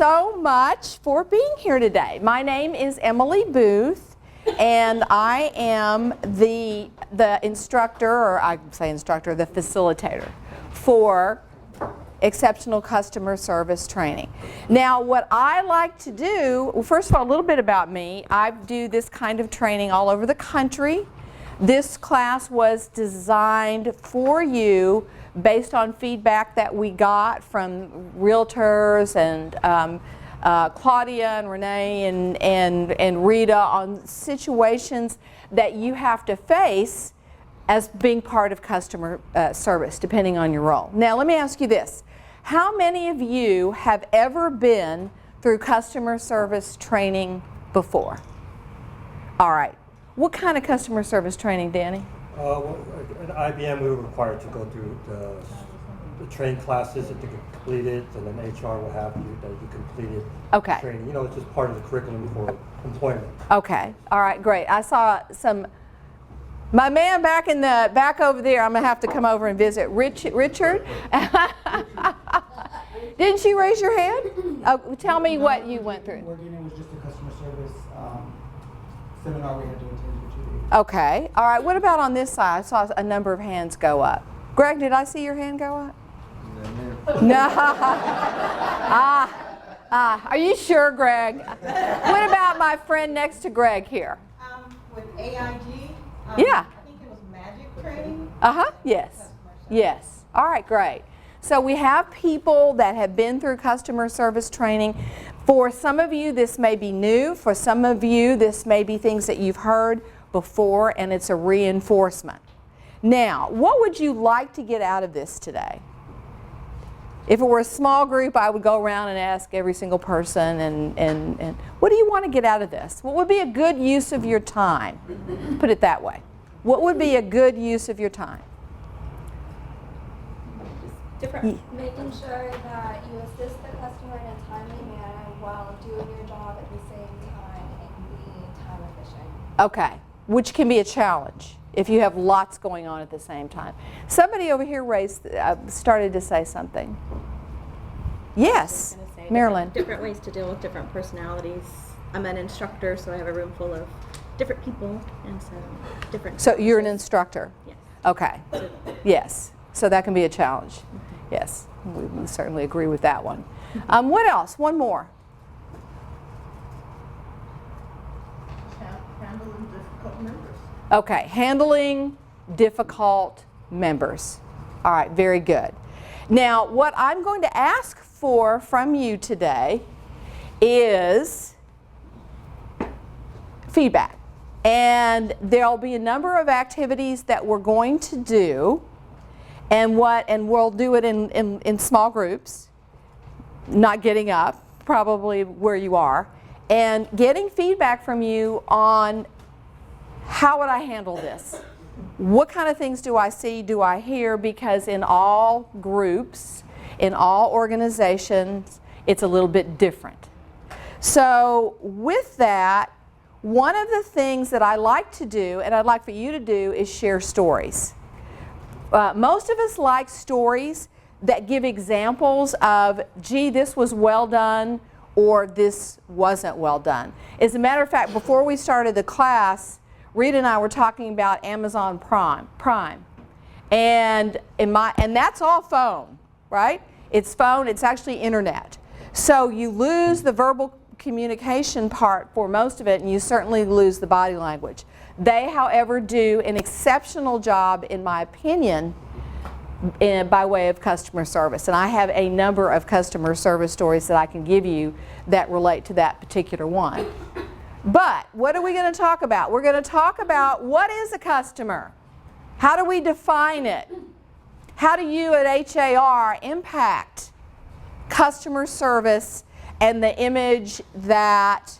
so much for being here today. My name is Emily Booth, and I am the instructor, or I say instructor, the facilitator for Exceptional Customer Service Training. Now, what I like to do, well, first of all, a little bit about me. I do this kind of training all over the country. This class was designed for you based on feedback that we got from realtors and Claudia and Renee and Rita on situations that you have to face as being part of customer service, depending on your role. Now, let me ask you this. How many of you have ever been through customer service training before? All right. What kind of customer service training, Danny? Well, at IBM, we were required to go through the train classes that you completed, and then HR will have you that you completed training. You know, it's just part of the curriculum for employment. Okay. All right. Great. I saw some. My man back over there, I'm going to have to come over and visit. Richard? Didn't you raise your hand? Tell me what you went through. Working, it was just a customer service seminar we had to attend for 2 days. Okay. All right. What about on this side? I saw a number of hands go up. Greg, did I see your hand go up? No. Are you sure, Greg? What about my friend next to Greg here? With AIG. Yeah. I think it was magic training. Yes. Yes. All right, great. So we have people that have been through customer service training. For some of you, this may be new. For some of you, this may be things that you've heard before, and it's a reinforcement. Now, what would you like to get out of this today? If it were a small group, I would go around and ask every single person, and what do you want to get out of this? What would be a good use of your time? Put it that way. What would be a good use of your time? Making sure that you assist the customer in a timely manner while doing your job at the same time and being time efficient. Okay, which can be a challenge if you have lots going on at the same time. Somebody over here started to say something. Yes, Marilyn. Different ways to deal with different personalities. I'm an instructor, so I have a room full of different people, and so different. So you're an instructor? Yes. Okay. Yes. So that can be a challenge. Yes, we certainly agree with that one. What else? One more. Handling difficult members. Okay, handling difficult members. All right, very good. Now, what I'm going to ask for from you today is feedback. And there'll be a number of activities that we're going to do, and we'll do it in small groups, not getting up, probably where you are, and getting feedback from you on how would I handle this? What kind of things do I see, do I hear? Because in all groups, in all organizations, it's a little bit different. So with that, one of the things that I like to do, and I'd like for you to do, is share stories. Most of us like stories that give examples of, gee, this was well done, or this wasn't well done. As a matter of fact, before we started the class, Rita and I were talking about Amazon Prime. And that's all phone, right? It's phone, it's actually internet. So you lose the verbal communication part for most of it, and you certainly lose the body language. They, however, do an exceptional job, in my opinion, by way of customer service. And I have a number of customer service stories that I can give you that relate to that particular one. But what are we going to talk about? We're going to talk about what is a customer? How do we define it? How do you at HAR impact customer service and the image that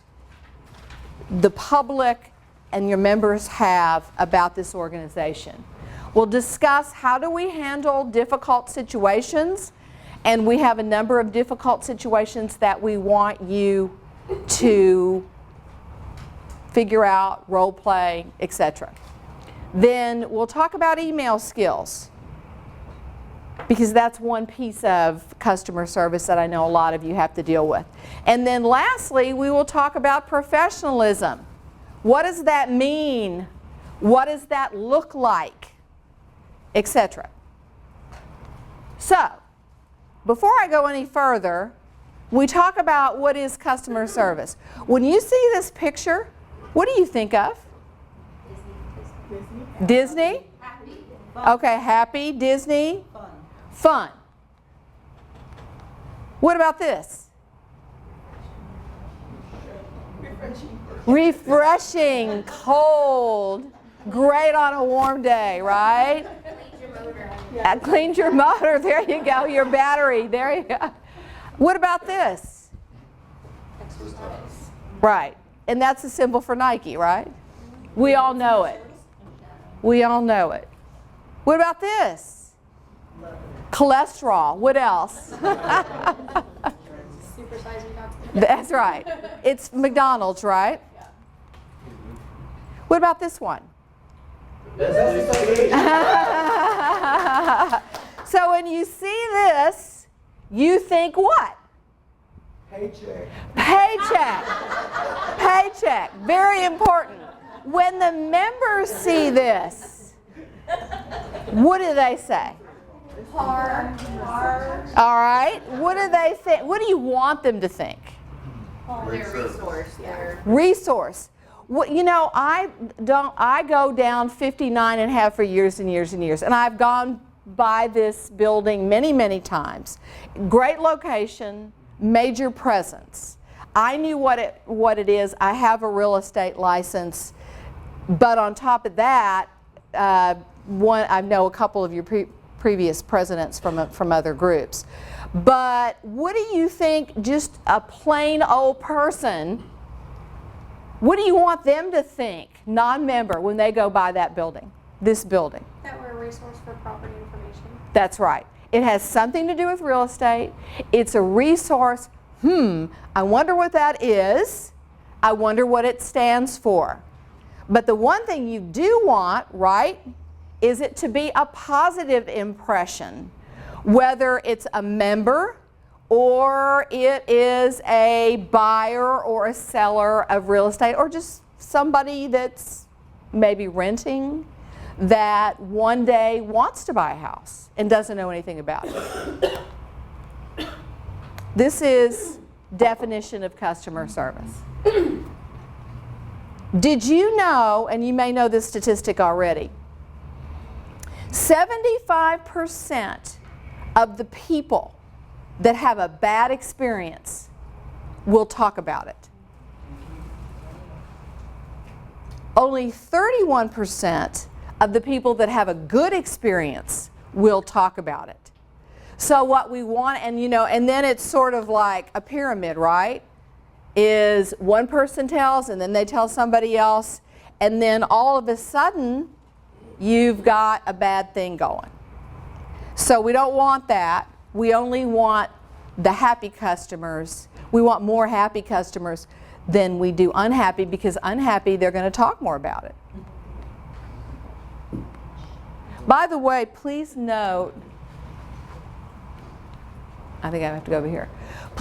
the public and your members have about this organization? We'll discuss how do we handle difficult situations, and we have a number of difficult situations that we want you to figure out, role play, etc. Then we'll talk about email skills, because that's one piece of customer service that I know a lot of you have to deal with. And then lastly, we will talk about professionalism. What does that mean? What does that look like? Etc. So, before I go any further, we talk about what is customer service. When you see this picture, what do you think of? Disney? Happy. Okay, happy, Disney, Fun. fun. What about this? Refreshing, cold, great on a warm day, right? Cleans your motor, there you go, your battery, there you go. What about this? Exercise. Right, and that's a symbol for Nike, right? We all know it. We all know it. What about this? Cholesterol, what else? Supersize me down. That's right. It's McDonald's, right? What about this one? So when you see this, you think what? Paycheck. Paycheck. Paycheck. Very important. When the members see this, what do they say? HAR. All right. What do they think? What do you want them to think? Resource. Well, you know, I go down 59 and a half for years and years and years, and I've gone by this building many, many times. Great location, major presence. I knew what it is. I have a real estate license, but on top of that, I know a couple of your previous presidents from other groups. But what do you think, just a plain old person, what do you want them to think, non-member, when they go by that building, this building? That we're a resource for property information. That's right. It has something to do with real estate. It's a resource. I wonder what that is. I wonder what it stands for. But the one thing you do want, right, is it to be a positive impression, whether it's a member or it is a buyer or a seller of real estate, or just somebody that's maybe renting that one day wants to buy a house and doesn't know anything about it. This is definition of customer service. Did you know, and you may know this statistic already, 75% of the people that have a bad experience will talk about it. Only 31% of the people that have a good experience will talk about it. So what we want, and you know, and then it's sort of like a pyramid, right? Is one person tells, and then they tell somebody else, and then all of a sudden you've got a bad thing going. So we don't want that. We only want the happy customers. We want more happy customers than we do unhappy, because unhappy, they're going to talk more about it. By the way, please note, I think I have to go over here.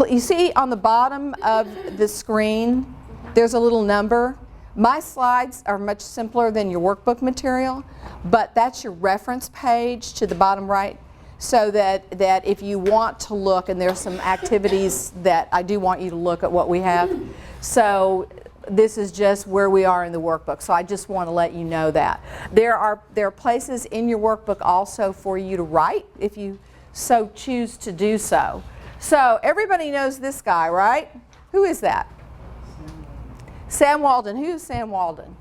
You see on the bottom of the screen, there's a little number. My slides are much simpler than your workbook material, but that's your reference page to the bottom right, so that if you want to look, and there's some activities that I do want you to look at what we have. So this is just where we are in the workbook, so I just want to let you know that. There are places in your workbook also for you to write if you so choose to do so. So everybody knows this guy, right? Who is that? Sam Walden. Who's Sam Walden?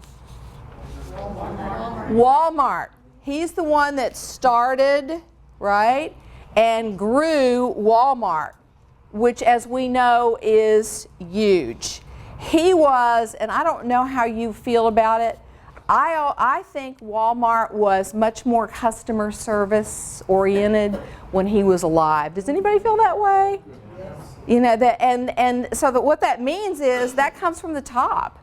Walmart. He's the one that started, right, and grew Walmart, which, as we know, is huge. He was, and I don't know how you feel about it, I think Walmart was much more customer service oriented when he was alive. Does anybody feel that way? Yes. You know, that, and so that what that means is that comes from the top,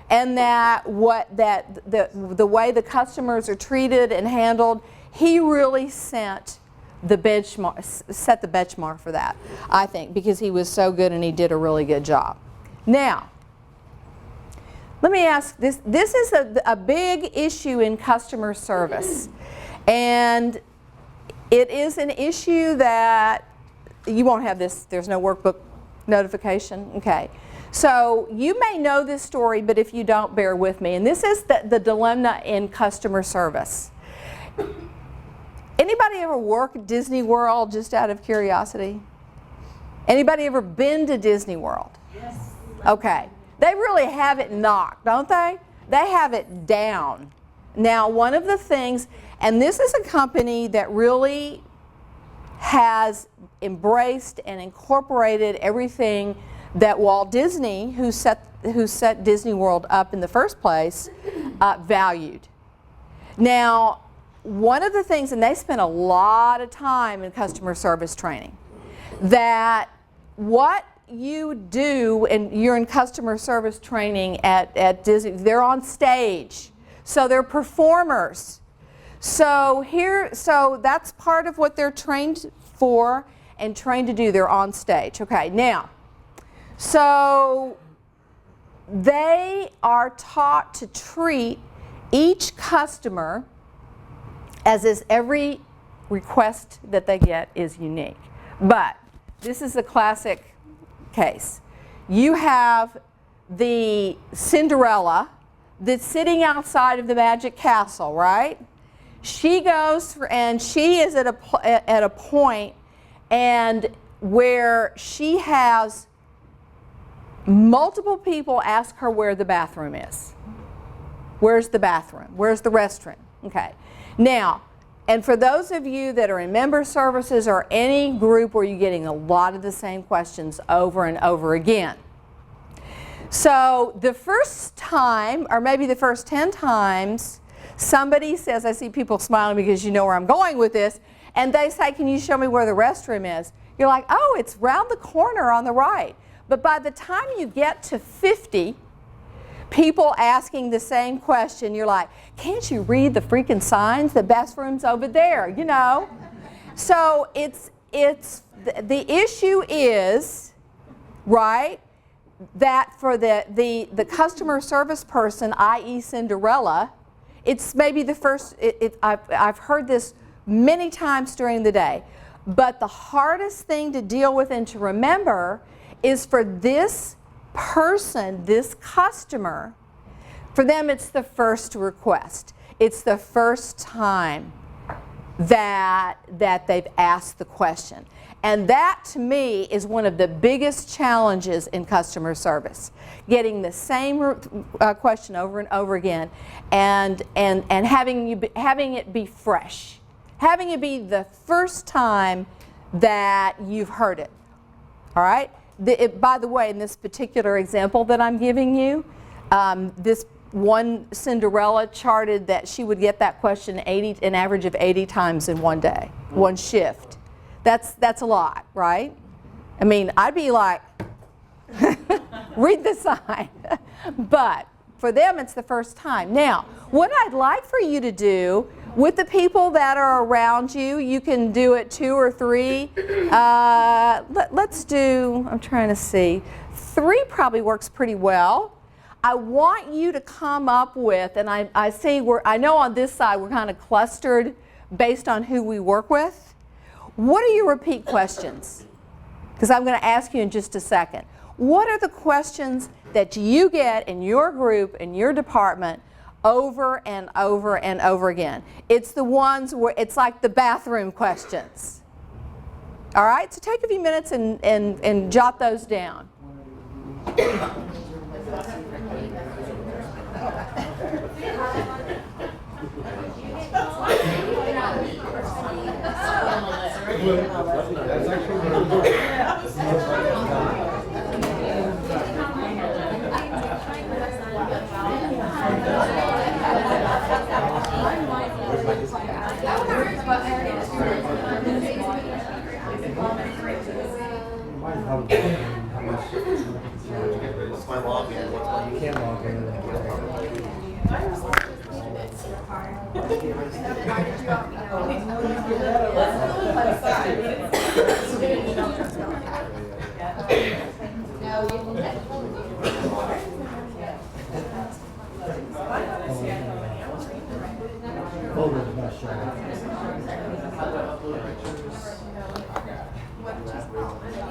and that the way the customers are treated and handled, he really sent the benchmark, set the benchmark for that, I think, because he was so good and he did a really good job. Now, let me ask this. This is a big issue in customer service, and it is an issue that you won't have this. There's no workbook notification. Okay. So you may know this story, but if you don't, bear with me. And this is the dilemma in customer service. Anybody ever work at Disney World, just out of curiosity? Anybody ever been to Disney World? Yes. Okay. They really have it knocked, don't they? They have it down. Now, one of the things, and this is a company that really has embraced and incorporated everything that Walt Disney, who set Disney World up in the first place, valued. Now, one of the things, and they spent a lot of time in customer service training, that what you do, and you're in customer service training at Disney, they're on stage, so they're performers. So that's part of what they're trained for and trained to do. They're on stage. Okay, now, so they are taught to treat each customer as is every request that they get is unique. But this is a classic case. You have the Cinderella that's sitting outside of the Magic Castle, right? She goes and she is at a point and where she has multiple people ask her where the bathroom is. Where's the bathroom? Where's the restroom? Okay. Now, and for those of you that are in member services or any group where you're getting a lot of the same questions over and over again. So the first time, or maybe the first 10 times, somebody says, I see people smiling because you know where I'm going with this, and they say, can you show me where the restroom is? You're like, oh, it's round the corner on the right. But by the time you get to 50 people asking the same question, you're like, can't you read the freaking signs? The bathroom's over there, you know? So the issue is, right, that for the customer service person, i.e. Cinderella, it's maybe the first, I've heard this many times during the day, but the hardest thing to deal with and to remember is for this person, this customer, for them it's the first request. It's the first time that they've asked the question. And that, to me, is one of the biggest challenges in customer service. Getting the same question over and over again and having it be fresh. Having it be the first time that you've heard it. All right? By the way, in this particular example that I'm giving you, this one Cinderella charted that she would get that question an average of 80 times in one day, one shift. That's a lot, right? I mean, I'd be like, read the sign. But for them, it's the first time. Now, what I'd like for you to do with the people that are around you, you can do it 2 or 3. Let's do, I'm trying to see, 3 probably works pretty well. I want you to come up with, and I see I know on this side we're kind of clustered based on who we work with. What are your repeat questions? Because I'm going to ask you in just a second. What are the questions that you get in your group, in your department, over and over and over again? It's the ones where it's like the bathroom questions. All right, so take a few minutes and jot those down. You can't log in. your car. Why did you want Photos not showing.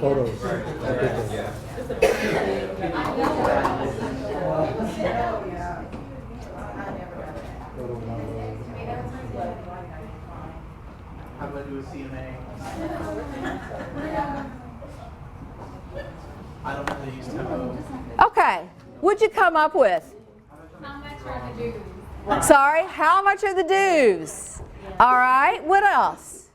Photos. How about do a CMA? I don't know how to use Tempo. Okay, what'd you come up with? How much are the dues? Sorry, how much are the dues? All right, what else?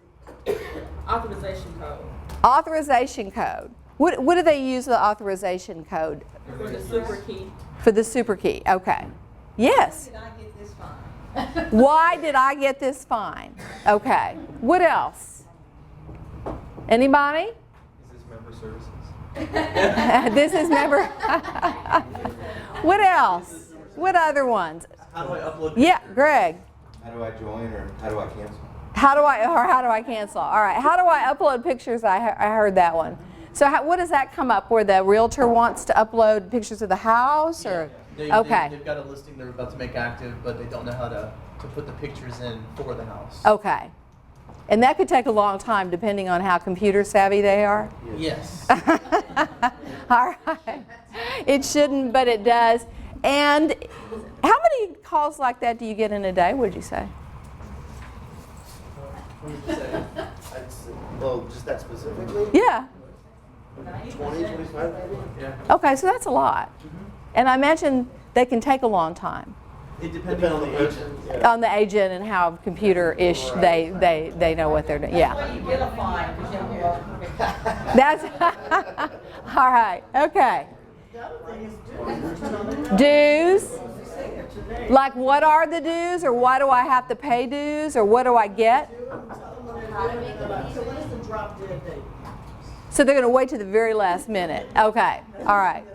Authorization code Authorization code. What do they use the authorization code? for the super key. For the super key, okay. Yes. Did I get this fine? Why did I get this fine? Okay. What else? Anybody? Is this member services? This is member. What else? What other ones? How do I upload? Yeah, Greg. How do I join or how do I cancel? How do I cancel? All right. How do I upload pictures? I heard that one. So what does that come up where the realtor wants to upload pictures of the house or? Okay. They've got a listing they're about to make active, but they don't know how to put the pictures in for the house. Okay. And that could take a long time depending on how computer savvy they are. Yes. All right. It shouldn't, but it does. And how many calls like that do you get in a day, would you say? Well, just that specifically? Yeah. 20, 25 maybe? Yeah. Okay, so that's a lot. And I imagine they can take a long time It depends Depending on the person. agent. Yeah. on the agent and how computer-ish they know what they're doing. Yeah. You get a fine, because you have to That's all right. Okay. Dues. Like what are the dues, or why do I have to pay dues, or what do I get? So they're going to wait to the very last minute. Okay. All right.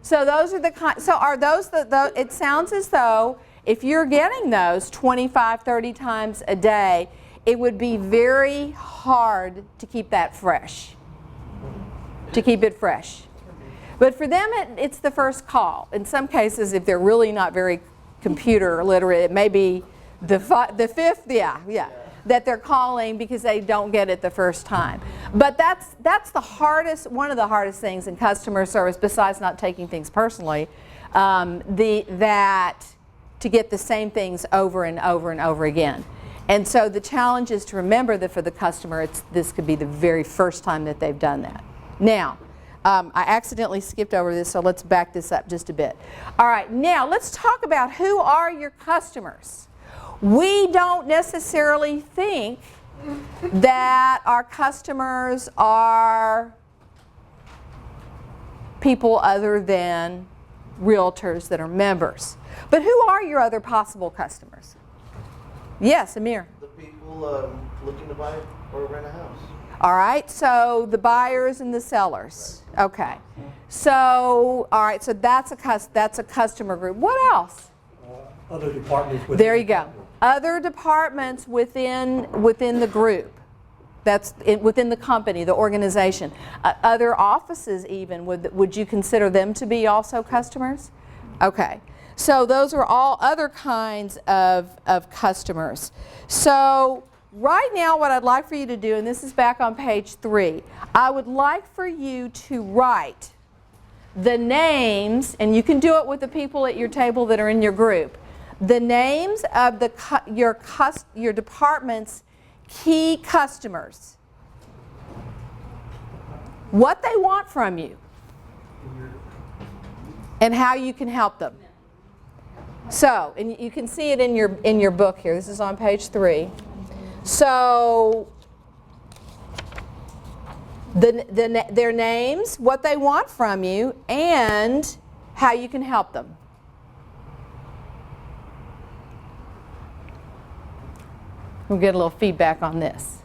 So those are the so are those the it sounds as though if you're getting those 25, 30 times a day, it would be very hard to keep that fresh. To keep it fresh. But for them, it's the first call. In some cases, if they're really not very computer literate, it may be the fifth, that they're calling because they don't get it the first time. But that's the hardest, one of the hardest things in customer service, besides not taking things personally, that to get the same things over and over and over again. And so the challenge is to remember that for the customer, this could be the very first time that they've done that. Now, I accidentally skipped over this, so let's back this up just a bit. All right, now let's talk about who are your customers. We don't necessarily think that our customers are people other than realtors that are members. But who are your other possible customers? Yes, Amir. The people looking to buy or rent a house. All right, so the buyers and the sellers. Okay. So, all right, so that's a customer group. What else? Other departments within. There you go. Other departments within the group. That's within the company, the organization. Other offices even, would you consider them to be also customers? Okay. So those are all other kinds of customers. So right now what I'd like for you to do, and this is back on page 3, I would like for you to write the names, and you can do it with the people at your table that are in your group, the names of your department's key customers, what they want from you, and how you can help them. So, and you can see it in your book here. This is on page 3. So, their names, what they want from you, and how you can help them. We'll get a little feedback on this.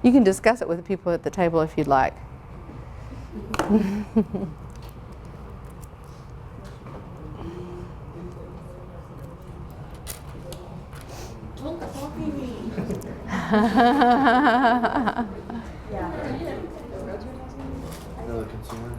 You can discuss it with the people at the table if you'd like. Another consumer?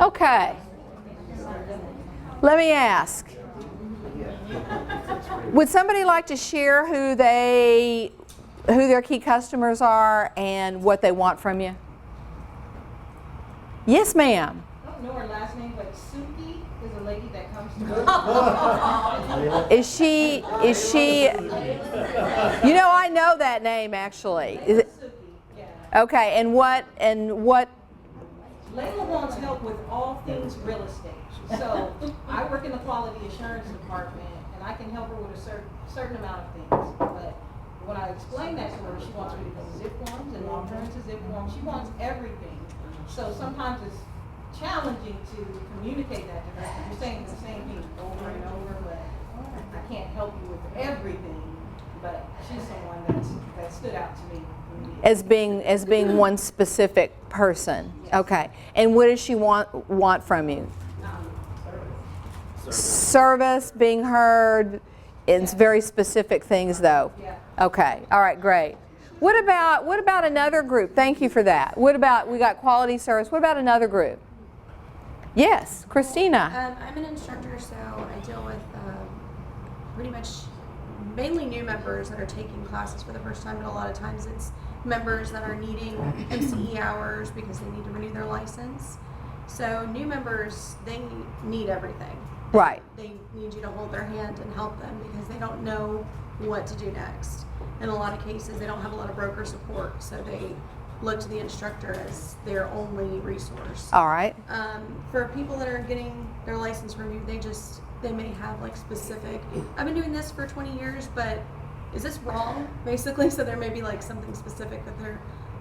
Okay. Let me ask. Would somebody like to share who their key customers are and what they want from you? Yes, ma'am. I don't know her last name, but Suki is a lady that comes to us. Is she, you know, I know that name actually. Is it, Suki, yeah. okay, and what, Layla wants help with all things real estate. So I work in the quality assurance department, and I can help her with a certain amount of things. But when I explain that to her, she wants me to do zip forms and long terms to zip forms. She wants everything. So sometimes it's challenging to communicate that to her. You're saying the same thing over and over, but I can't help you with everything. But she's someone that stood out to me. as being one specific person? Okay. And what does she want from you? Service, being heard. It's very specific things though. Yeah. Okay. All right, great. What about another group? Thank you for that. What about, we got quality service. What about another group? Yes, Christina. I'm an instructor, so I deal with pretty much mainly new members that are taking classes for the first time, but a lot of times it's members that are needing MCE hours because they need to renew their license. So new members, they need everything. Right. They need you to hold their hand and help them because they don't know what to do next. In a lot of cases, they don't have a lot of broker support, so they look to the instructor as their only resource. All right. For people that are getting their license renewed, they may have like specific, I've been doing this for 20 years, but is this wrong, basically? So there may be like something specific that they're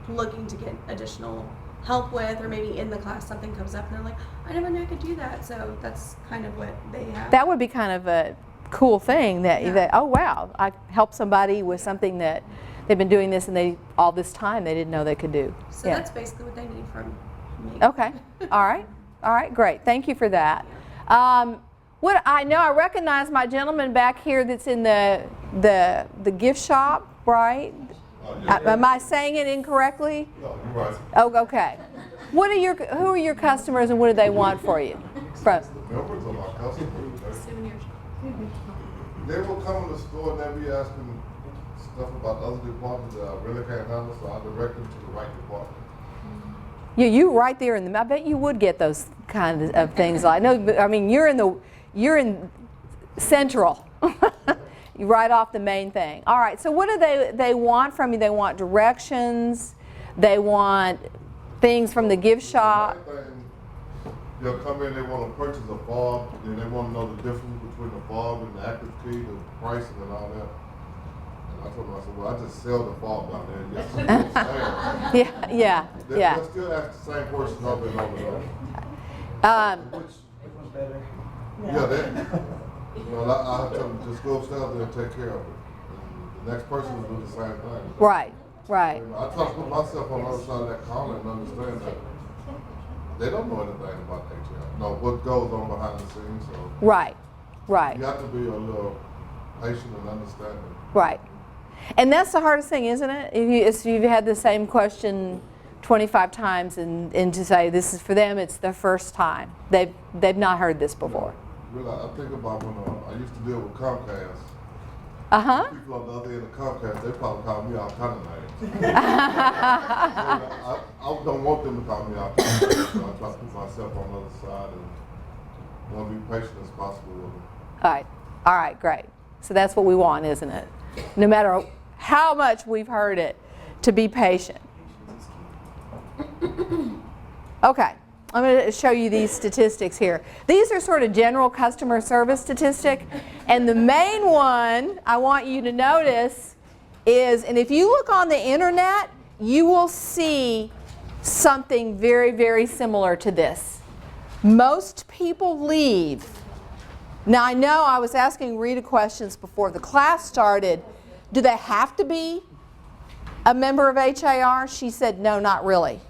looking to get additional help with, or maybe in the class something comes up and they're like, I never knew I could do that. So that's kind of what they have. That would be kind of a cool thing that oh wow, I helped somebody with something that they've been doing this and all this time they didn't know they could do. So that's basically what they need from me. Okay. All right, great. Thank you for that. What I know, I recognize my gentleman back here that's in the gift shop, right? Am I saying it incorrectly? No, you're right. Oh, okay. Who are your customers and what do they want for you? Members of our customers, they will come in the store and they'll be asking stuff about other departments that I really can't handle, so I direct them to the right department. Yeah, you right there in the. I bet you would get those kind of things. I know. I mean, you're in central, right off the main thing. All right. So what do they want from you? They want directions. They want things from the gift shop. They'll come in. They want to purchase a fob, and they want to know the difference between the fob and the active key, the pricing, and all that. I told them, I said, well, I just sell the fob down there. Yes, yeah. They'll still ask the same question over and over and over. Which one's better? Yeah, I have to tell them, just go upstairs there and take care of it. And the next person will do the same thing. Right. I try to put myself on the other side of that counter and understand that they don't know anything about HR. No, what goes on behind the scenes. So Right. you have to be a little, patient and understanding. Right. And that's the hardest thing, isn't it? If you've had the same question 25 times and to say this is for them, it's their first time. They've not heard this before. Really, I think about when I used to deal with Comcast. Uh-huh. People on the other end of Comcast, they probably call me all kind of names. I don't want them to call me all kind of names, so I try to put myself on the other side and want to be patient as possible with them. All right, great. So that's what we want, isn't it? No matter how much we've heard it, to be patient. Okay, I'm going to show you these statistics here. These are sort of general customer service statistic, and the main one I want you to notice is, and if you look on the internet, you will see something very, very similar to this. Most people leave. Now I know I was asking Rita questions before the class started. Do they have to be a member of HAR? She said no, not really.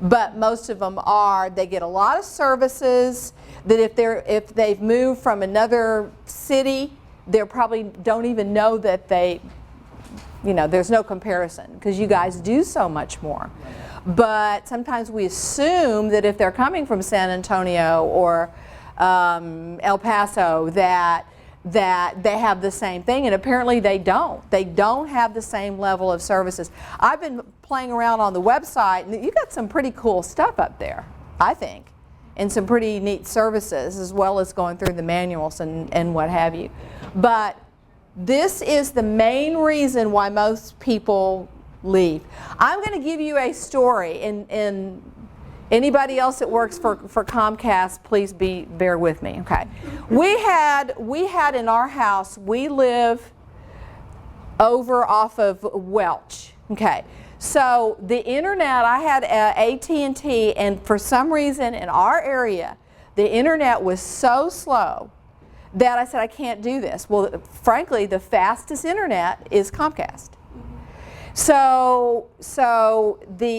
But most of them are. They get a lot of services that if they've moved from another city, they probably don't even know that there's no comparison because you guys do so much more. But sometimes we assume that if they're coming from San Antonio or El Paso that they have the same thing, and apparently they don't. They don't have the same level of services. I've been playing around on the website, and you got some pretty cool stuff up there, I think, and some pretty neat services, as well as going through the manuals and what have you. But this is the main reason why most people leave. I'm going to give you a story, and anybody else that works for Comcast, please bear with me. Okay, we had in our house, we live over off of Welch. Okay, so the internet, I had AT&T, and for some reason in our area, the internet was so slow that I said I can't do this. Well, frankly, the fastest internet is Comcast. So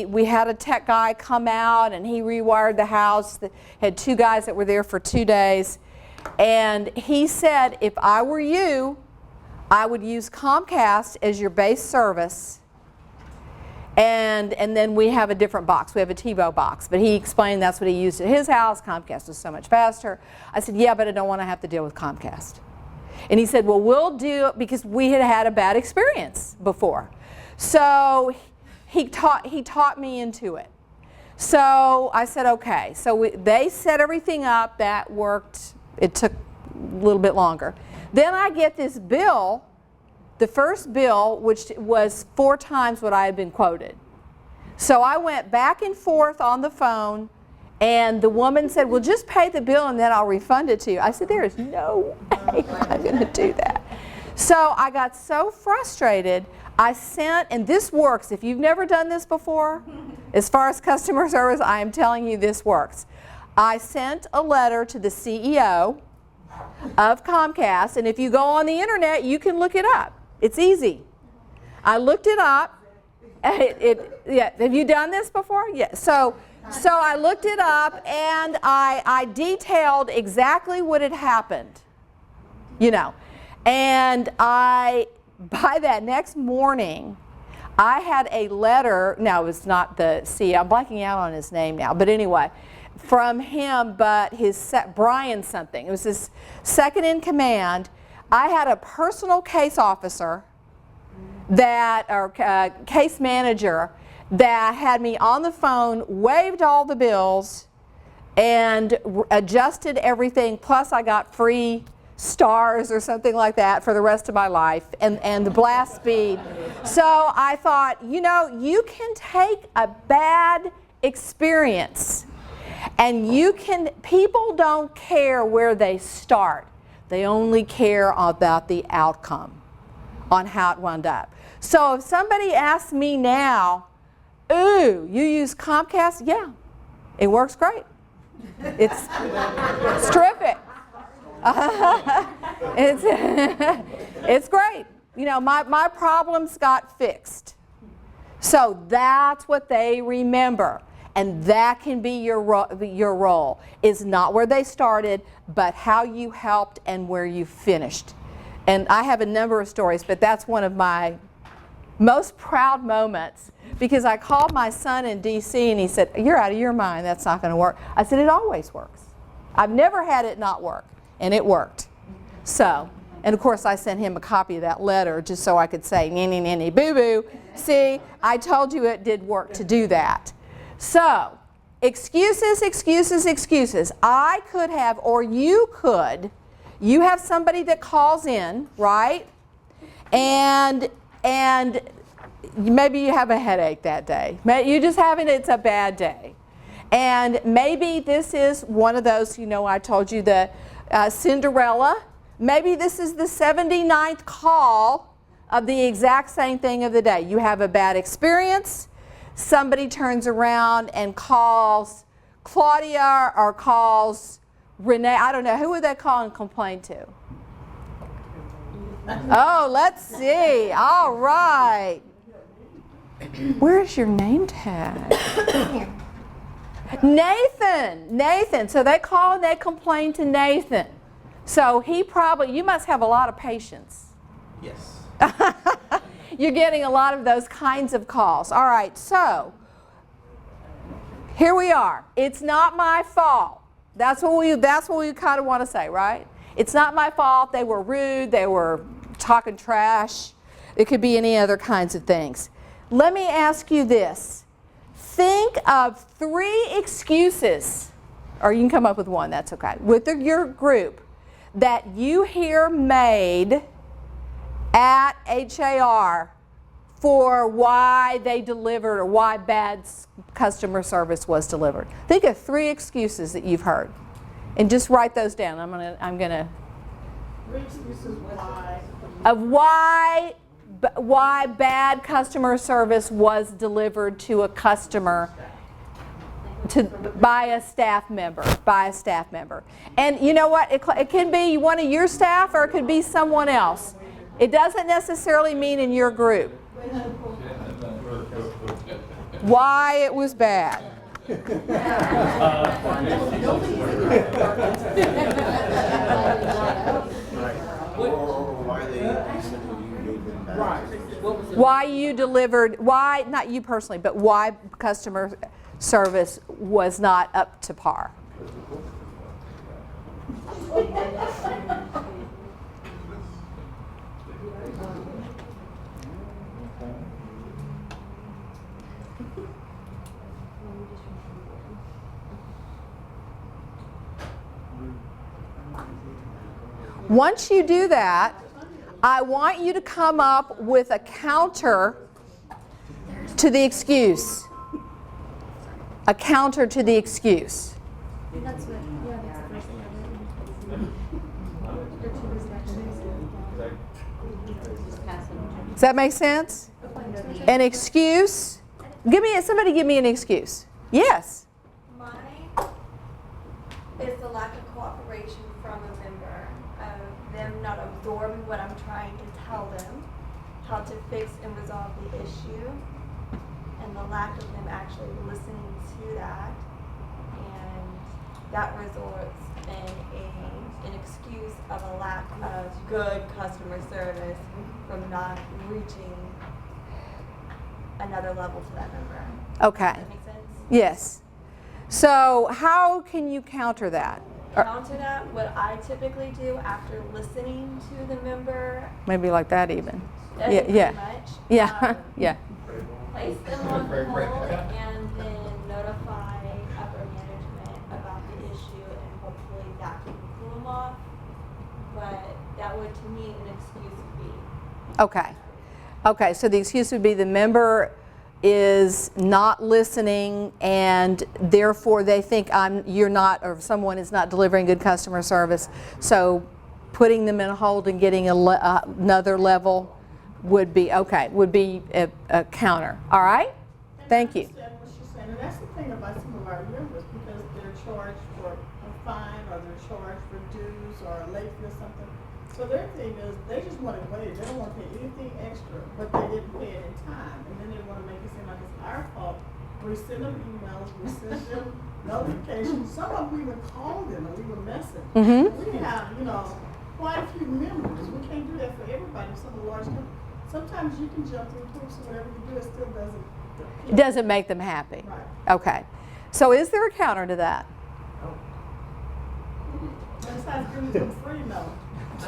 we had a tech guy come out, and he rewired the house. Had two guys that were there for 2 days, and he said, if I were you, I would use Comcast as your base service, and then we have a different box. We have a TiVo box, but he explained that's what he used at his house. Comcast was so much faster. I said, yeah, but I don't want to have to deal with Comcast. And he said, well, we'll do it, because we had had a bad experience before. So he taught me into it. So I said, okay. So they set everything up. That worked. It took a little bit longer. Then I get this bill, the first bill, which was 4 times what I had been quoted. So I went back and forth on the phone, and the woman said, well, just pay the bill and then I'll refund it to you. I said, there is no way I'm going to do that. So I got so frustrated, I sent, and this works. If you've never done this before, as far as customer service, I am telling you this works. I sent a letter to the CEO of Comcast, and if you go on the internet, you can look it up. It's easy. I looked it up. Yeah, have you done this before? Yeah. So I looked it up, and I detailed exactly what had happened, and by that next morning, I had a letter. Now, it was not the CEO. I'm blanking out on his name now. But anyway, from him, but Brian something. It was his second in command. I had a personal case officer case manager that had me on the phone, waived all the bills, and adjusted everything. Plus, I got free stars or something like that for the rest of my life, and the blast speed. So I thought, you can take a bad experience, and people don't care where they start. They only care about the outcome, on how it wound up. So if somebody asks me now, ooh, you use Comcast? Yeah, it works great. It's terrific. It's great. My problems got fixed. So that's what they remember. And that can be your role, is not where they started, but how you helped and where you finished. And I have a number of stories, but that's one of my most proud moments, because I called my son in D.C. and he said, "You're out of your mind, that's not going to work." I said, "It always works. I've never had it not work," and it worked. So, and of course I sent him a copy of that letter just so I could say, "Nanny, nanny, boo-boo. See, I told you it did work to do that." So, excuses, excuses, excuses. I could have, or you could, you have somebody that calls in, right? And maybe you have a headache that day. You just having, it's a bad day. And maybe this is one of those, you know, I told you the Cinderella. Maybe this is the 79th call of the exact same thing of the day. You have a bad experience. Somebody turns around and calls Claudia or calls Renee. I don't know. Who would they call and complain to? Oh, let's see. All right. Where's your name tag? Nathan. So they call and they complain to Nathan. So he probably, you must have a lot of patience. Yes. You're getting a lot of those kinds of calls. All right, so here we are. It's not my fault. That's what we kind of want to say, right? It's not my fault. They were rude. They were talking trash. It could be any other kinds of things. Let me ask you this. Think of 3 excuses, or you can come up with one, that's okay, with your group that you hear made at HAR for why they delivered or why bad customer service was delivered. Think of 3 excuses that you've heard, and just write those down. I'm gonna 3 excuses why. Of why bad customer service was delivered to a customer by a staff member. And you know what? It can be one of your staff or it could be someone else. It doesn't necessarily mean in your group. Why it was bad. Why you delivered, why, not you personally, but why customer service was not up to par. Once you do that, I want you to come up with a counter to the excuse. A counter to the excuse. Does that make sense? An excuse? Somebody give me an excuse. Yes. Mine is the lack of cooperation from a member, of them not absorbing what I'm trying to tell them, how to fix and resolve the issue, and the lack of them actually listening to that, and that results in an excuse of a lack of good customer service from not reaching another level to that member. Okay. Does that make sense? Yes. So how can you counter that? Counter that, what I typically do after listening to the member. Maybe like that even. Yeah. Yeah. Much. Yeah. Yeah. Place them on hold and then notify upper management about the issue, and hopefully that can cool them off. But that would, to me, an excuse would be. Okay. Okay, so the excuse would be the member is not listening and therefore they think you're not, or someone is not delivering good customer service. So putting them in a hold and getting another level would be, okay, would be a counter. All right? Thank you. I understand what you're saying, and that's the thing about some of our members, because they're charged for a fine or they're charged for dues or late or something. So their thing is, they just want it waived. They don't want to pay anything extra, but they didn't pay it in time. And then they want to make it seem like it's our fault. We send them emails, we send them notifications. Some of them even called them and we were messing. Mm-hmm. We have, quite a few members. We can't do that for everybody. Some of the large companies. Sometimes you can jump through hoops and whatever you do, it still doesn't. It doesn't make them happy. Right. Okay. So is there a counter to that? Besides giving it to them free, no.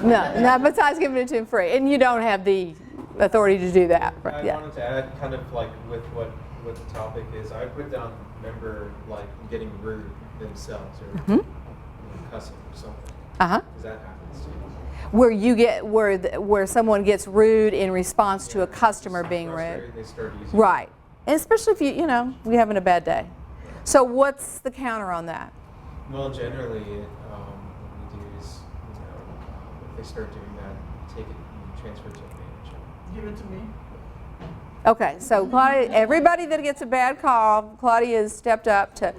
No, not besides giving it to them free. And you don't have the authority to do that. I Yeah. wanted to add, kind of like with what the topic is, I put down member like getting rude themselves or Mhm. cussing or something. Uh-huh. Because that happens too. Where you get, where someone gets rude in response to a customer being rude. Frustrated, they start using Right. And especially if you're having a bad day. So what's the counter on that? Well, generally, what we do is, if they start doing that, take it and transfer it to a manager. Give it to me. Okay, so Claudia, everybody that gets a bad call, Claudia has stepped up to.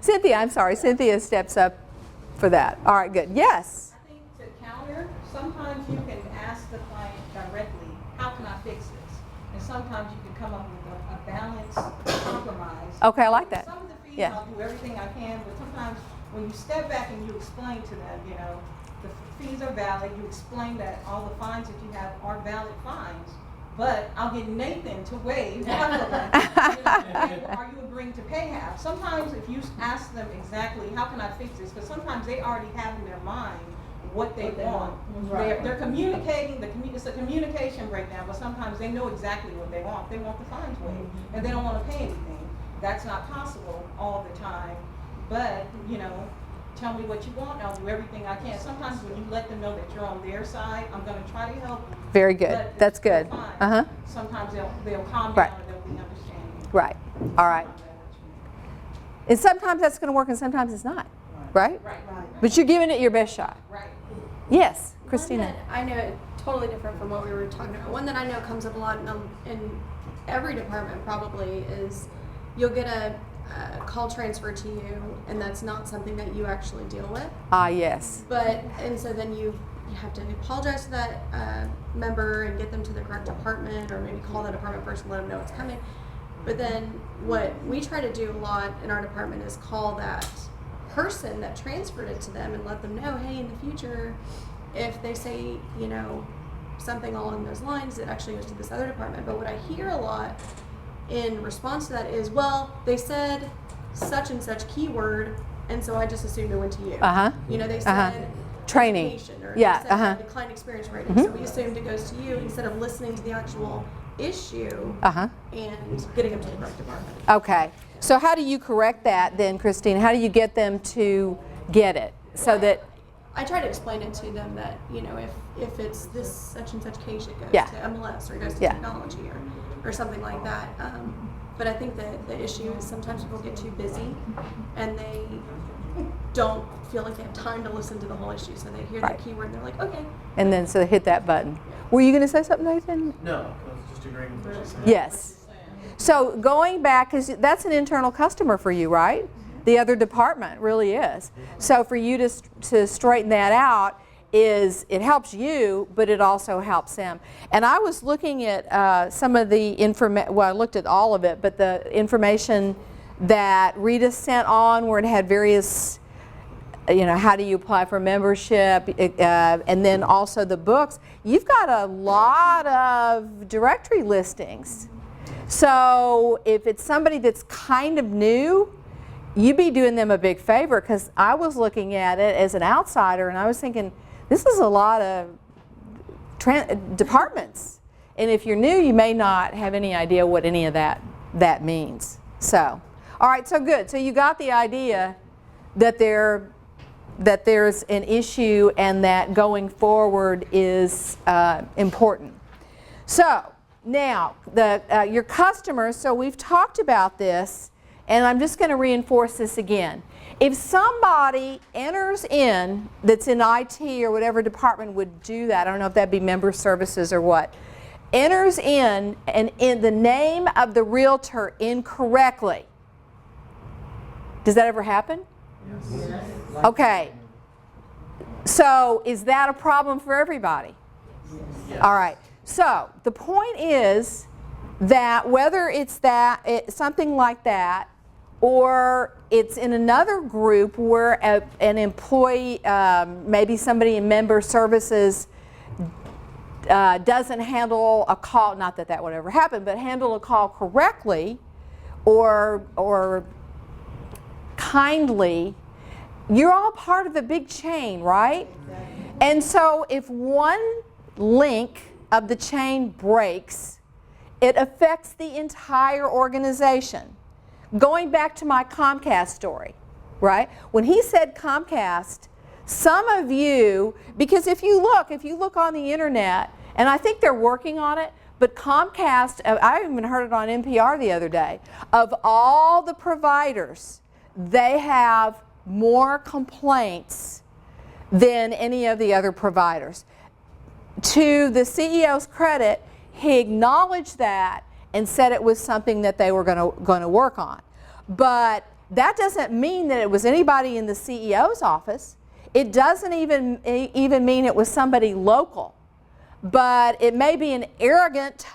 Cynthia, I'm sorry, Cynthia steps up for that. All right, good. Yes. I think to counter, sometimes you can ask the client directly, how can I fix this? And sometimes you can come up with a balanced compromise. Okay, I like that. Some of the fees, Yeah. I'll do everything I can, but sometimes when you step back and you explain to them, the fees are valid, you explain that all the fines that you have are valid fines, but I'll get Nathan to waive one of them. Are you agreeing to pay half? Sometimes if you ask them exactly, how can I fix this? Because sometimes they already have in their mind what they want. Right. They're communicating, it's a communication breakdown, but sometimes they know exactly what they want. They want the fines waived, and they don't want to pay anything. That's not possible all the time, but, tell me what you want, I'll do everything I can. Sometimes when you let them know that you're on their side, I'm going to try to help you. Very good. but if That's it's good. fine, Uh-huh. Sometimes they'll calm Right. down and they'll be understanding. Right. All right. And sometimes that's going to work and sometimes it's not. Right? Right, But you're giving it your best shot. right. Yes, One Christina. that I know totally different from what we were talking about. One that I know comes up a lot in every department probably is you'll get a call transfer to you, and that's not something that you actually deal with. Ah, yes. And so then you have to apologize to that member and get them to the correct department, or maybe call the department first and let them know it's coming. But then what we try to do a lot in our department is call that person that transferred it to them and let them know, hey, in the future, if they say, something along those lines, it actually goes to this other department. But what I hear a lot in response to that is, well, they said such and such keyword, and so I just assumed it went to you. Uh-huh. They said Training. education, or Yeah, they said uh-huh. the client experience rating, so we assumed it goes to you instead of listening to the actual issue Uh-huh. and getting them to the correct department. Okay. So how do you correct that then, Christine? How do you get them to get it so that I try to explain it to them that, if it's this such and such case, it goes Yeah. to MLS or it goes to Yeah. technology or something like that. But I think that the issue is sometimes people get too busy and they don't feel like they have time to listen to the whole issue. So they hear Right. the keyword and they're like, okay. and then so they hit that button? Were you going to say something, Nathan? No, I was just agreeing with what you said. Yes. So going back, because that's an internal customer for you, right? The other department really is. So for you to straighten that out it helps you, but it also helps them. And I was looking at some of the I looked at all of it, but the information that Rita sent on where it had various, how do you apply for membership, and then also the books. You've got a lot of directory listings. So if it's somebody that's kind of new, you'd be doing them a big favor, because I was looking at it as an outsider and I was thinking, this is a lot of departments. And if you're new, you may not have any idea what any of that means. So, all right, so good. So you got the idea that there's an issue and that going forward is important. So now, your customers, so we've talked about this, and I'm just going to reinforce this again. If somebody enters in, that's in IT or whatever department would do that, I don't know if that'd be member services or what, enters in and in the name of the realtor incorrectly, does that ever happen? Yes. Okay. So is that a problem for everybody? Yes. All right. So the point is that whether it's something like that, or it's in another group where an employee, maybe somebody in member services, doesn't handle a call, not that that would ever happen, but handle a call correctly or kindly. You're all part of a big chain, right? And so if one link of the chain breaks, it affects the entire organization. Going back to my Comcast story, right? When he said Comcast, some of you, because if you look on the internet, and I think they're working on it, but Comcast, I even heard it on NPR the other day, of all the providers, they have more complaints than any of the other providers. To the CEO's credit, he acknowledged that and said it was something that they were going to work on. But that doesn't mean that it was anybody in the CEO's office. It doesn't even mean it was somebody local. But it may be an arrogant,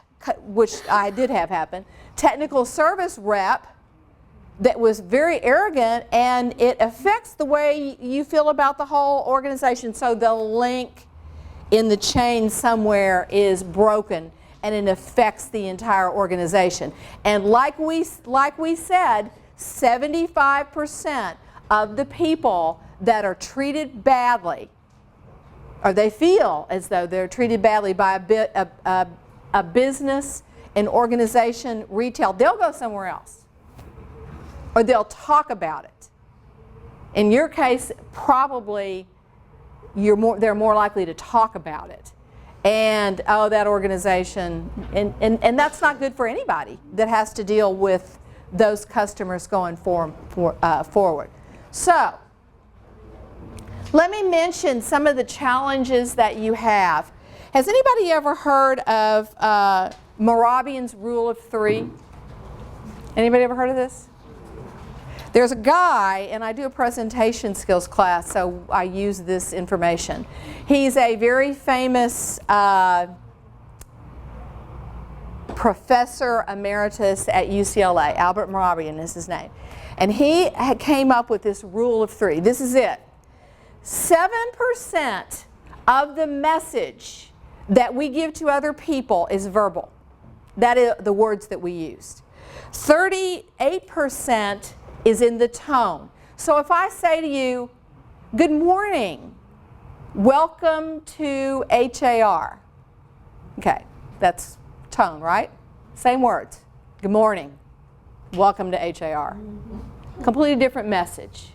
which I did have happen, technical service rep that was very arrogant, and it affects the way you feel about the whole organization. So the link in the chain somewhere is broken, and it affects the entire organization. And like we said, 75% of the people that are treated badly, or they feel as though they're treated badly by a business, an organization, retail, they'll go somewhere else. Or they'll talk about it. In your case, probably they're more likely to talk about it. And, oh, that organization, and that's not good for anybody that has to deal with those customers going forward. So, let me mention some of the challenges that you have. Has anybody ever heard of Morabian's Rule of Three? Anybody ever heard of this? There's a guy, and I do a presentation skills class, so I use this information. He's a very famous professor emeritus at UCLA. Albert Morabian is his name. And he came up with this rule of three. This is it. 7% of the message that we give to other people is verbal. That is the words that we used. 38% is in the tone. So if I say to you, good morning, welcome to HAR. Okay, that's tone, right? Same words. Good morning, welcome to HAR. Completely different message.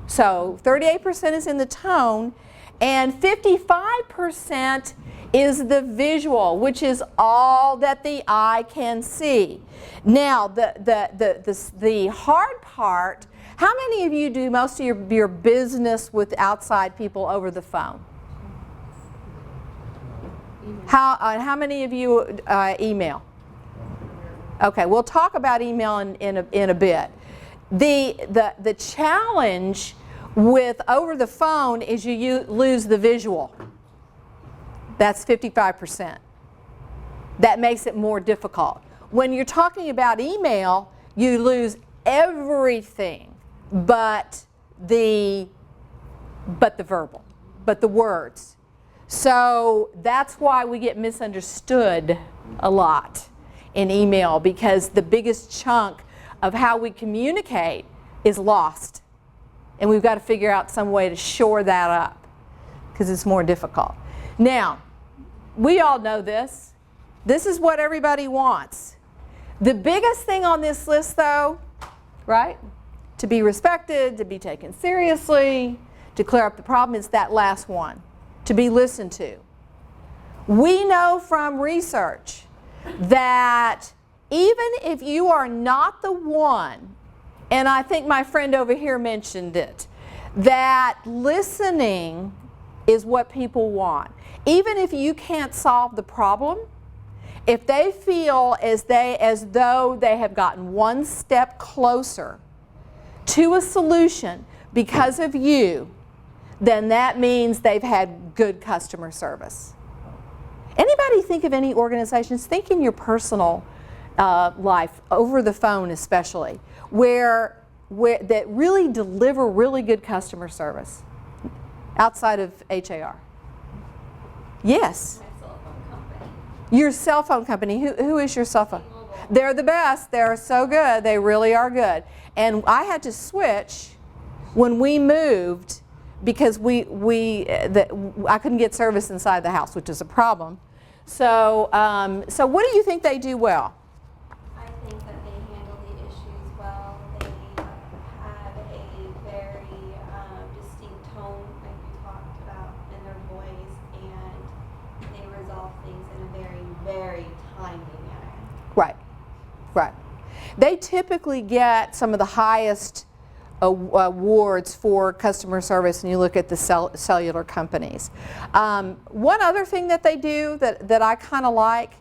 So 38% is in the tone, and 55% is the visual, which is all that the eye can see. Now, the hard part, how many of you do most of your business with outside people over the phone? How many of you email? Okay, we'll talk about email in a bit. The challenge with over the phone is you lose the visual. That's 55%. That makes it more difficult. When you're talking about email, you lose everything but the verbal, but the words. So that's why we get misunderstood a lot in email, because the biggest chunk of how we communicate is lost. And we've got to figure out some way to shore that up, because it's more difficult. Now, we all know this. This is what everybody wants. The biggest thing on this list, though, right? To be respected, to be taken seriously, to clear up the problem, is that last one. To be listened to. We know from research that even if you are not the one, and I think my friend over here mentioned it, that listening is what people want. Even if you can't solve the problem, if they feel as though they have gotten one step closer to a solution because of you, then that means they've had good customer service. Anybody think of any organizations? Think in your personal life, over the phone especially, where that really deliver really good customer service outside of HAR? Yes. My cell phone company. Your cell phone company. Who is your cell phone? They're the best. They're so good. They really are good. And I had to switch when we moved because I couldn't get service inside the house, which is a problem. So, so what do you think they do well? I think that they handle the issues well. They have a very distinct tone, like you talked about, in their voice, and they resolve things in a very, very timely manner. Right, right. They typically get some of the highest awards for customer service, and you look at the cellular companies. One other thing that they do that I kind of like,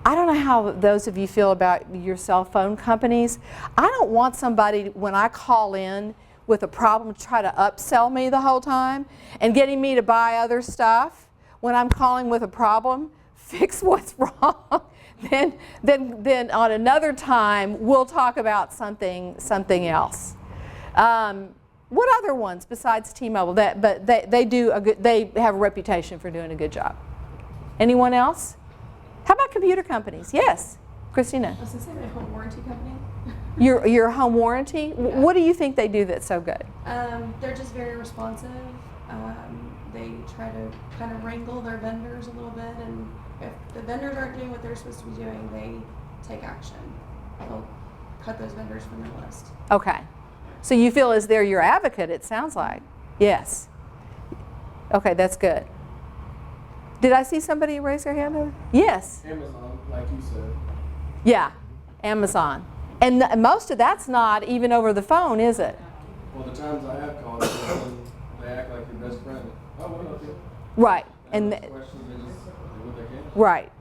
I don't know how those of you feel about your cell phone companies. I don't want somebody, when I call in with a problem, to try to upsell me the whole time and getting me to buy other stuff. When I'm calling with a problem, fix what's wrong. Then on another time we'll talk about something else. What other ones besides T-Mobile? But they do a good. They have a reputation for doing a good job. Anyone else? How about computer companies? Yes, Christina. I was going to say my home warranty company. Your home warranty. Yeah. What do you think they do that's so good? They're just very responsive. They try to kind of wrangle their vendors a little bit, and if the vendors aren't doing what they're supposed to be doing, they take action. They'll cut those vendors from their list. Okay. So you feel as they're your advocate, it sounds like. Yes. Okay, that's good. Did I see somebody raise their hand? Yes. Amazon, like you said. Yeah, Amazon. And most of that's not even over the phone, is it? Well, the times I have called, they act like your best friend. Oh, what about you? Right. And questions, they just do what they can. Right.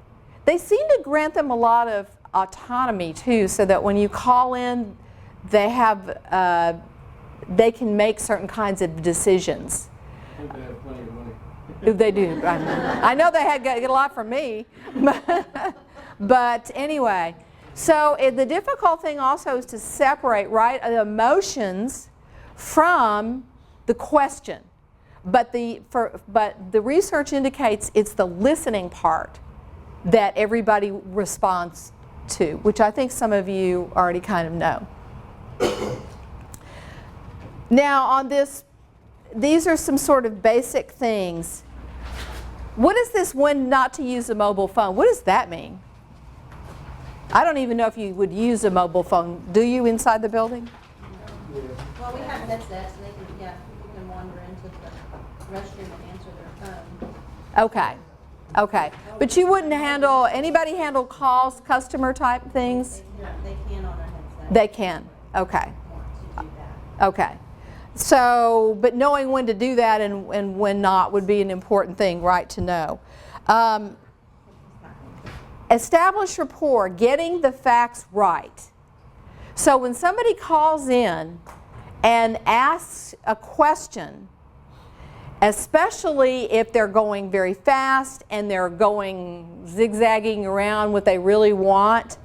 They seem to grant them a lot of autonomy too, so that when you call in, they have they can make certain kinds of decisions. I think they have plenty of money. They do. I know they get a lot from me, but anyway. So the difficult thing also is to separate the emotions from the question. But the research indicates it's the listening part that everybody responds to, which I think some of you already kind of know. Now on this, these are some sort of basic things. What is this when not to use a mobile phone? What does that mean? I don't even know if you would use a mobile phone. Do you inside the building? Well, we have headsets, and people can wander into the restroom and answer their phone. Okay. Okay. But you wouldn't anybody handle calls, customer type things? They can on their headset. They can. Okay. Want to do that. Okay. So, but knowing when to do that and when not would be an important thing, right, to know. Establish rapport, getting the facts right. So when somebody calls in and asks a question, especially if they're going very fast and they're going zigzagging around what they really want,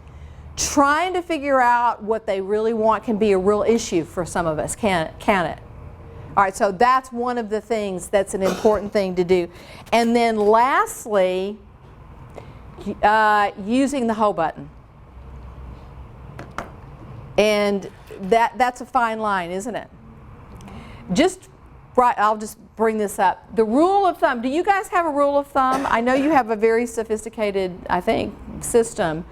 trying to figure out what they really want can be a real issue for some of us, can it? All right, so that's one of the things that's an important thing to do. And then lastly, using the hold button. And that's a fine line, isn't it? I'll just bring this up. The rule of thumb, do you guys have a rule of thumb? I know you have a very sophisticated, I think, system.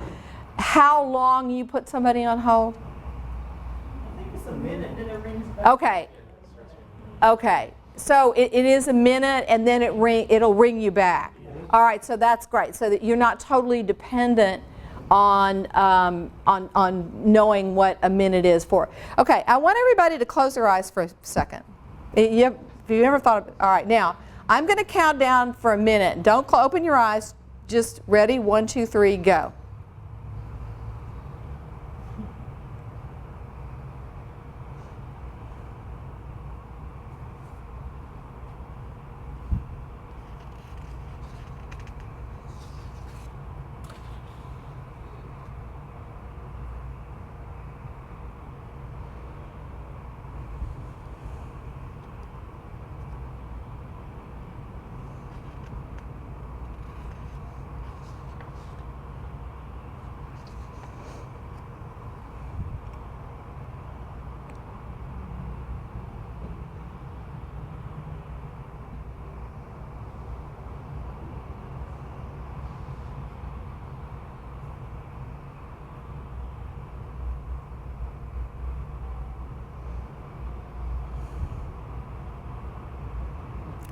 How long you put somebody on hold? I think it's a minute, then it rings back. Okay. Okay. So it is a minute, and then it'll ring you back. All right. So that's great. So that you're not totally dependent on knowing what a minute is for. Okay. I want everybody to close their eyes for a second. Have you ever thought of? All right. Now I'm going to count down for a minute. Don't open your eyes. Just ready. 1, 2, 3, go.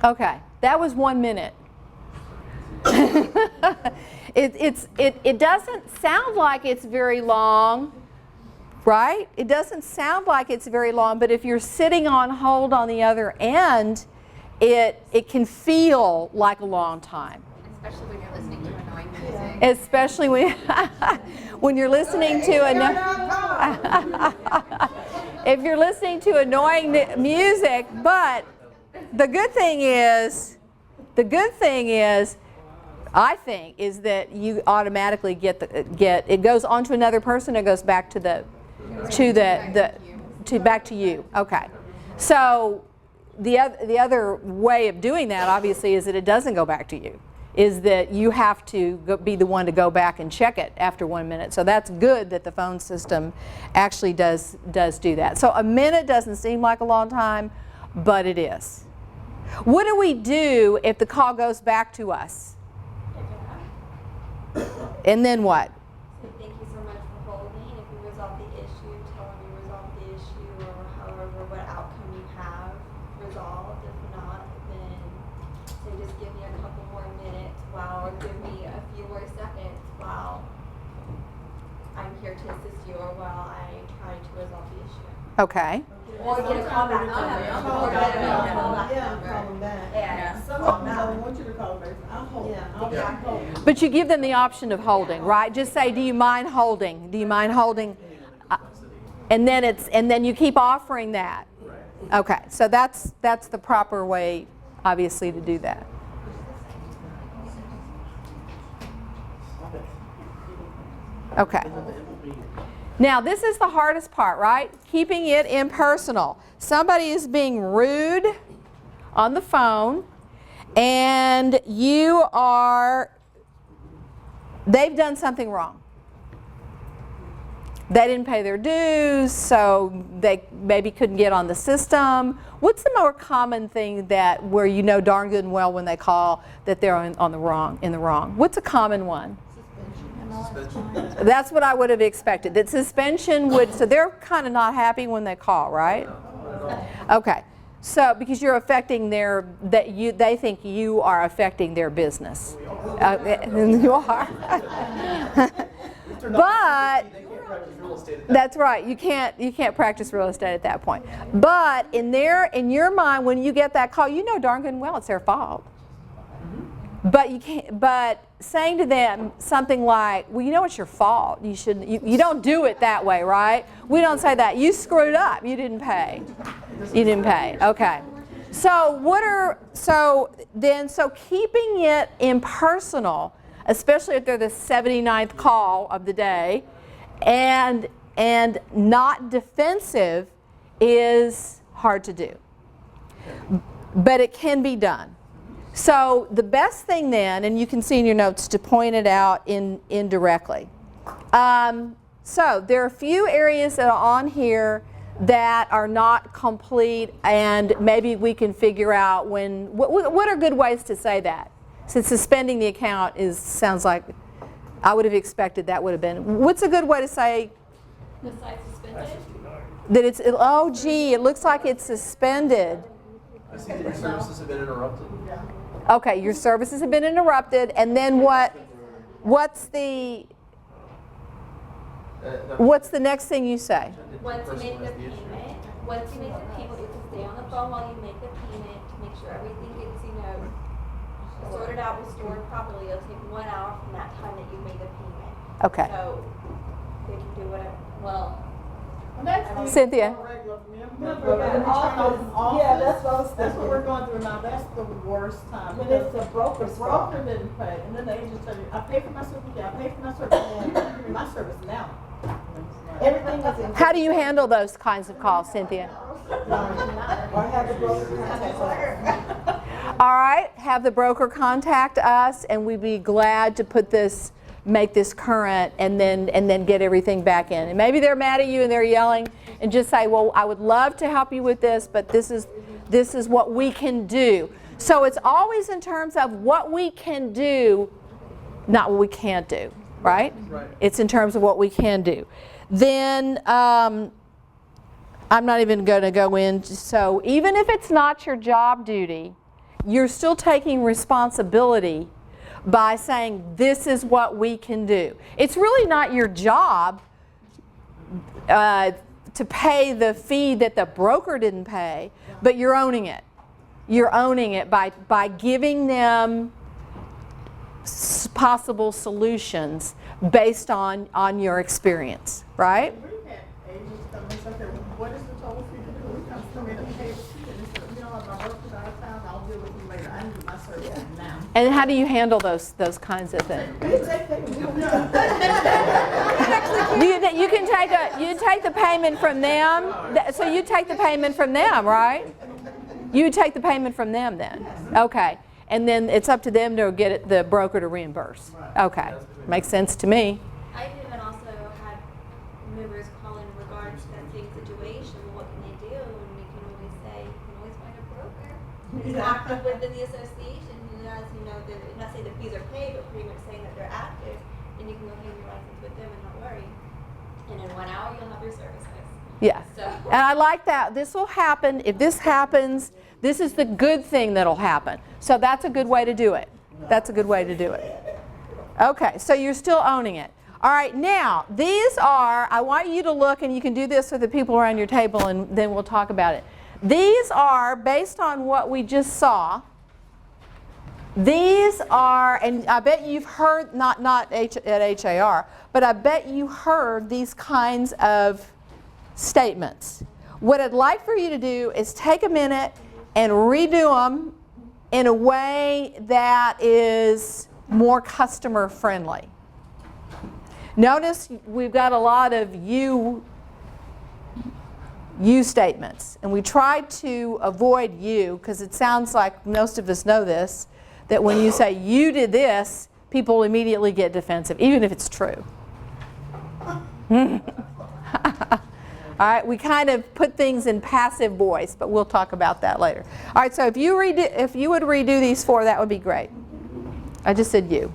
Okay, that was 1 minute. It doesn't sound like it's very long, right? It doesn't sound like it's very long, but if you're sitting on hold on the other end, it can feel like a long time. Especially when you're listening to annoying music. Especially when you're listening to if you're listening to annoying music. But the good thing is, I think, is that you automatically get it goes on to another person. It goes back to back to you. Okay, so the other way of doing that, obviously, is that it doesn't go back to you. Is that you have to be the one to go back and check it after 1 minute. So that's good that the phone system actually does do that. So a minute doesn't seem like a long time, but it is. What do we do if the call goes back to us? And then what? So thank you so much for holding. If you resolve the issue, tell them you resolved the issue, or however, what outcome you have resolved. If not, then say just give me a couple more minutes or give me a few more seconds while I'm here to assist you, or while I try to resolve the issue. Okay. Or get a call back number. Or get a call back Yeah, number. call them back. Yeah. Some of them don't want you to call them back. I'll hold. I'll keep holding. But you give them the option of holding, right? Just say, "Do you mind holding? Do you mind holding?" And then you keep offering that. Okay. So that's the proper way, obviously, to do that. Okay. Now, this is the hardest part, right? Keeping it impersonal. Somebody is being rude on the phone, and they've done something wrong. They didn't pay their dues, so they maybe couldn't get on the system. What's the more common thing where you know darn good and well when they call that they're in the wrong? What's a common one? Suspension. That's what I would have expected. That suspension would, so they're kind of not happy when they call, right? Okay. So because you're affecting they think you are affecting their business. You are. But that's right. You can't practice real estate at that point. But in your mind, when you get that call, you know darn good and well it's their fault. But you can't. But saying to them something like, "Well, you know it's your fault. You shouldn't. You don't do it that way, right?" We don't say that. You screwed up. You didn't pay. You didn't pay. Okay. So keeping it impersonal, especially if they're the 79th call of the day, and not defensive, is hard to do. But it can be done. So the best thing then, and you can see in your notes to point it out indirectly. So there are a few areas that are on here that are not complete, and maybe we can figure out what are good ways to say that. Since suspending the account sounds like I would have expected that would have been. What's a good way to say Besides suspended? that it's, oh gee, it looks like it's suspended. I see that your services have been interrupted. Okay, your services have been interrupted, and then what's the next thing you say? Once you make the payment, you have to stay on the phone while you make the payment to make sure everything gets, sorted out, restored properly. It'll take 1 hour from that time that you made the payment. Okay. So they can do whatever. Well, Cynthia. That's what we're going through now. That's the worst time. When it's the broker didn't pay, and then they just tell you, I paid for my service, I paid for my service, and I'm giving my service now. Everything is in. How do you handle those kinds of calls, Cynthia? Or have the broker contact us. All right, have the broker contact us, and we'd be glad to make this current, and then get everything back in. And maybe they're mad at you and they're yelling, and just say, well, I would love to help you with this, but this is what we can do. So it's always in terms of what we can do, not what we can't do, right? Right. It's in terms of what we can do. Then I'm not even going to go in. So even if it's not your job duty, you're still taking responsibility by saying this is what we can do. It's really not your job to pay the fee that the broker didn't pay, but you're owning it. You're owning it by giving them possible solutions based on your experience, right? We've had agents come and say, what is the total fee to do? We come in and pay the fee, and they say, you know, my broker's out of town, I'll deal with you later. I need my service now. And how do you handle those kinds of things? You can take the payment from them. So you take the payment from them, right? You would take the payment from them then. Okay. And then it's up to them to get the broker to reimburse. Okay. Makes sense to me. I even also had members call in regards to that same situation. What can they do? And we can always say, you can always find a broker who's active within the association who has, you know, not saying the fees are paid, but pretty much saying that they're active, and you can go hang your license with them and not worry. And in 1 hour, you'll have your services. Yeah. So. And I like that. This will happen. If this happens, this is the good thing that'll happen. So that's a good way to do it. That's a good way to do it. Okay, so you're still owning it. All right, now, these are, I want you to look, and you can do this with the people around your table, and then we'll talk about it. These are, based on what we just saw, these are, and I bet you've heard, not at HAR, but I bet you heard these kinds of statements. What I'd like for you to do is take a minute and redo them in a way that is more customer friendly. Notice we've got a lot of you statements, and we try to avoid you because it sounds like most of us know this, that when you say you did this, people immediately get defensive, even if it's true. All right, we kind of put things in passive voice, but we'll talk about that later. All right, so if you would redo these 4, that would be great. I just said you.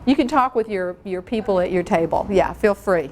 You can talk with your people at your table. Yeah, feel free.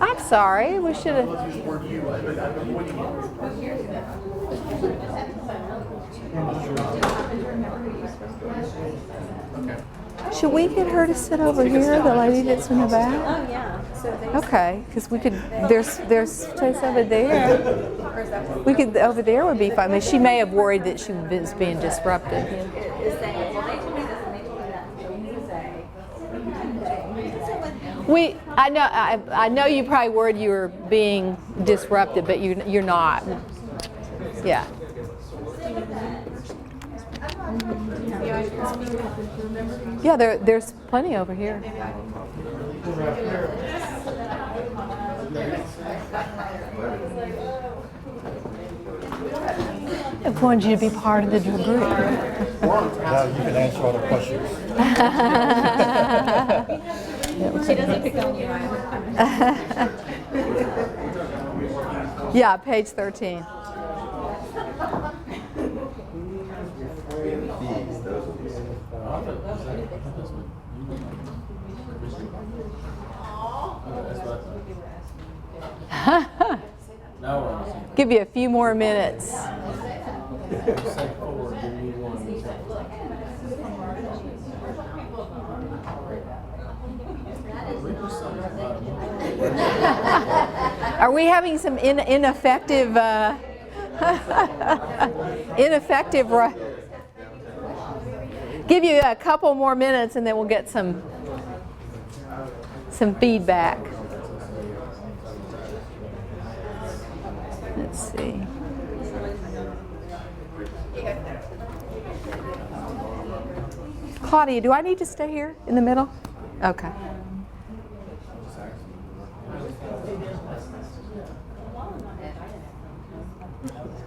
I'm sorry, we should have. Should we get her to sit over here, the lady that's in the back? Oh, yeah. So Okay, because we could, there's space over there. We could, over there would be fine. I mean, she may have worried that she was being disrupted. I know you probably worried you were being disrupted, but you're not. Yeah. Yeah, there's plenty over here. I wanted you to be part of the group. Now you can answer all the questions. She doesn't pick on you either. Yeah, page 13. Now we're on the same. Give you a few more minutes. Say forward, give me one. Are we having some ineffective, give you a couple more minutes and then we'll get some feedback. Let's see. Claudia, do I need to stay here in the middle? Okay.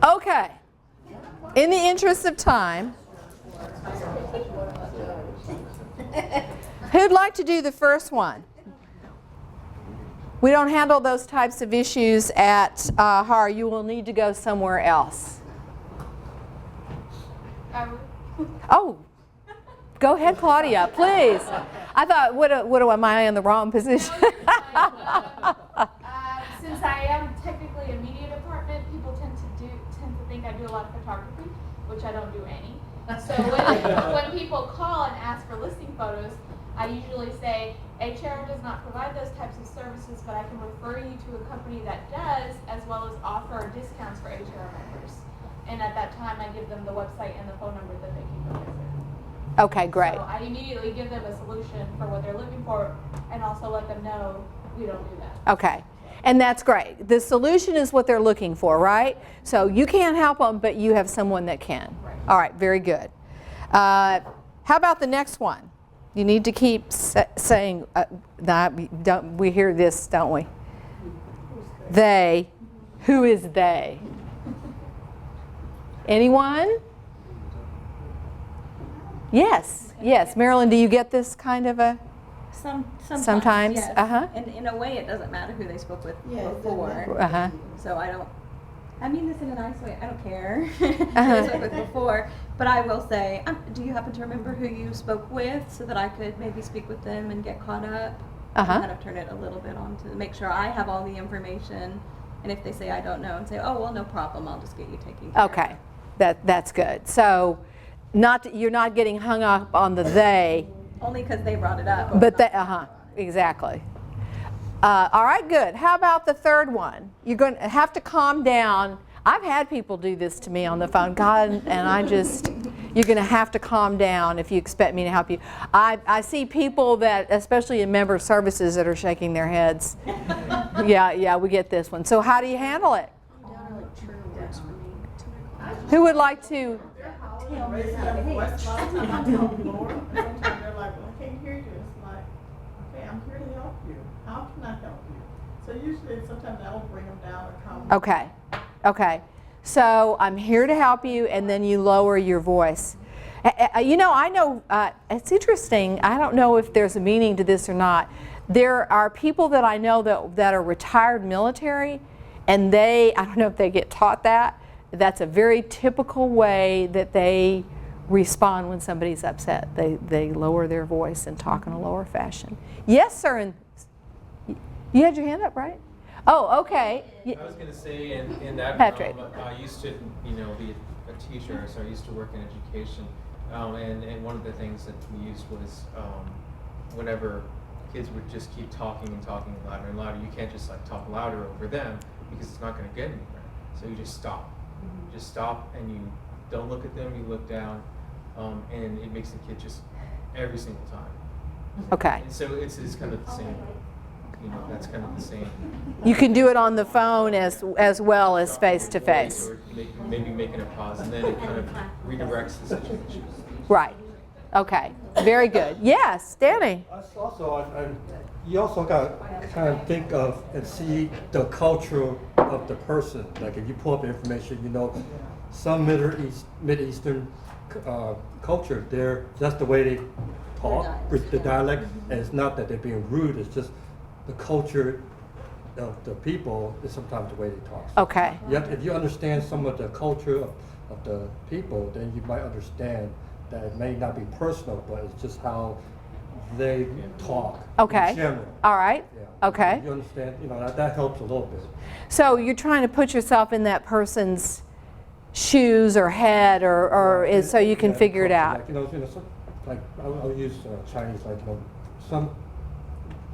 Okay. In the interest of time, who'd like to do the first one? We don't handle those types of issues at HAR. You will need to go somewhere else. Oh, go ahead, Claudia, please. I thought, what am I in the wrong position? Since I am technically a media department, people tend to think I do a lot of photography, which I don't do any. So when people call and ask for listing photos, I usually say, HR does not provide those types of services, but I can refer you to a company that does, as well as offer discounts for HR members. And at that time, I give them the website and the phone number that they can go visit. Okay, great. So I immediately give them a solution for what they're looking for, and also let them know we don't do that. Okay. And that's great. The solution is what they're looking for, right? So you can't help them, but you have someone that can. Right. All right, very good. How about the next one? You need to keep saying, we hear this, don't we? They. Who is they? Anyone? Yes, yes. Marilyn, do you get this kind of a? Sometimes, yes. And in a way, it doesn't matter who they spoke with before. So I mean this in a nice way. I don't care who they spoke with before, but I will say, do you happen to remember who you spoke with, so that I could maybe speak with them and get caught up, and kind of turn it a little bit on to make sure I have all the information. And if they say I don't know, and say, oh well, no problem, I'll just get you taken care of. Okay, that's good. So, you're not getting hung up on the they. Only because they brought it up. But they, exactly. All right, good. How about the third one? You're going to have to calm down. I've had people do this to me on the phone. God, and you're going to have to calm down if you expect me to help you. I see people that, especially in member services, that are shaking their heads. Yeah, we get this one. So how do you handle it? Who would like to? Sometimes they're like, well, I can't hear you. It's like, okay, I'm here to help you. How can I help you? So usually sometimes that'll bring them down or calm. Okay. So I'm here to help you, and then you lower your voice. I know it's interesting. I don't know if there's a meaning to this or not. There are people that I know that are retired military, and I don't know if they get taught that. That's a very typical way that they respond when somebody's upset. They lower their voice and talk in a lower fashion. Yes, sir. And you had your hand up, right? Oh, okay. I was going to say, in that Patrick. realm, I used to, be a teacher, so I used to work in education. And one of the things that we used was whenever kids would just keep talking and talking louder and louder, you can't just talk louder over them because it's not going to get anywhere. So you just stop. Just stop, and you don't look at them, you look down, and it makes the kid just every single time. Okay. And so it's kind of the same, that's kind of the same. You can do it on the phone as well as face to face. Or maybe making a pause, and then it kind of redirects the situation. Right. Okay. Very good. Yes, Danny. You also got to kind of think of and see the culture of the person. Like if you pull up information, some Mid-Eastern culture, that's the way they talk, the dialect, and it's not that they're being rude, it's just the culture of the people is sometimes the way they talk. So Okay. if you understand some of the culture of the people, then you might understand that it may not be personal, but it's just how they talk Okay. in general. All right. Yeah. Okay. You understand? You know, that helps a little bit. So you're trying to put yourself in that person's shoes or head, or so you can figure it out. Like, like I'll use Chinese. Like, some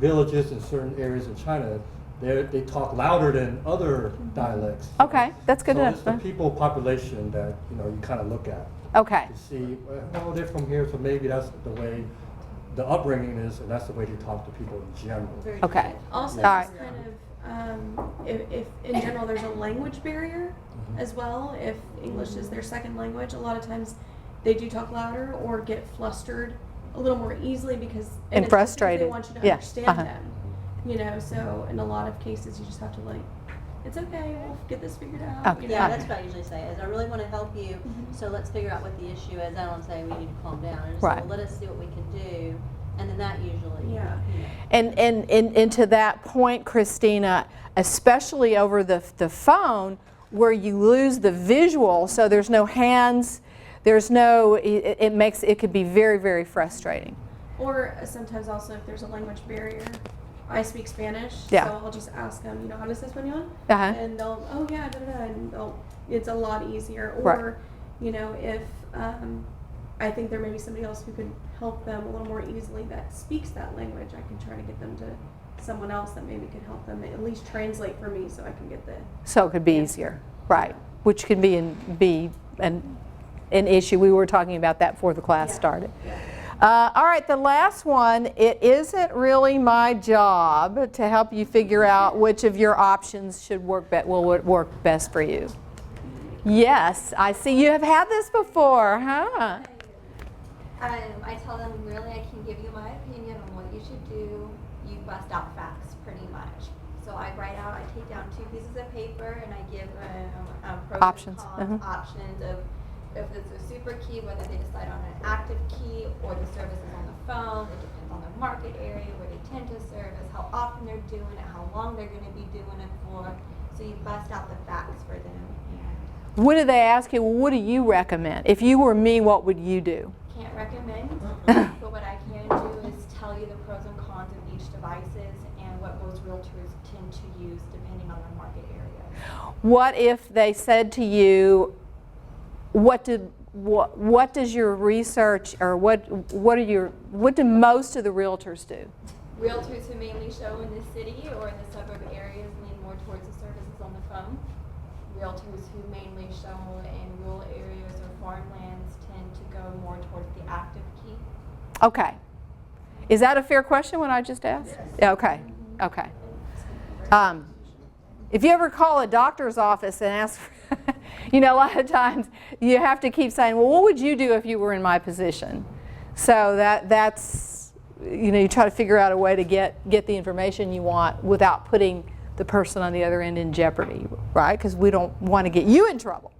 villages in certain areas in China, they talk louder than other dialects. Okay, that's good So enough. it's the people population that you kind of look at Okay. to see. Well, they're from here, so maybe that's the way the upbringing is, and that's the way they talk to people in general. Okay. Also, All right. just kind of, if in general there's a language barrier as well, if English is their second language, a lot of times they do talk louder or get flustered a little more easily because And it's just because frustrated. they want you to Yeah. understand them. So in a lot of cases you just have to it's okay, we'll get this figured out. Okay. Yeah, that's what I usually say, is I really want to help you, so let's figure out what the issue is. I don't say we need to calm down. I just say, Right. well, let us see what we can do, and then that usually, Yeah. And to that point, Christina, especially over the phone, where you lose the visual, so there's no hands, there's no, it could be very, very frustrating. Or sometimes also if there's a language barrier, I speak Spanish, Yeah. so I'll just ask them, how does español? Uh-huh. And they'll, oh yeah, da da da, and it's a lot easier. Right. Or, if I think there may be somebody else who could help them a little more easily that speaks that language, I can try to get them to someone else that maybe could help them at least translate for me so I can get the. So it could be easier, right? Which can be an issue. We were talking about that before the class started. Yeah. All right, the last one, it isn't really my job to help you figure out which of your options will work best for you. Yes, I see you have had this before, huh? I tell them, really, I can give you my opinion on what you should do. You bust out facts, pretty much. So I take down 2 pieces of paper, and I give them pros Options. and cons, options of if it's a super key, whether they decide on an active key or the services on the phone. It depends on the market area, where they tend to service, how often they're doing it, how long they're going to be doing it for. So you bust out the facts for them. What do they ask you? Well, what do you recommend? If you were me, what would you do? Can't recommend, but what I can do is tell you the pros and cons of each devices and what most realtors tend to use depending on their market area. What if they said to you, what does your research, or what do most of the realtors do? Realtors who mainly show in the city or in the suburb areas lean more towards the services on the phone. Realtors who mainly show in rural areas or farmlands tend to go more towards the active key. Okay. Is that a fair question, what I just asked? Yes. Okay. Okay. If you ever call a doctor's office and ask for, a lot of times you have to keep saying, well, what would you do if you were in my position? So that's, you try to figure out a way to get the information you want without putting the person on the other end in jeopardy, right? Because we don't want to get you in trouble.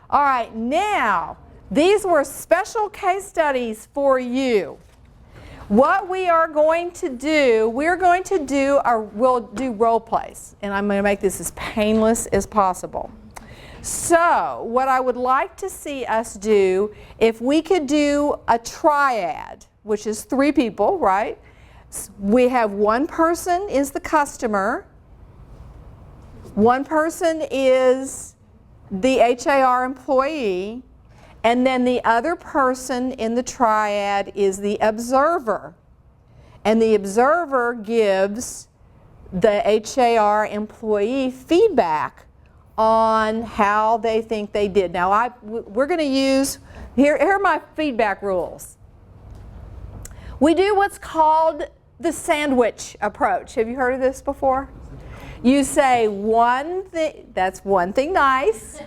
All right, now, these were special case studies for you. What we are going to do, we'll do role plays, and I'm going to make this as painless as possible. So, what I would like to see us do, if we could do a triad, which is 3 people, right? We have one person is the customer, one person is the HAR employee, and then the other person in the triad is the observer. And the observer gives the HAR employee feedback on how they think they did. Now, we're going to use, here are my feedback rules. We do what's called the sandwich approach. Have you heard of this before? You say one thing, that's one thing nice.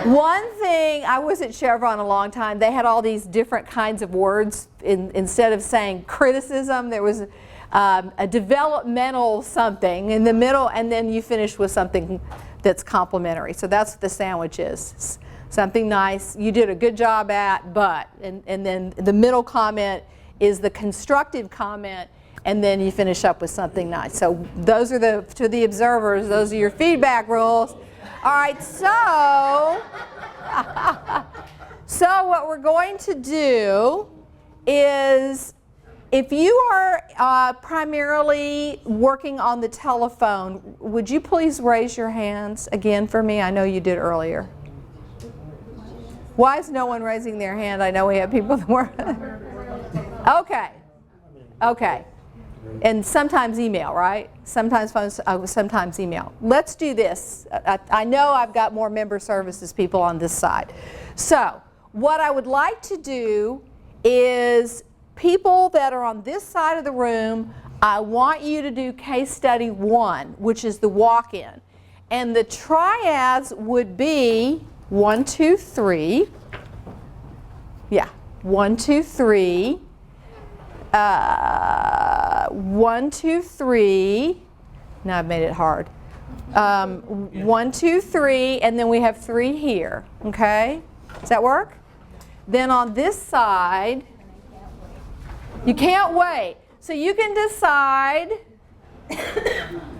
One thing, I was at Chevron a long time, they had all these different kinds of words. Instead of saying criticism, there was a developmental something in the middle, and then you finish with something that's complimentary. So that's what the sandwich is. Something nice, you did a good job at, but, and then the middle comment is the constructive comment, and then you finish up with something nice. So those are to the observers, those are your feedback rules. All right, so, so what we're going to do is If you are primarily working on the telephone, would you please raise your hands again for me? I know you did earlier. Why is no one raising their hand? I know we have people that were. Okay. Okay. And sometimes email, right? Sometimes phones, sometimes email. Let's do this. I know I've got more member services people on this side. So what I would like to do is people that are on this side of the room, I want you to do case study 1, which is the walk-in. And the triads would be 1, 2, 3. Yeah, 1, 2, 3. 1, 2, 3. Now I've made it hard. 1, 2, 3, and then we have 3 here. Okay? Does that work? Then on this side, you can't wait. So you can decide.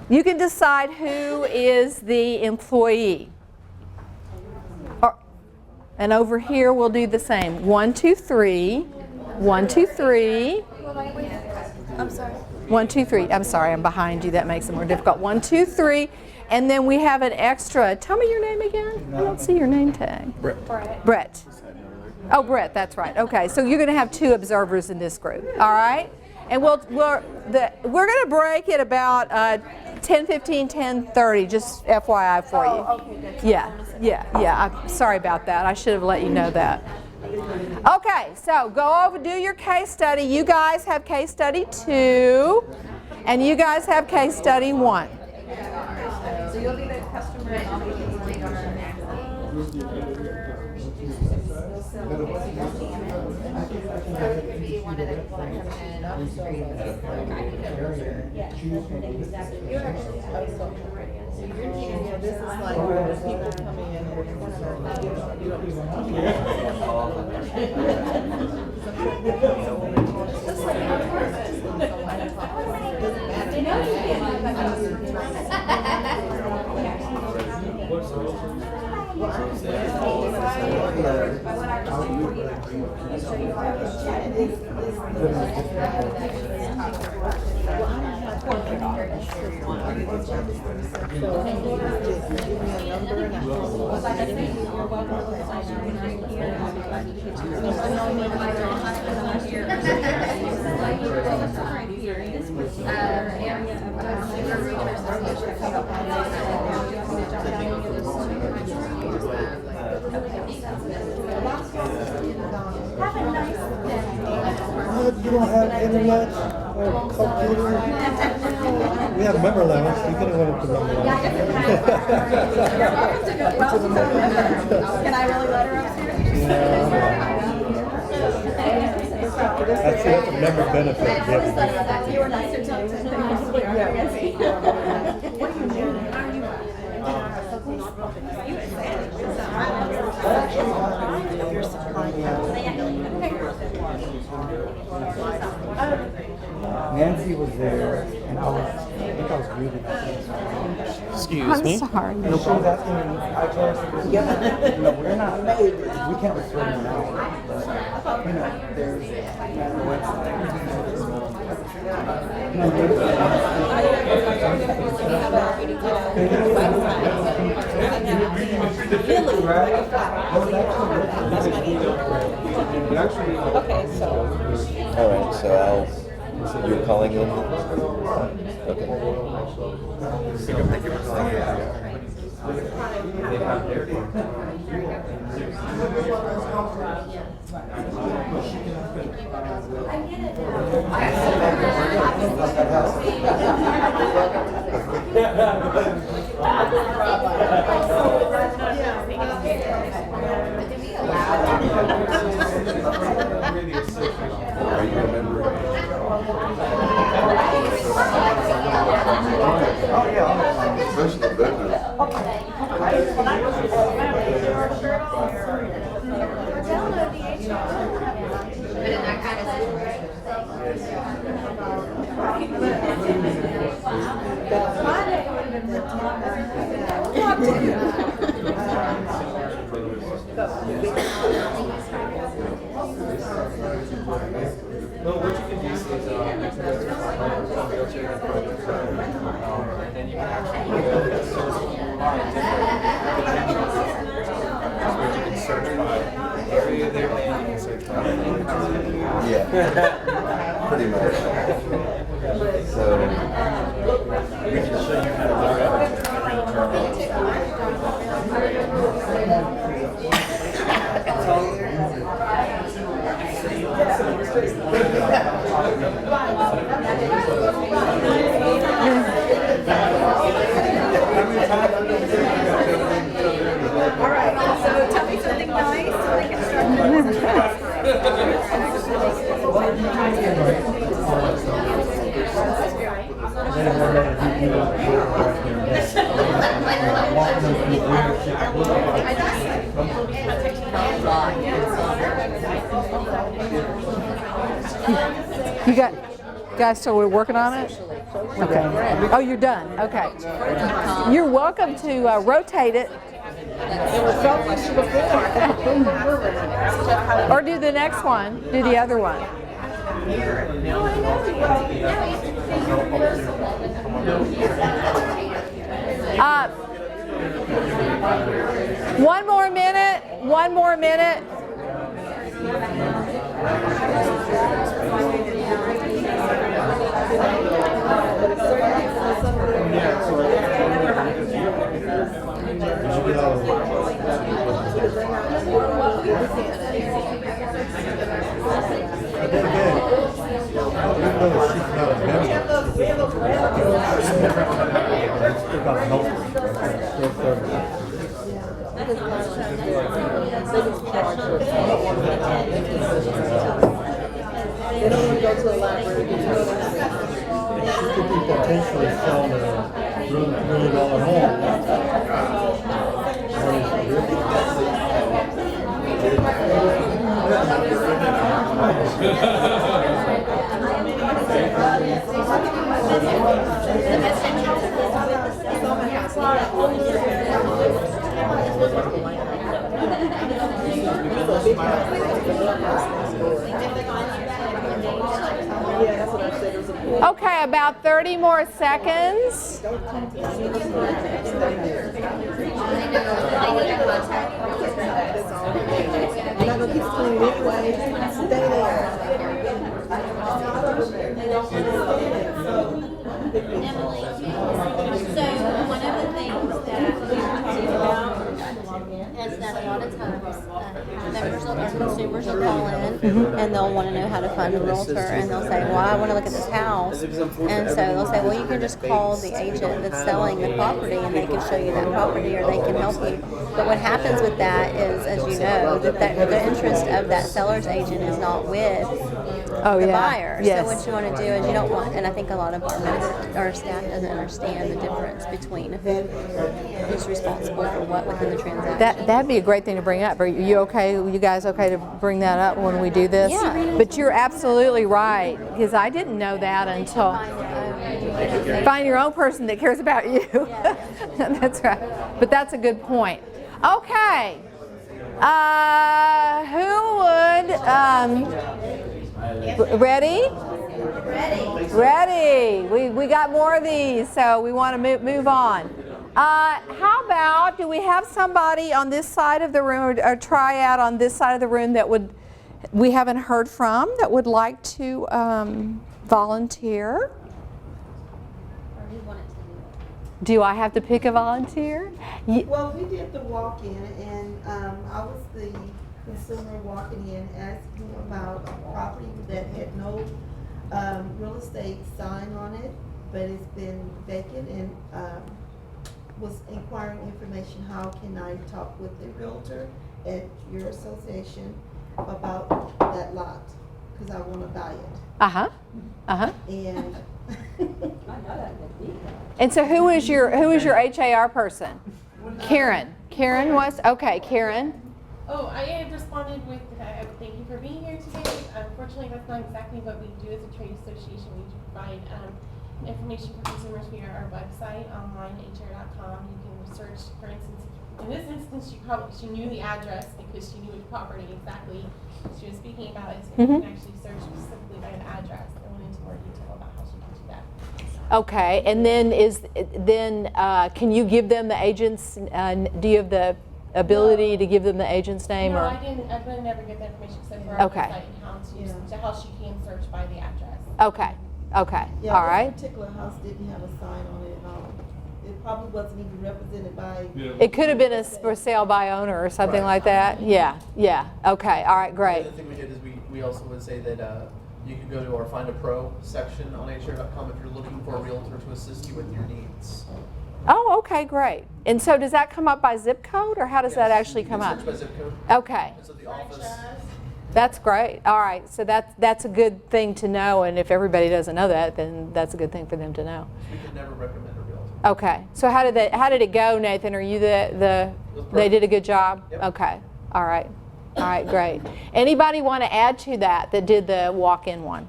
You can decide who is the employee. And over here we'll do the same. 1, 2, 3. 1, 2, 3. I'm sorry. 1, 2, 3. I'm sorry, I'm behind you. That makes it more difficult. 1, 2, 3. And then we have an extra. Tell me your name again. I don't see your name tag. Brett. Brett. Oh, Brett, that's right. Okay, so you're going to have 2 observers in this group. All right? And we're going to break at about 10:15, 10:30, just FYI for you. Oh, okay, good. Yeah. I'm sorry about that. I should have let you know that. Okay, so go over, do your case study. You guys have case study 2, and you guys have case study 1. So you'll be the customer and I'll be the So it could be one of the people that comes in off the street. This is like when people come in and you don't even talk You don't have internet or computer? We have member lounge. You can go to the member lounge. Can I really let her upstairs? That's a member benefit. You were nice to talk to. What do you do? Nancy was there, and I think I was reading. Excuse me. I'm sorry. No, she was asking me, I told her, you know, we're not, we can't refer them out. You know, there's All right, so you're calling in? Okay. Thank you for calling Are you a member? Oh, yeah. Especially the vendors. Download the HR. But in that kind of Well, what you can do is pretty much. So we can show you how to look up All right, so tell me something nice so we can start You guys still working on it? Okay. Oh, you're done. Okay. You're welcome to rotate it. Or do the next one. Do the other one. One more minute. One more minute. They don't want to go to the library. She could be potentially selling a $1 million home. Okay, about 30 more seconds. Emily, so one of the things that we think about is that a lot of times members or consumers will call in and they'll want to know how to find a realtor, and they'll say, well, I want to look at this house, and so they'll say, well, you can just call the agent that's selling the property and they can show you that property or they can help you. But what happens with that is, as you know, that the interest of that seller's agent is not with the buyer. Yes. So what you want to do is you don't want, and I think a lot of our staff doesn't understand the difference between who's responsible for what within the transaction. That'd be a great thing to bring up. Are you okay? You guys okay to bring that up when we do this? Yeah. But you're absolutely right, because I didn't know that until find your own person that cares about you. That's right. But that's a good point. Okay. Who would? Ready? Ready. We got more of these, so we want to move on. How about, do we have somebody on this side of the room, or a triad on this side of the room that we haven't heard from, that would like to volunteer? Do I have to pick a volunteer? Well, we did the walk-in, and I was the consumer walking in asking about a property that had no real estate sign on it, but it's been vacant, and was inquiring information, how can I talk with the realtor at your association about that lot, because I want to buy it. Uh-huh. Uh-huh. And And so who is your HAR person? Karen. Karen was? Okay, Karen. Oh, I had responded with, thank you for being here today. Unfortunately, that's not exactly what we do as a trade association. We provide information for consumers via our website, online, hr.com. You can search, for instance, in this instance, she knew the address because she knew which property exactly she was speaking about. So you can actually search specifically by an address. I went into more detail about how she can do that. Okay, and then can you give them the agent's? Do you have the ability to give them the agent's name? No, or? I didn't. I could never get the information except for our website and how she can search by the address. Okay, okay, Yeah, all this right. particular house didn't have a sign on it at all. It probably wasn't even represented by. It could have been a for sale by owner or something like that. Yeah, yeah. Okay, all right, The great. other thing we did is we also would say that you can go to our Find a Pro section on HR.com if you're looking for a realtor to assist you with your needs. Oh, okay, great. And so does that come up by zip code, or how does that actually come up? Search by zip code. Okay, And so the office. that's great. All right, so that's a good thing to know, and if everybody doesn't know that, then that's a good thing for them to know. We could never recommend a realtor. Okay, so how did it go, Nathan? Are you they did a good job? Yep. Okay, all right, great. Anybody want to add to that did the walk-in one?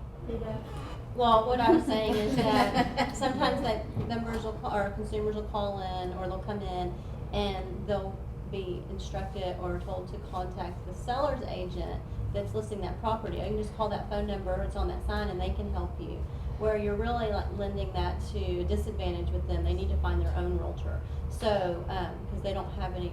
Well, what I was saying is that sometimes that members will call, or consumers will call in, or they'll come in and they'll be instructed or told to contact the seller's agent that's listing that property. You can just call that phone number, it's on that sign, and they can help you. Where you're really like lending that to a disadvantage with them, they need to find their own realtor. So, because they don't have any,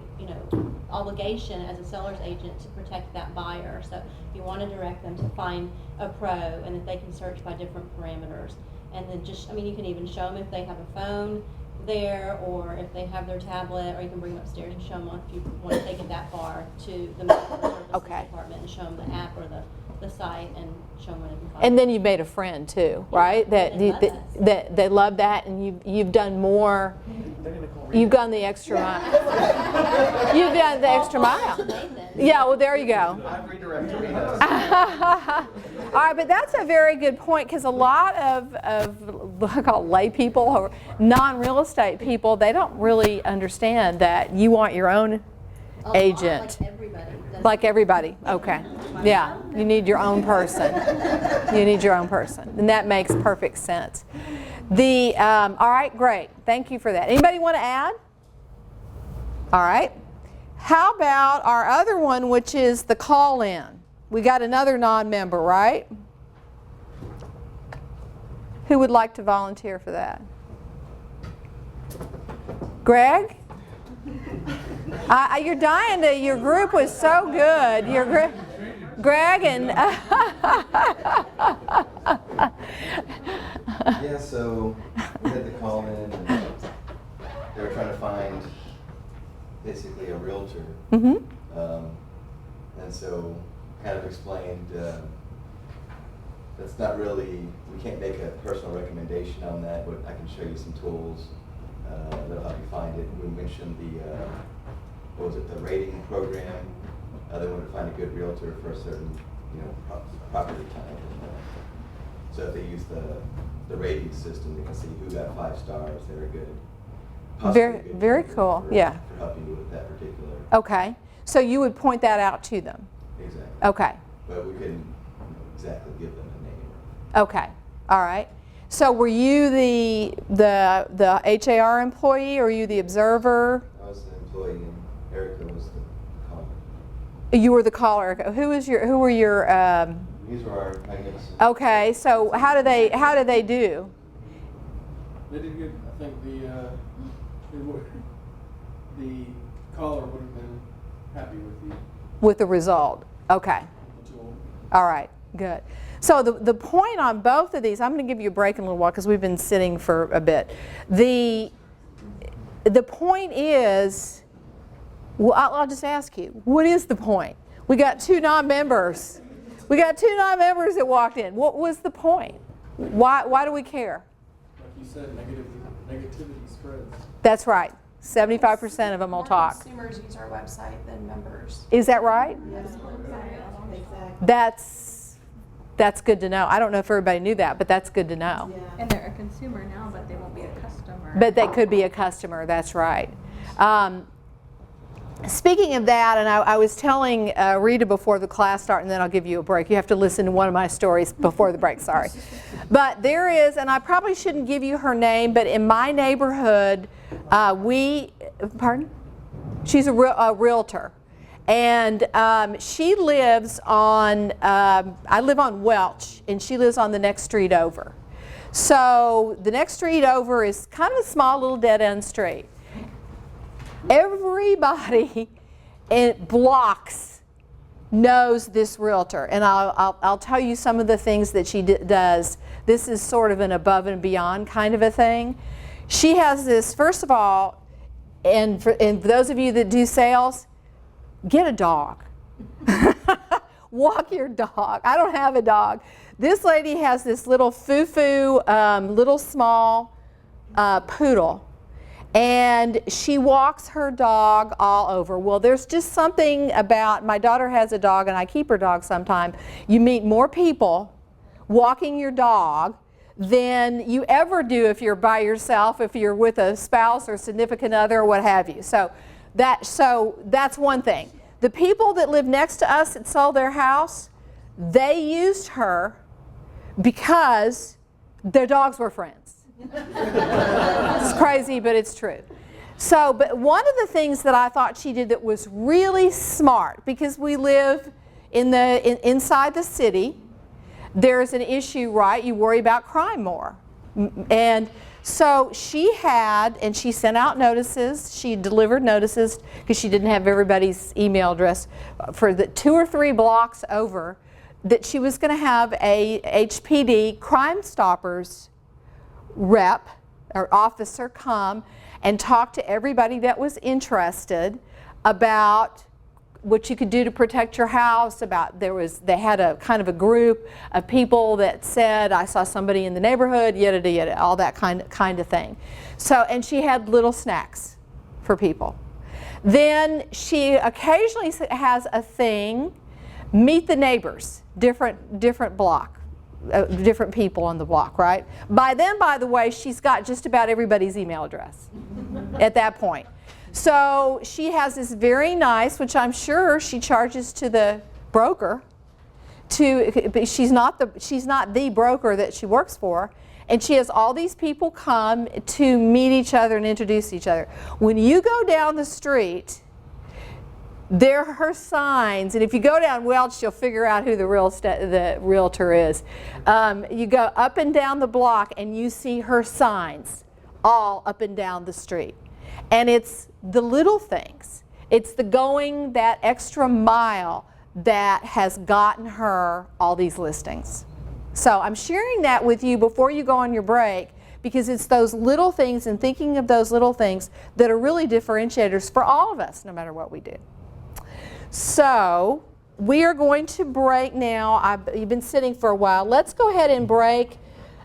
obligation as a seller's agent to protect that buyer. So, if you want to direct them to find a pro, and that they can search by different parameters, and then you can even show them if they have a phone there, or if they have their tablet, or you can bring them upstairs and show them if you want to take it that far to the medical services department and show them the app or the site and show them where they can find And it. then you made a friend too, right? They love us. That they love that, and you've done more. You've gone the extra mile. You've done the extra mile. Yeah, well, there you go. I've redirected Rita. All right, but that's a very good point, because a lot of I call it lay people or non-real estate people, they don't really understand that you want your own agent. Like everybody. Like everybody, okay. Yeah, you need your own person. You need your own person, and that makes perfect sense. All right, great. Thank you for that. Anybody want to add? All right. How about our other one, which is the call-in? We got another non-member, right? Who would like to volunteer for that? Greg? You're dying to. Your group was so good. Greg and. Yeah, so we had the call in, and they were trying to find basically a realtor. Mm-hmm. And so kind of explained that's not really, we can't make a personal recommendation on that, but I can show you some tools that'll help you find it. We mentioned the rating program. They wanted to find a good realtor for a certain, property type. So if they use the rating system, they can see who got 5 stars. They were good. Very cool. Yeah. For helping you with that particular. Okay. So you would point that out to them. Exactly. Okay. But we couldn't exactly give them a name. Okay. All right. So were you the HAR employee, or were you the observer? I was the employee, and Erica was the caller. You were the caller. Who were your? These were our magnificent. Okay. So how do they do? They did good. I think the caller would have been happy With the result. Okay. the tool. All right. Good. So the point on both of these, I'm going to give you a break in a little while because we've been sitting for a bit. The point is, well, I'll just ask you, what is the point? We got 2 non-members. We got 2 non-members that walked in. What was the point? Why do we care? Like you said, negativity spreads. That's right. 75% of them will More talk. consumers use our website than members. Is that right? Exactly. That's good to know. I don't know if everybody knew that, but that's good to know. And they're a consumer now, but they won't be a customer. But they could be a customer, that's right. Speaking of that, and I was telling Rita before the class started, and then I'll give you a break. You have to listen to one of my stories before the break, sorry. But there is, and I probably shouldn't give you her name, but in my neighborhood, pardon? She's a realtor. And she lives on, I live on Welch, and she lives on the next street over. So the next street over is kind of a small little dead-end street. Everybody blocks knows this realtor, and I'll tell you some of the things that she does. This is sort of an above and beyond kind of a thing. She has this, first of all, and for those of you that do sales, get a dog. Walk your dog. I don't have a dog. This lady has this little foo-foo, little small poodle. And she walks her dog all over. Well, there's just something about, my daughter has a dog and I keep her dog sometime. You meet more people walking your dog than you ever do if you're by yourself, if you're with a spouse or significant other or what have you. So that's one thing. The people that live next to us that sold their house, they used her because their dogs were friends. It's crazy, but it's true. So, but one of the things that I thought she did that was really smart, because we live inside the city, there's an issue, right? You worry about crime more. And so she had, and she sent out notices, she delivered notices, because she didn't have everybody's email address, for the 2 or 3 blocks over, that she was going to have a HPD Crime Stoppers rep or officer come and talk to everybody that was interested about what you could do to protect your house. About they had a kind of a group of people that said, I saw somebody in the neighborhood, yada yada, all that kind of thing. So, and she had little snacks for people. Then she occasionally has a thing, meet the neighbors, different block. Different people on the block, right? By then, by the way, she's got just about everybody's email address at that point. So she has this very nice, which I'm sure she charges to the broker, but she's not the broker that she works for, and she has all these people come to meet each other and introduce each other. When you go down the street, there are her signs, and if you go down Welch, you'll figure out who the realtor is. You go up and down the block, and you see her signs all up and down the street. And it's the little things. It's the going that extra mile that has gotten her all these listings. So I'm sharing that with you before you go on your break, because it's those little things and thinking of those little things that are really differentiators for all of us, no matter what we do. So we are going to break now. You've been sitting for a while. Let's go ahead and break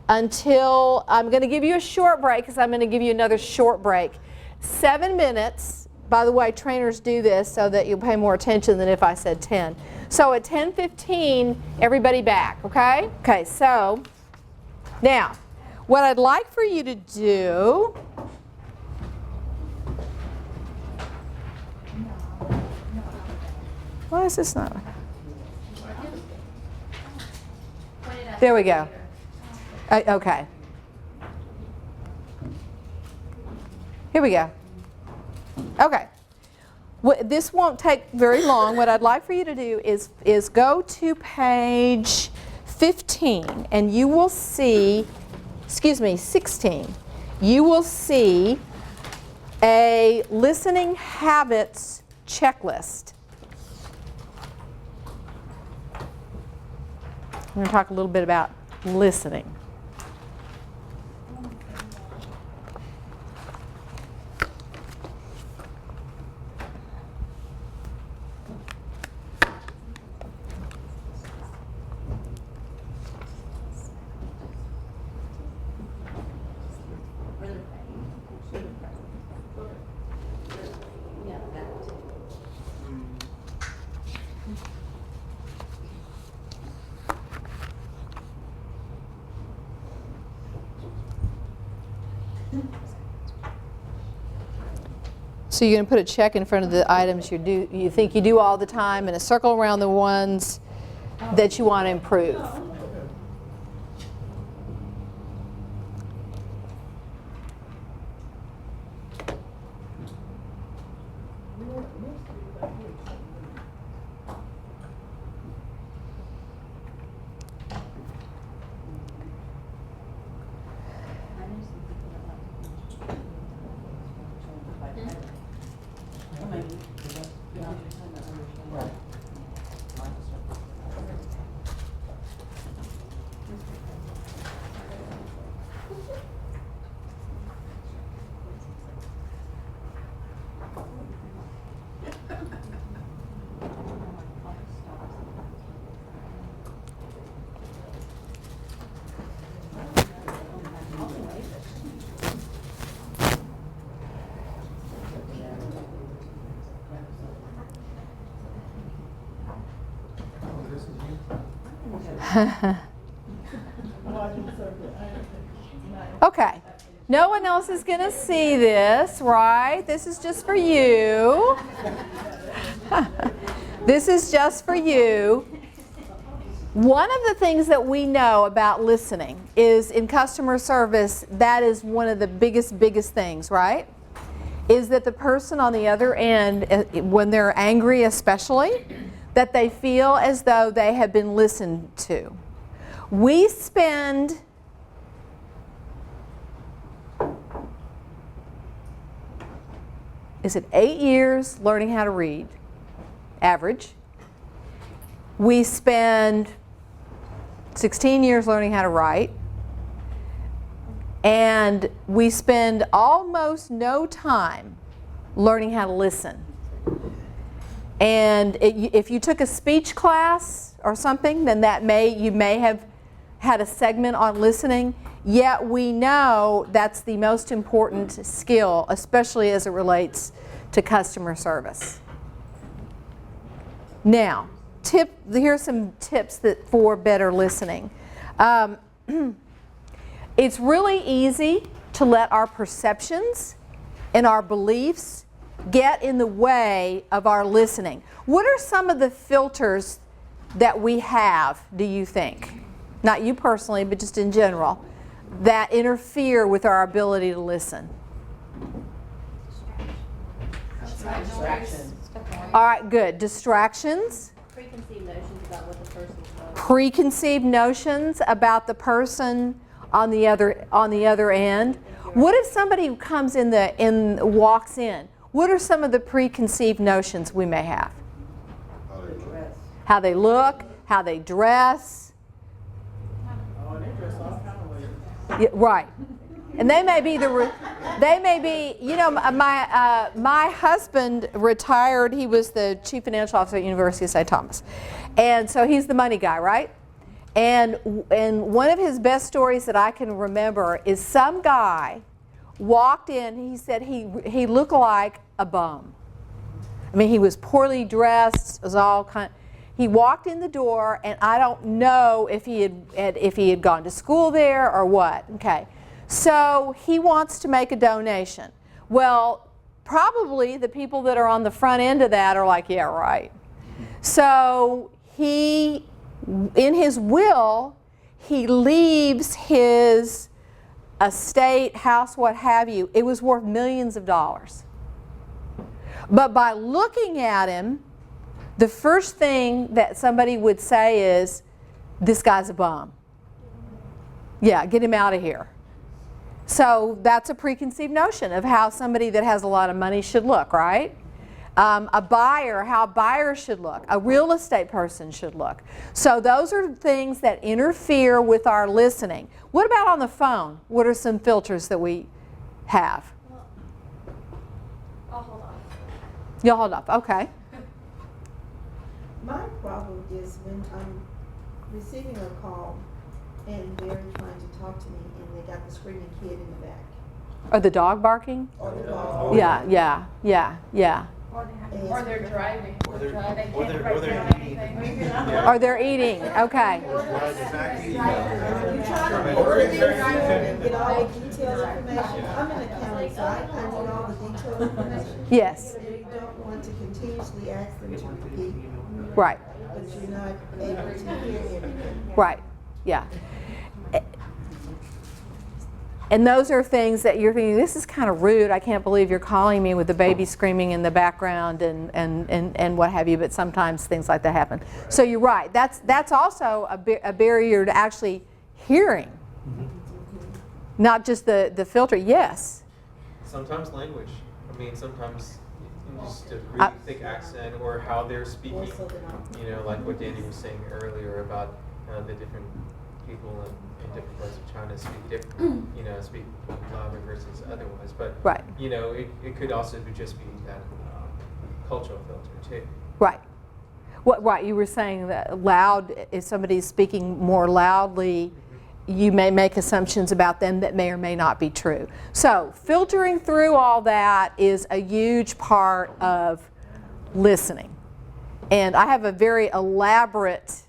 until, I'm going to give you a short break, because I'm going to give you another short break. 7 minutes. By the way, trainers do this so that you'll pay more attention than if I said 10. So at 10:15, everybody back, okay? Okay, so now what I'd like for you to do, why is this not? There we go. Okay. Here we go. Okay. This won't take very long. What I'd like for you to do is go to page 15, and you will see, 16. You will see a listening habits checklist. I'm going to talk a little bit about listening. So you're going to put a check in front of the items you think you do all the time, and a circle around the ones that you want to improve. Okay. No one else is going to see this, right? This is just for you. This is just for you. One of the things that we know about listening is in customer service, that is one of the biggest things, right? Is that the person on the other end, when they're angry especially, that they feel as though they have been listened to. We spend is it 8 years learning how to read, average. We spend 16 years learning how to write. And we spend almost no time learning how to listen. And if you took a speech class or something, then you may have had a segment on listening. Yet we know that's the most important skill, especially as it relates to customer service. Now, here's some tips for better listening. It's really easy to let our perceptions and our beliefs get in the way of our listening. What are some of the filters that we have, do you think? Not you personally, but just in general, that interfere with our ability to listen? Distractions. All right, good. Distractions. Preconceived notions about what the person's doing. Preconceived notions about the person on the other end. What if somebody comes walks in? What are some of the preconceived notions we may have? How they look, how they dress. Yeah, right. And they may be you know, my husband retired. He was the chief financial officer at University of St. Thomas. And so he's the money guy, right? And one of his best stories that I can remember is some guy walked in. He said he looked like a bum. I mean, he was poorly dressed. It was all kind. He walked in the door, and I don't know if he had gone to school there or what. Okay, so he wants to make a donation. Well, probably the people that are on the front end of that are like, yeah, right. So in his will, he leaves his estate, house, what have you. It was worth millions of dollars. But by looking at him, the first thing that somebody would say is, this guy's a bum. Yeah, get him out of here. So that's a preconceived notion of how somebody that has a lot of money should look, right? A buyer, how a buyer should look, a real estate person should look. So those are things that interfere with our listening. What about on the phone? What are some filters that we have? I'll hold off. You'll hold off, okay. My problem is when I'm receiving a call and they're trying to talk to me and they got the screaming kid in the back. Or the dog barking? Or the dog. Yeah. Or they're driving. Or they're eating. Or they're eating, okay. You try to order and get all the detailed information. I'm in accounting, so I need all the detailed information. Yes. You don't want to continuously ask them to repeat. Right. But you're not able to hear everything. Right, yeah. And those are things that you're thinking, this is kind of rude. I can't believe you're calling me with the baby screaming in the background and what have you, but sometimes things like that happen. So you're right. That's also a barrier to actually hearing, not just the filter. Yes? Sometimes language. I mean, sometimes just a really thick accent or how they're speaking. You know, like what Danny was saying earlier about the different people in different parts of China speak different, speak louder versus otherwise. But right. It could also just be that cultural filter too. Right. Right. You were saying that loud. If somebody's speaking more loudly, you may make assumptions about them that may or may not be true. So filtering through all that is a huge part of listening. And I have a very elaborate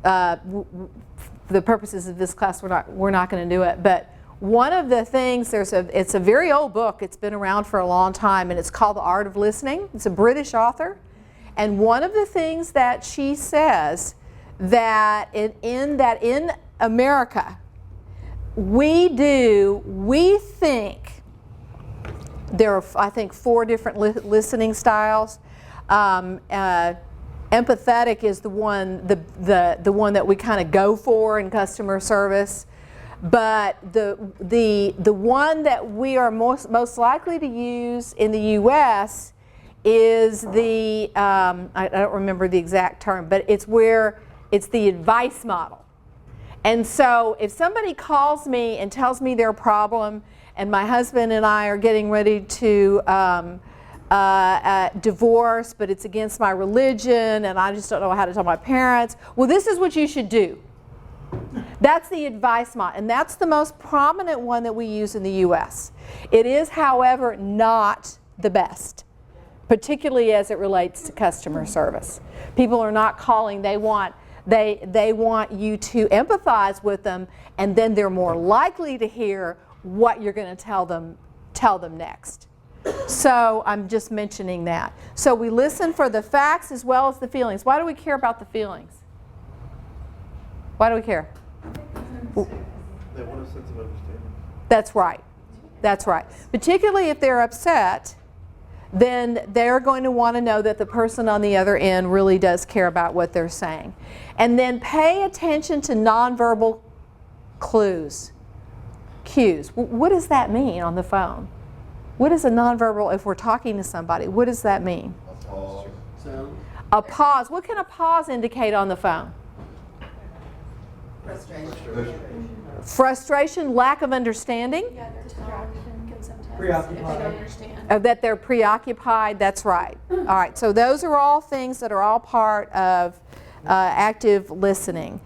the purposes of this class, we're not going to do it. But one of the things, it's a very old book. It's been around for a long time, and it's called The Art of Listening. It's a British author. And one of the things that she says that in America, we think there are, I think, 4 different listening styles. Empathetic is the one that we kind of go for in customer service. But the one that we are most likely to use in the U.S. is the I don't remember the exact term, but it's the advice model. And so if somebody calls me and tells me their problem, and my husband and I are getting ready to divorce, but it's against my religion, and I just don't know how to tell my parents, well, this is what you should do. That's the advice model, and that's the most prominent one that we use in the U.S. It is, however, not the best, particularly as it relates to customer service. People are not calling, they want you to empathize with them, and then they're more likely to hear what you're going to tell them next. So I'm just mentioning that. So we listen for the facts as well as the feelings. Why do we care about the feelings? Why do we care? They want a sense of understanding. That's right. That's right. Particularly if they're upset, then they're going to want to know that the person on the other end really does care about what they're saying. And then pay attention to nonverbal cues. What does that mean on the phone? What is a nonverbal, if we're talking to somebody, what does that mean? A pause. A pause. What can a pause indicate on the phone? Frustration, lack of understanding. Yeah, their tone can sometimes, Preoccupied. if they don't understand. That they're preoccupied, that's right. All right, so those are all things that are all part of active listening.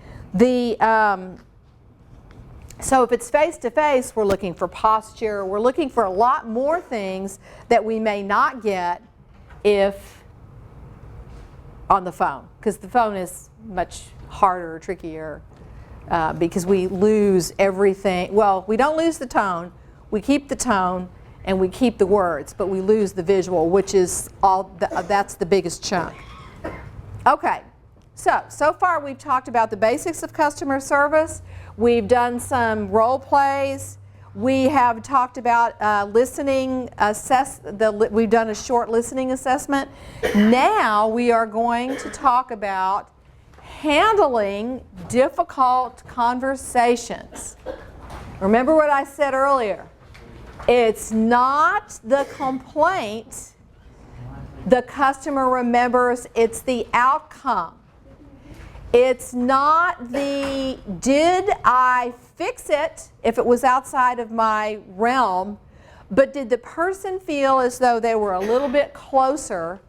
So if it's face-to-face, we're looking for posture. We're looking for a lot more things that we may not get if on the phone, because the phone is much harder, trickier, because we lose everything. Well, we don't lose the tone. We keep the tone and we keep the words, but we lose the visual, which is that's the biggest chunk. Okay, so far we've talked about the basics of customer service. We've done some role plays. We have talked about listening, we've done a short listening assessment. Now we are going to talk about handling difficult conversations. Remember what I said earlier. It's not the complaint the customer remembers, it's the outcome. It's not the did I fix it if it was outside of my realm, but did the person feel as though they were a little bit closer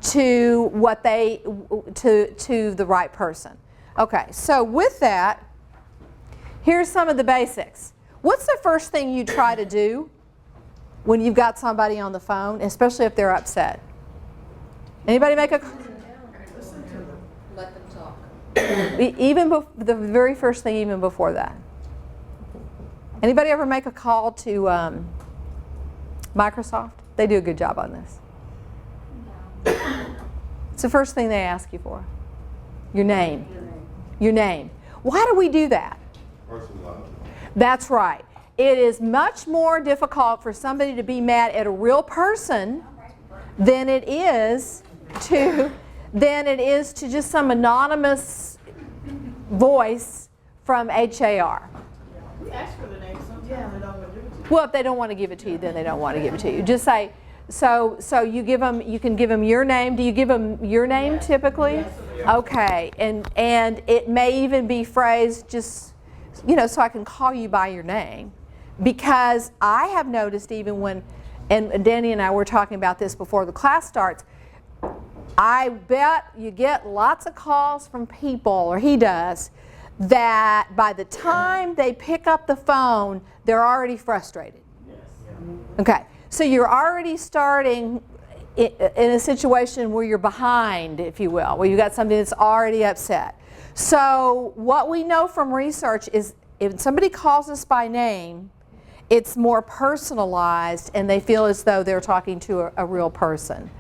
to what to the right person. Okay, so with that, here's some of the basics. What's the first thing you try to do when you've got somebody on the phone, especially if they're upset? Anybody make a... Let them talk. Even the very first thing, even before that. Anybody ever make a call to Microsoft? They do a good job on this. It's the first thing they ask you for. Your name. Your name. Why do we do that? That's right. It is much more difficult for somebody to be mad at a real person than it is to just some anonymous voice from HAR. We ask for the name sometimes, they don't want to give it to you. Well, if they don't want to give it to you, then they don't want to give it to you. Just say, so you can give them your name. Do you give them your name typically? Yes. Okay, and it may even be phrased just, so I can call you by your name. Because I have noticed even when, and Danny and I were talking about this before the class starts, I bet you get lots of calls from people, or he does, that by the time they pick up the phone, they're already frustrated. Okay, so you're already starting in a situation where you're behind, if you will, where you've got somebody that's already upset. So what we know from research is if somebody calls us by name, it's more personalized and they feel as though they're talking to a real person.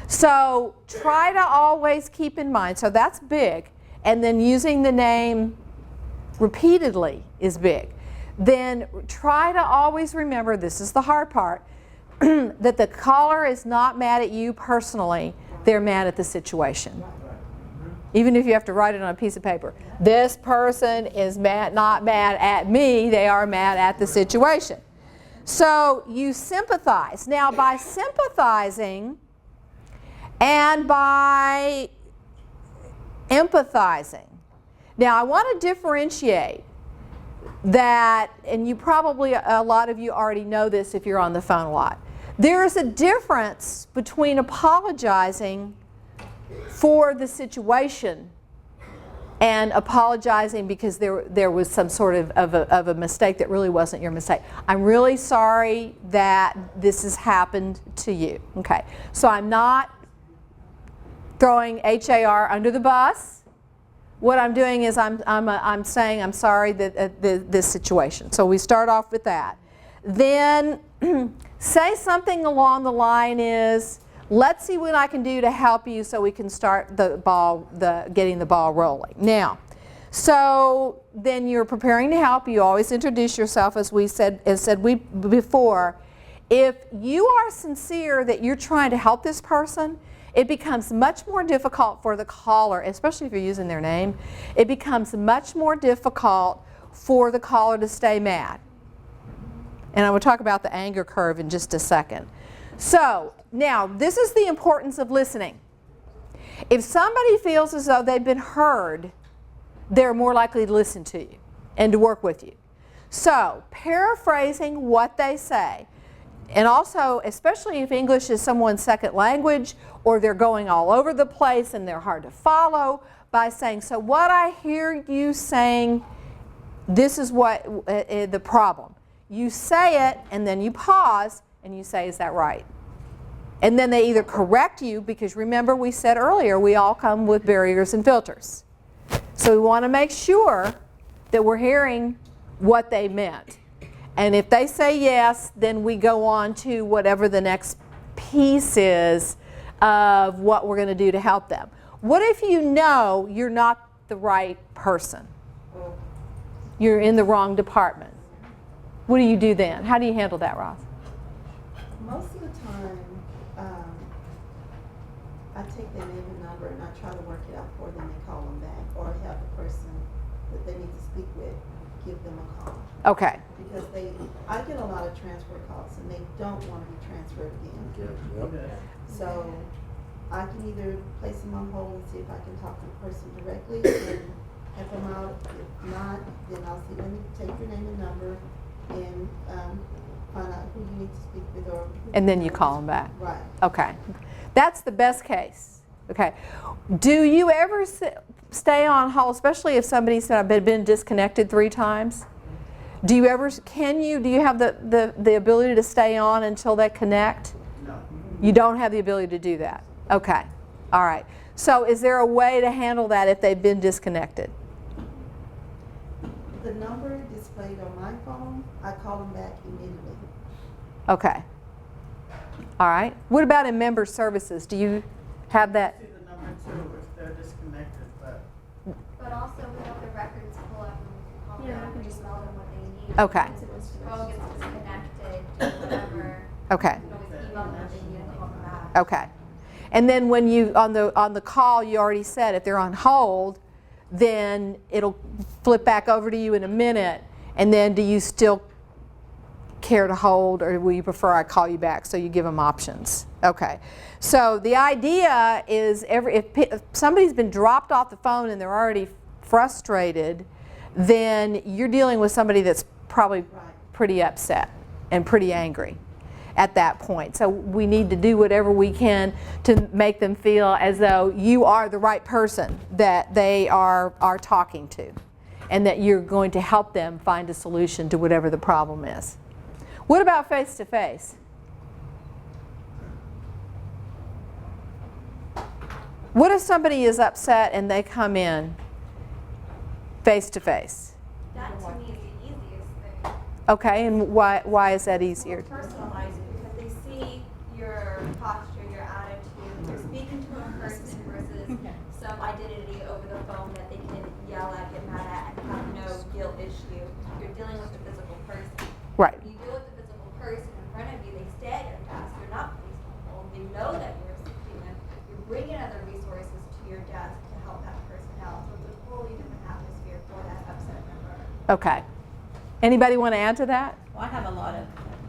So try to always keep in mind, so that's big, and then using the name repeatedly is big. Then try to always remember, this is the hard part, that the caller is not mad at you personally, they're mad at the situation. Even if you have to write it on a piece of paper. This person is not mad at me, they are mad at the situation. So you sympathize. Now by sympathizing and by empathizing, now I want to differentiate that, and you probably, a lot of you already know this if you're on the phone a lot. There is a difference between apologizing for the situation and apologizing because there was some sort of a mistake that really wasn't your mistake. I'm really sorry that this has happened to you. Okay, so I'm not throwing HAR under the bus. What I'm doing is I'm saying I'm sorry that this situation. So we start off with that. Then say something along the line is, let's see what I can do to help you so we can start getting the ball rolling. Now, so then you're preparing to help. You always introduce yourself, as we said before. If you are sincere that you're trying to help this person, it becomes much more difficult for the caller, especially if you're using their name, it becomes much more difficult for the caller to stay mad. And I will talk about the anger curve in just a second. So, now, this is the importance of listening. If somebody feels as though they've been heard, they're more likely to listen to you and to work with you. So, paraphrasing what they say, and also, especially if English is someone's second language or they're going all over the place and they're hard to follow, by saying, so what I hear you saying, this is what the problem. You say it and then you pause and you say, is that right? And then they either correct you, because remember we said earlier, we all come with barriers and filters. So we want to make sure that we're hearing what they meant. And if they say yes, then we go on to whatever the next piece is of what we're going to do to help them. What if you know you're not the right person? You're in the wrong department. What do you do then? How do you handle that, Ross? Most of the time, I take their name and number and I try to work it out for them and call them back, or have the person that they need to speak with give them a call. Okay. Because I get a lot of transfer calls and they don't want to be transferred again. So I can either place them on hold and see if I can talk to the person directly and help them out. If not, then I'll see, let me take your name and number and find out who you need to speak with, or and then you call them back. Right. Okay. That's the best case. Okay. Do you ever stay on hold, especially if somebody said I've been disconnected 3 times? Do you ever, do you have the ability to stay on until they connect? No. You don't have the ability to do that? Okay. All right. So is there a way to handle that if they've been disconnected? The number displayed on my phone, I call them back immediately. Okay. All right. What about in member services? Do you have that? See the number too if they're disconnected, But also we have the records pull up and call them and just tell them what they need. Okay. So this phone gets disconnected, do whatever. Okay. You can always email them if they need to call them back. Okay. And then when you, on the call, you already said if they're on hold, then it'll flip back over to you in a minute. And then do you still care to hold, or will you prefer I call you back? So you give them options. Okay. So the idea is if somebody's been dropped off the phone and they're already frustrated, then you're dealing with somebody that's probably pretty upset and pretty angry at that point. So we need to do whatever we can to make them feel as though you are the right person that they are talking to, and that you're going to help them find a solution to whatever the problem is. What about face-to-face? What if somebody is upset and they come in face-to-face. That to me is the easiest thing. Okay, and why is that easier? Personalize it because they see your posture, your attitude. You're speaking to a person versus some identity over the phone that they can yell at, get mad at, and have no guilt issue. You're dealing with the physical person. Right. When you deal with the physical person in front of you, they stay at your desk. You're not placed on hold. They know that you're assisting them. You're bringing other resources to your desk to help that person out. So it's a totally different atmosphere for that upset member. Okay. Anybody want to add to that? Well, I have a lot of,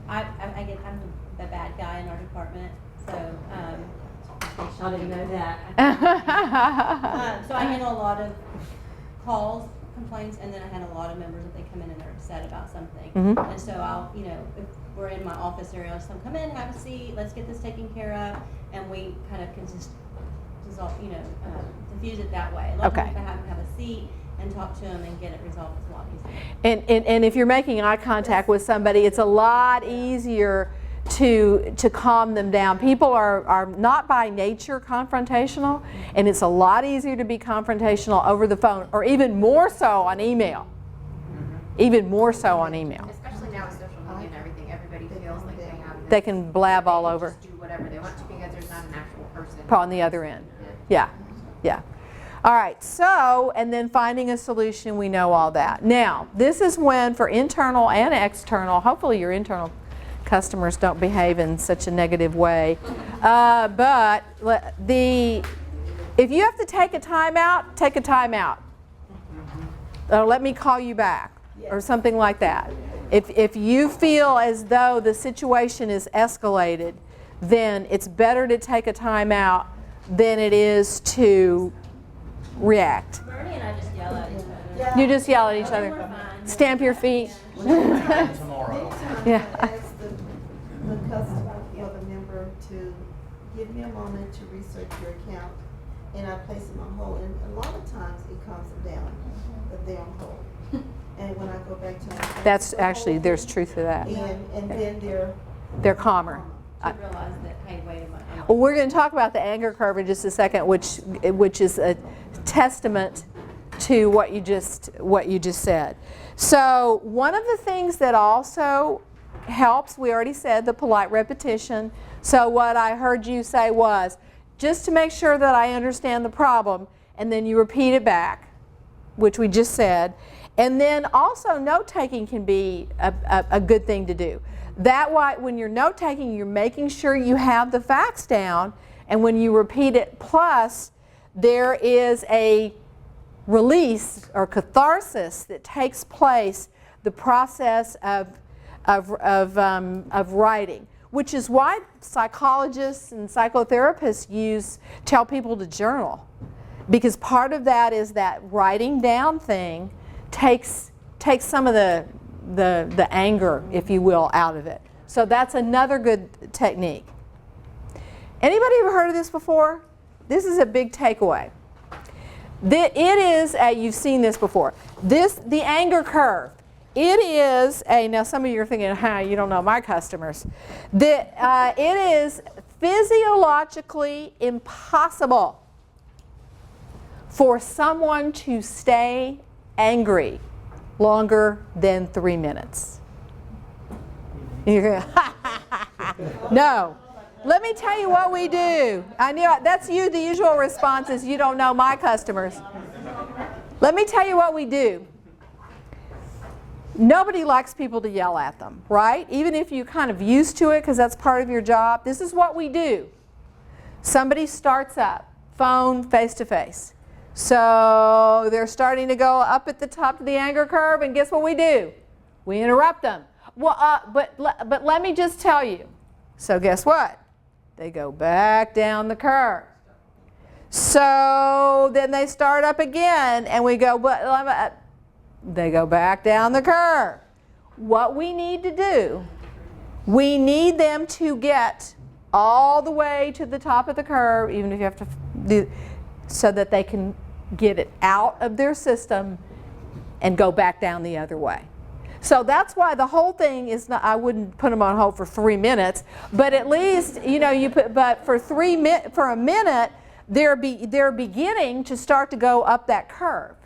I'm the bad guy in our department, so, I didn't know that. So I handle a lot of calls, complaints, and then I handle a lot of members that they come in and they're upset about something. And so I'll, if we're in my office area, I'll just come in, have a seat, let's get this taken care of, and we kind of can just dissolve, diffuse it that way. A lot of times I have them have a seat and talk to them and get it resolved. It's a lot easier. And if you're making eye contact with somebody, it's a lot easier to calm them down. People are not by nature confrontational, and it's a lot easier to be confrontational over the phone, or even more so on email. Even more so on email. Especially now with social media and everything, everybody feels like they can blab all over. Just do whatever they want to because there's not an actual person On the other end. Yeah. All right, so, and then finding a solution, we know all that. Now, this is when for internal and external, hopefully your internal customers don't behave in such a negative way, but if you have to take a timeout, take a timeout. Let me call you back, or something like that. If you feel as though the situation is escalated, then it's better to take a timeout than it is to react. Bernie and I just yell at each other. You just yell at each other. Stamp your feet. Tomorrow. Yeah. Ask the customer or the member to give me a moment to research your account, and I place them on hold. And a lot of times it calms them down, but they're on hold. And when I go back to them, That's actually, there's truth to that. and then They're calmer. To realize that, hey, wait a minute. Well, we're going to talk about the anger curve in just a second, which is a testament to what you just said. So one of the things that also helps, we already said the polite repetition. So what I heard you say was, just to make sure that I understand the problem, and then you repeat it back, which we just said. And then also note-taking can be a good thing to do. That way, when you're note-taking, you're making sure you have the facts down, and when you repeat it, plus there is a release or catharsis that takes place, the process of writing, which is why psychologists and psychotherapists tell people to journal, because part of that is that writing down thing takes some of the anger, if you will, out of it. So that's another good technique. Anybody ever heard of this before? This is a big takeaway. It is you've seen this before. The anger curve. It is now some of you are thinking, you don't know my customers. It is physiologically impossible for someone to stay angry longer than 3 minutes. No. Let me tell you what we do. I knew that's you. The usual response is you don't know my customers. Let me tell you what we do. Nobody likes people to yell at them, right? Even if you're kind of used to it because that's part of your job. This is what we do. Somebody starts up, phone face-to-face. So they're starting to go up at the top of the anger curve, and guess what we do? We interrupt them. Well, but let me just tell you. So guess what? They go back down the curve. So then they start up again, and we go, they go back down the curve. What we need to do, we need them to get all the way to the top of the curve, even if you have to do, so that they can get it out of their system and go back down the other way. So that's why the whole thing is not, I wouldn't put them on hold for 3 minutes, but at least, but for a minute, they're beginning to start to go up that curve.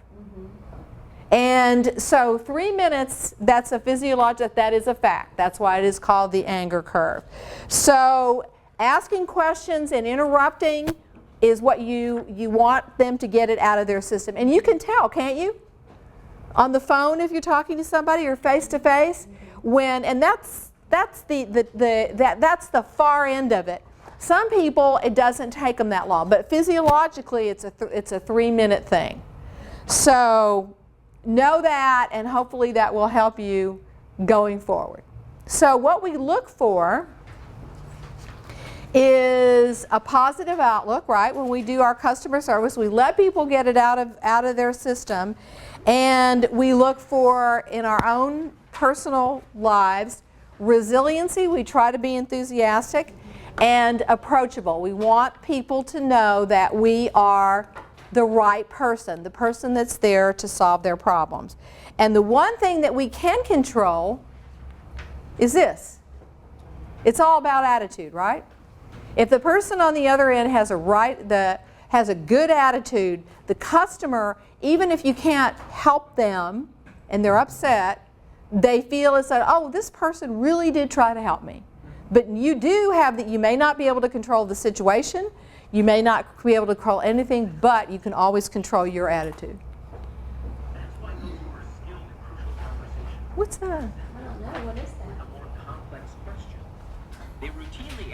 And so 3 minutes, that's a physiologic, that is a fact. That's why it is called the anger curve. So asking questions and interrupting is what you want them to get it out of their system. And you can tell, can't you? On the phone if you're talking to somebody or face to face, and that's the far end of it. Some people, it doesn't take them that long, but physiologically it's a 3-minute thing. So know that, and hopefully that will help you going forward. So what we look for is a positive outlook, right? When we do our customer service, we let people get it out of their system, and we look for, in our own personal lives, resiliency. We try to be enthusiastic and approachable. We want people to know that we are the right person, the person that's there to solve their problems. And the one thing that we can control is this. It's all about attitude, right? If the person on the other end has a good attitude, the customer, even if you can't help them and they're upset, they feel as though, oh, this person really did try to help me. But you do have that. You may not be able to control the situation. You may not be able to control anything, but you can always control your attitude. What's that? I don't know. What is that?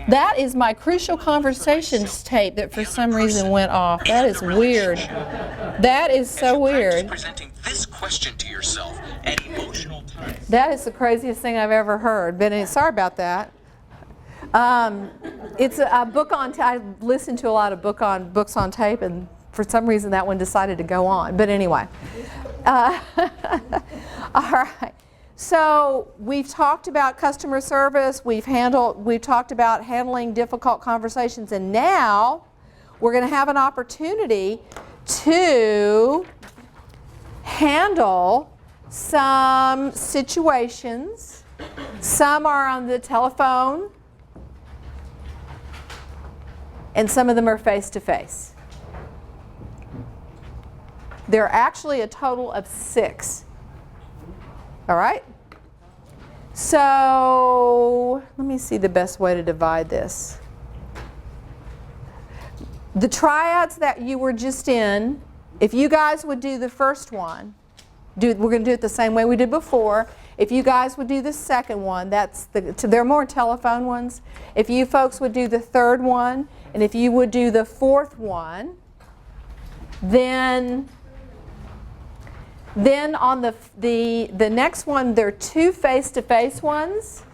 That is my Crucial Conversations tape that for some reason went off. That is weird. That is so weird. Presenting this question to yourself at emotional times. That is the craziest thing I've ever heard. But sorry about that. It's a book on. I listen to a lot of books on tape, and for some reason that one decided to go on. But anyway, all right. So we've talked about customer service. We've talked about handling difficult conversations, and now we're going to have an opportunity to handle some situations. Some are on the telephone, and some of them are face-to-face. There are actually a total of 6. All right? So let me see the best way to divide this. The triads that you were just in, if you guys would do the first one, we're going to do it the same way we did before. If you guys would do the second one, there are more telephone ones. If you folks would do the third one, and if you would do the fourth one, then on the next one, there are 2 face-to-face ones.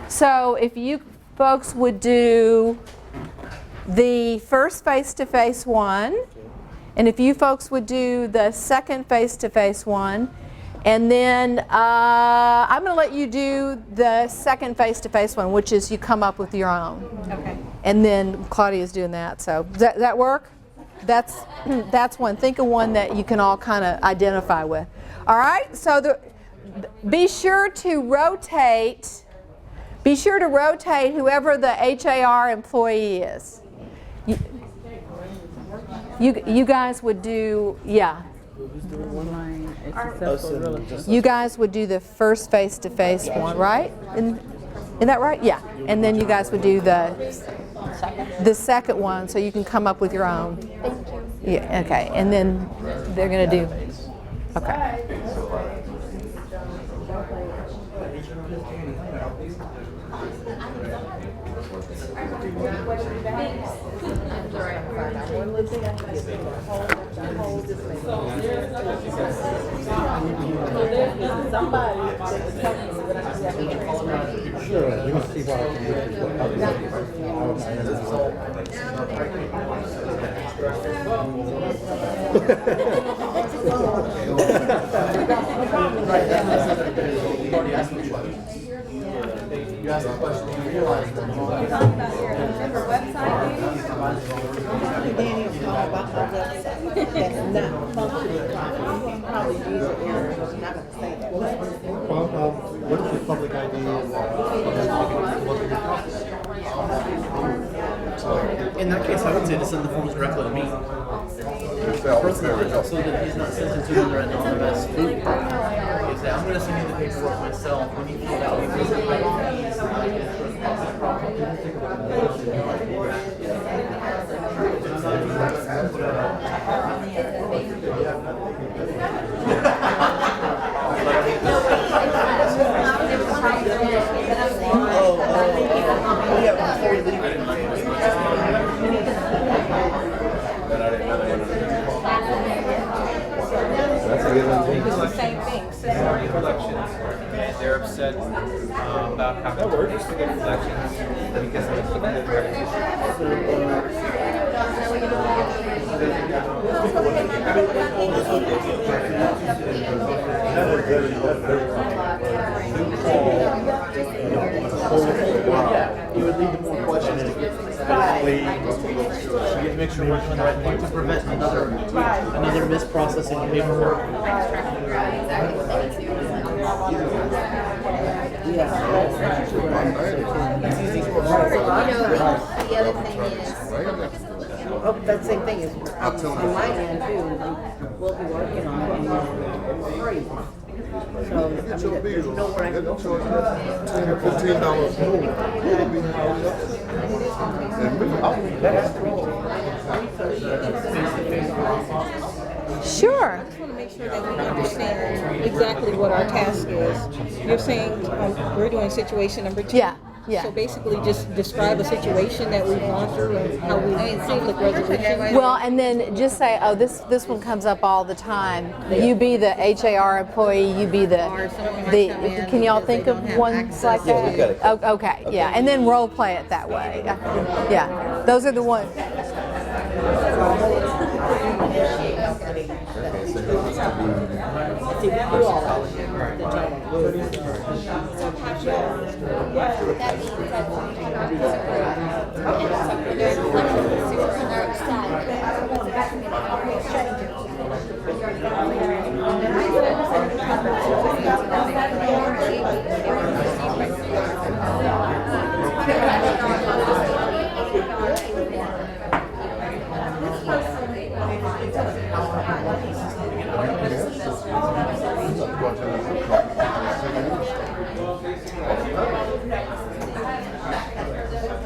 So if you folks would do the first face-to-face one, and if you folks would do the second face-to-face one, and then I'm going to let you do the second face-to-face one, which is you come up with your own. Okay. And then Claudia's doing that. So does that work? That's one. Think of one that you can all kind of identify with. All right. So be sure to rotate. Be sure to rotate whoever the HAR employee is. You guys would do, yeah. You guys would do the first face-to-face one, right? Isn't that right? Yeah. And then you guys would do the second one, so you can come up with your own. Yeah. Okay. And then they're going to do. Okay. Sure, let me see what I can You asked the question, you realize that you You're talking about your member website, Danny's talking about the website that's not functioning properly. He's probably using errors, but I'm not going to say that. what is your public ID? In that case, I would say to send the forms directly to me. personally, so that he's not sent it to them written on the best food. He said, I'm going to send you the paperwork myself. When you fill it out, we visit yeah, before we leave. That's a good one. It's the same thing, similar collections, and they're upset about how to produce the good collections because they keep good recognition. You would lead to more questions to get to make sure we're doing the right thing to prevent another misprocessing of paperwork. The other thing is, that same thing is on my end too. We'll be working on it and free. So, I mean, there's nowhere I can go for $10 or $15 Sure. I just want to make sure that we understand exactly what our task is. You're saying we're doing situation number 2. Yeah. Yeah. So basically just describe a situation that we've gone through and how we conflict resolution. Well, and then just say, oh, this one comes up all the time. You be the HAR employee, you be the can y'all think of ones like that? Yeah, we've got it. Oh, okay, yeah, and then role play it that way. Yeah, those are the ones.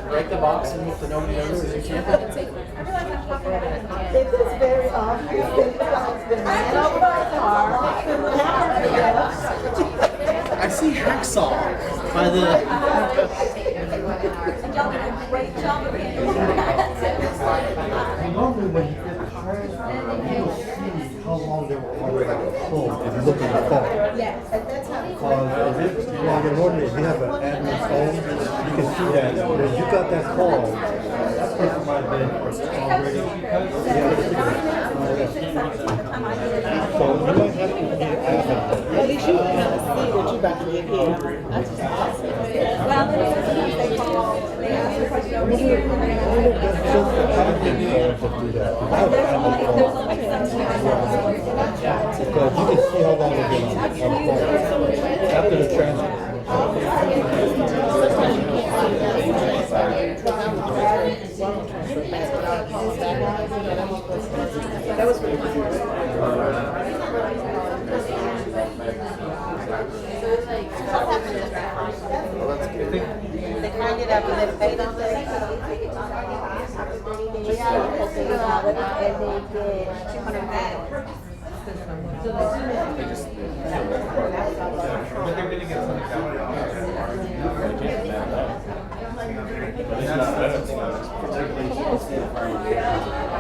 Break the box and hope that nobody notices you can't. It is very obvious because the man over the I see hacksaw by the. Normally when you get the train, you'll see how long they were already home if you look at the phone. Yes, and that's how. Because if you have an admin phone, you can see that when you got that call, that person might have been already. So you might have to get admin. At least you can kind of see what you're about to get here. That's just awesome. Well, they call, they ask the question, Just the admin phones that do that. I have an admin phone. Because you can see how long they've been on the phone after the transfer. That was pretty much. They find it after they've paid on it. And they get 200 back.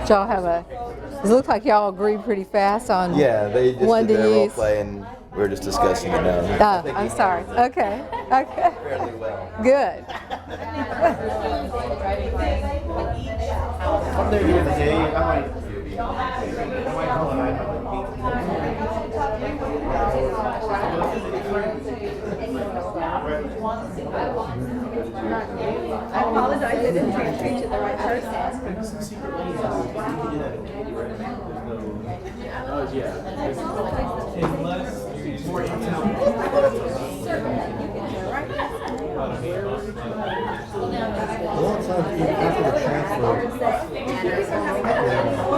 Y'all have a. It looks like y'all agree pretty fast on. Yeah, they just one did to their role use. play and we were just discussing it now. Oh, I'm sorry. Okay. Okay. Fairly well. Good. I'm there during the day. I might call an iPad. I apologize, I didn't transfer you to the right person. Oh, yeah. Unless more A lot of times, even after the transfer,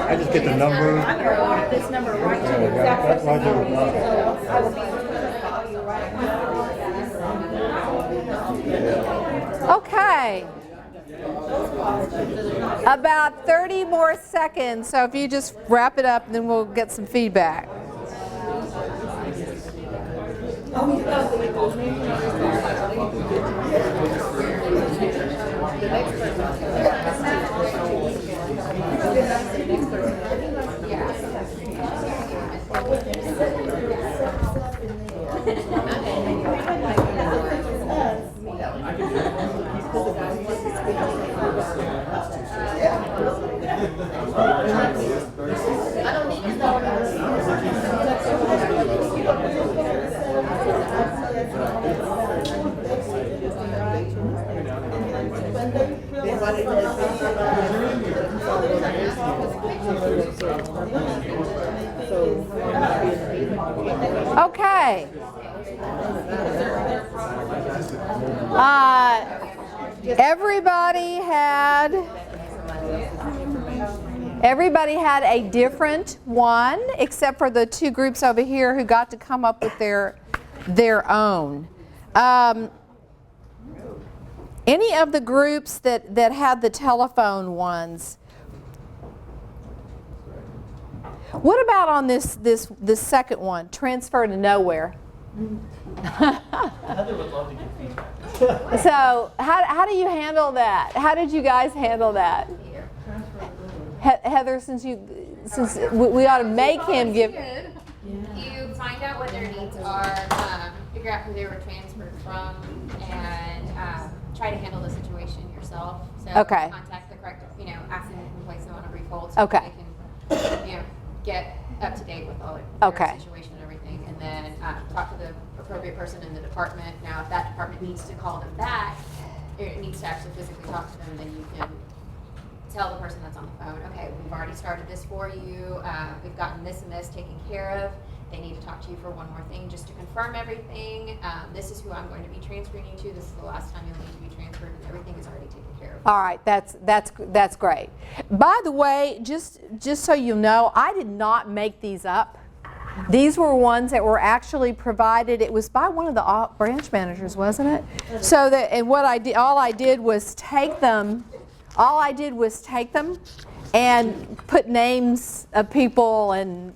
I just get the number. I'm going to put this number right to the exact That's why I person. do it. So I will be able to call you right now. Okay. About 30 more seconds, so if you just wrap it up, then we'll get some feedback. Okay. Everybody had a different one, except for the two groups over here who got to come up with their own. Any of the groups that had the telephone ones? What about on this second one, transfer to nowhere? Heather would love to get feedback. So how do you handle that? How did you guys handle that? Heather, since we ought to make him give. You find out what their needs are, figure out who they were transferred from, and try to handle the situation yourself. So Okay. contact the correct, ask them to place them on a brief hold Okay. so they can, get up to date with all their Okay. situation and everything, and then talk to the appropriate person in the department. Now, if that department needs to call them back, it needs to actually physically talk to them, then you can tell the person that's on the phone, okay, we've already started this for you, we've gotten this and this taken care of. They need to talk to you for one more thing just to confirm everything. This is who I'm going to be transferring you to. This is the last time you'll need to be transferred, and everything is already taken care of. All right, that's great. By the way, just so you know, I did not make these up. These were ones that were actually provided. It was by one of the branch managers, wasn't it? So that, and what I did, all I did was take them and put names of people, and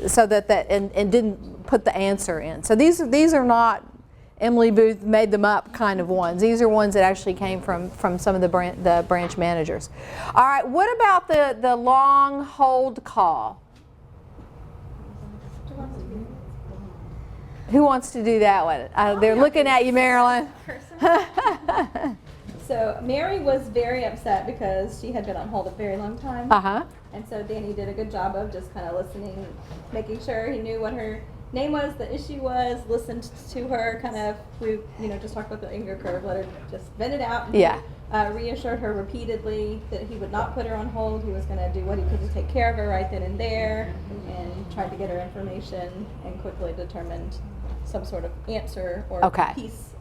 so that and didn't put the answer in. So these are not Emily Booth made them up kind of ones. These are ones that actually came from some of the branch managers. All right, what about the long hold call? Who wants to do that one? They're looking at you, Marilyn. So Mary was very upset because she had been on hold a very long time. Uh-huh. And so Danny did a good job of just kind of listening, making sure he knew what her name was, the issue was, listened to her, kind of, we just talked about the anger curve, let her just vent it out. And Yeah. Reassured her repeatedly that he would not put her on hold. He was going to do what he could to take care of her right then and there, and tried to get her information and quickly determined some sort of answer or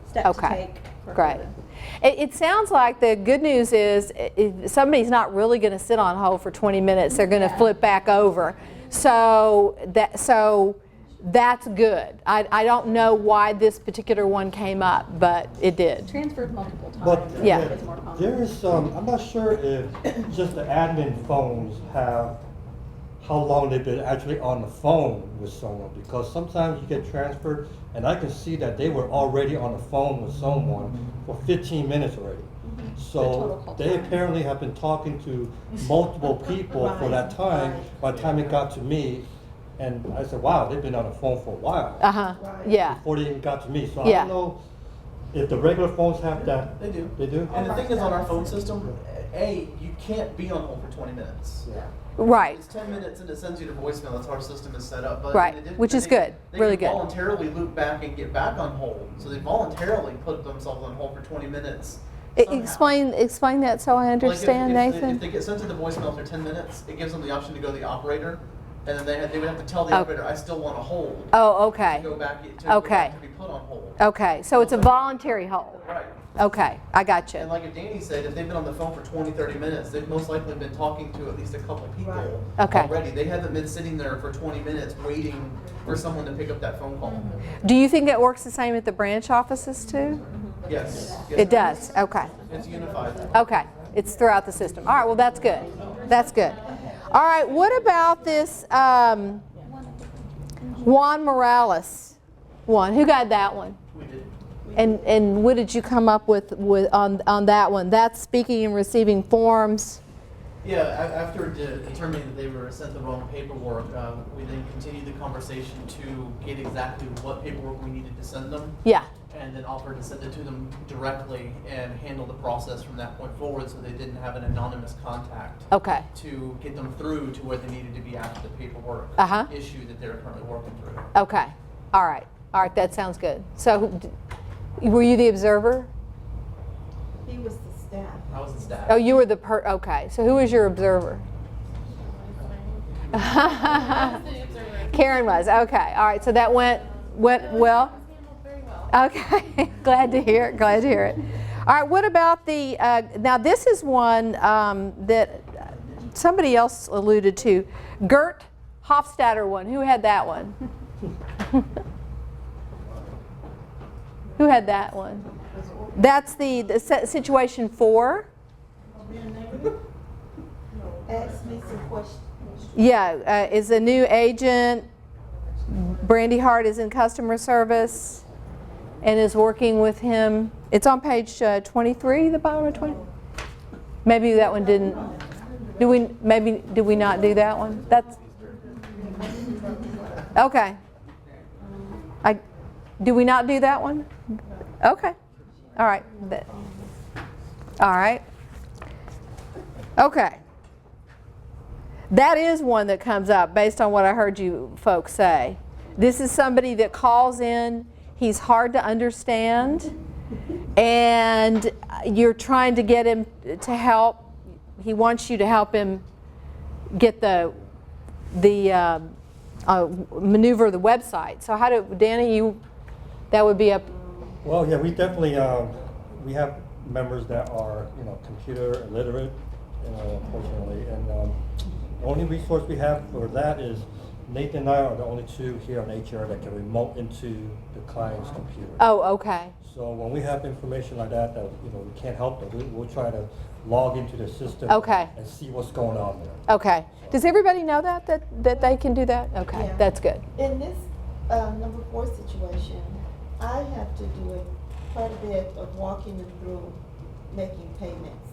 step to take for Great. her. It sounds like the good news is if somebody's not really going to sit on hold for 20 minutes. They're going to flip back over. So that's good. I don't know why this particular one came up, but it did. Transferred multiple times. But Yeah. It's more common. there is I'm not sure if just the admin phones have how long they've been actually on the phone with someone, because sometimes you get transferred and I can see that they were already on the phone with someone for 15 minutes already. So they apparently have been talking to multiple people for that time. By the time it got to me, and I said, wow, they've been on the phone for a while. Yeah. Before they even got to me. So I Yeah. don't know if the regular phones have that. They do. They do? And the thing is, on our phone system, you can't be on hold for 20 minutes. Yeah. Right. It's 10 minutes and it sends you to voicemail. That's how our system is set up. But Right, which is good, really can good. voluntarily loop back and get back on hold. So they voluntarily put themselves on hold for 20 minutes. somehow. Explain that so I understand, like Nathan. if they get sent to the voicemail after 10 minutes, it gives them the option to go to the operator. And then they would have to tell the operator, I still want to hold. Oh, okay. To go back to be put on hold. Okay, so it's a voluntary hold. Right. Okay, I got you. And like Danny said, if they've been on the phone for 20, 30 minutes, they've most likely been talking to at least a couple people Okay. already. They haven't been sitting there for 20 minutes waiting for someone to pick up that phone call. Do you think it works the same at the branch offices too? Yes. It does, okay. It's unified. Okay, it's throughout the system. All right, well, that's good. That's good. All right, what about this Juan Morales one? Who got that one? We did. And what did you come up with on that one? That's speaking and receiving forms. Yeah, after determining that they were sent the wrong paperwork, we then continued the conversation to get exactly what paperwork we needed to send them. Yeah. And then offered to send it to them directly and handle the process from that point forward so they didn't have an anonymous contact. Okay. To get them through to where they needed to be after the paperwork issue that they're currently working through. Okay. All right. All right, that sounds good. So, were you the observer? He was the staff. I was the staff. Oh, you were the okay. So who was your observer? Karen was. Okay. All right. So that went well. Okay. Glad to hear it. Glad to hear it. All right. What about the now? This is one that somebody else alluded to. Gert Hofstadter one. Who had that one? Who had that one? That's the situation 4. Ask me some questions. Yeah, is a new agent. Brandy Hart is in customer service and is working with him. It's on page 23, the bottom of 20. Maybe that one didn't. Did we not do that one? That's okay. Do we not do that one? Okay. All right. All right. Okay. That is one that comes up based on what I heard you folks say. This is somebody that calls in. He's hard to understand, and you're trying to get him to help. He wants you to help him get the maneuver the website. So how do Danny? That would be a. Well, yeah, we definitely we have members that are computer illiterate, unfortunately, and the only resource we have for that is Nathan and I are the only two here on HR that can remote into the client's computer. Oh, okay. So when we have information like that we can't help them, we'll try to log into the system and see what's going on there. Okay. Does everybody know that they can do that? Okay, Yeah. That's good. In this number 4 situation, I have to do quite a bit of walking them through making payments.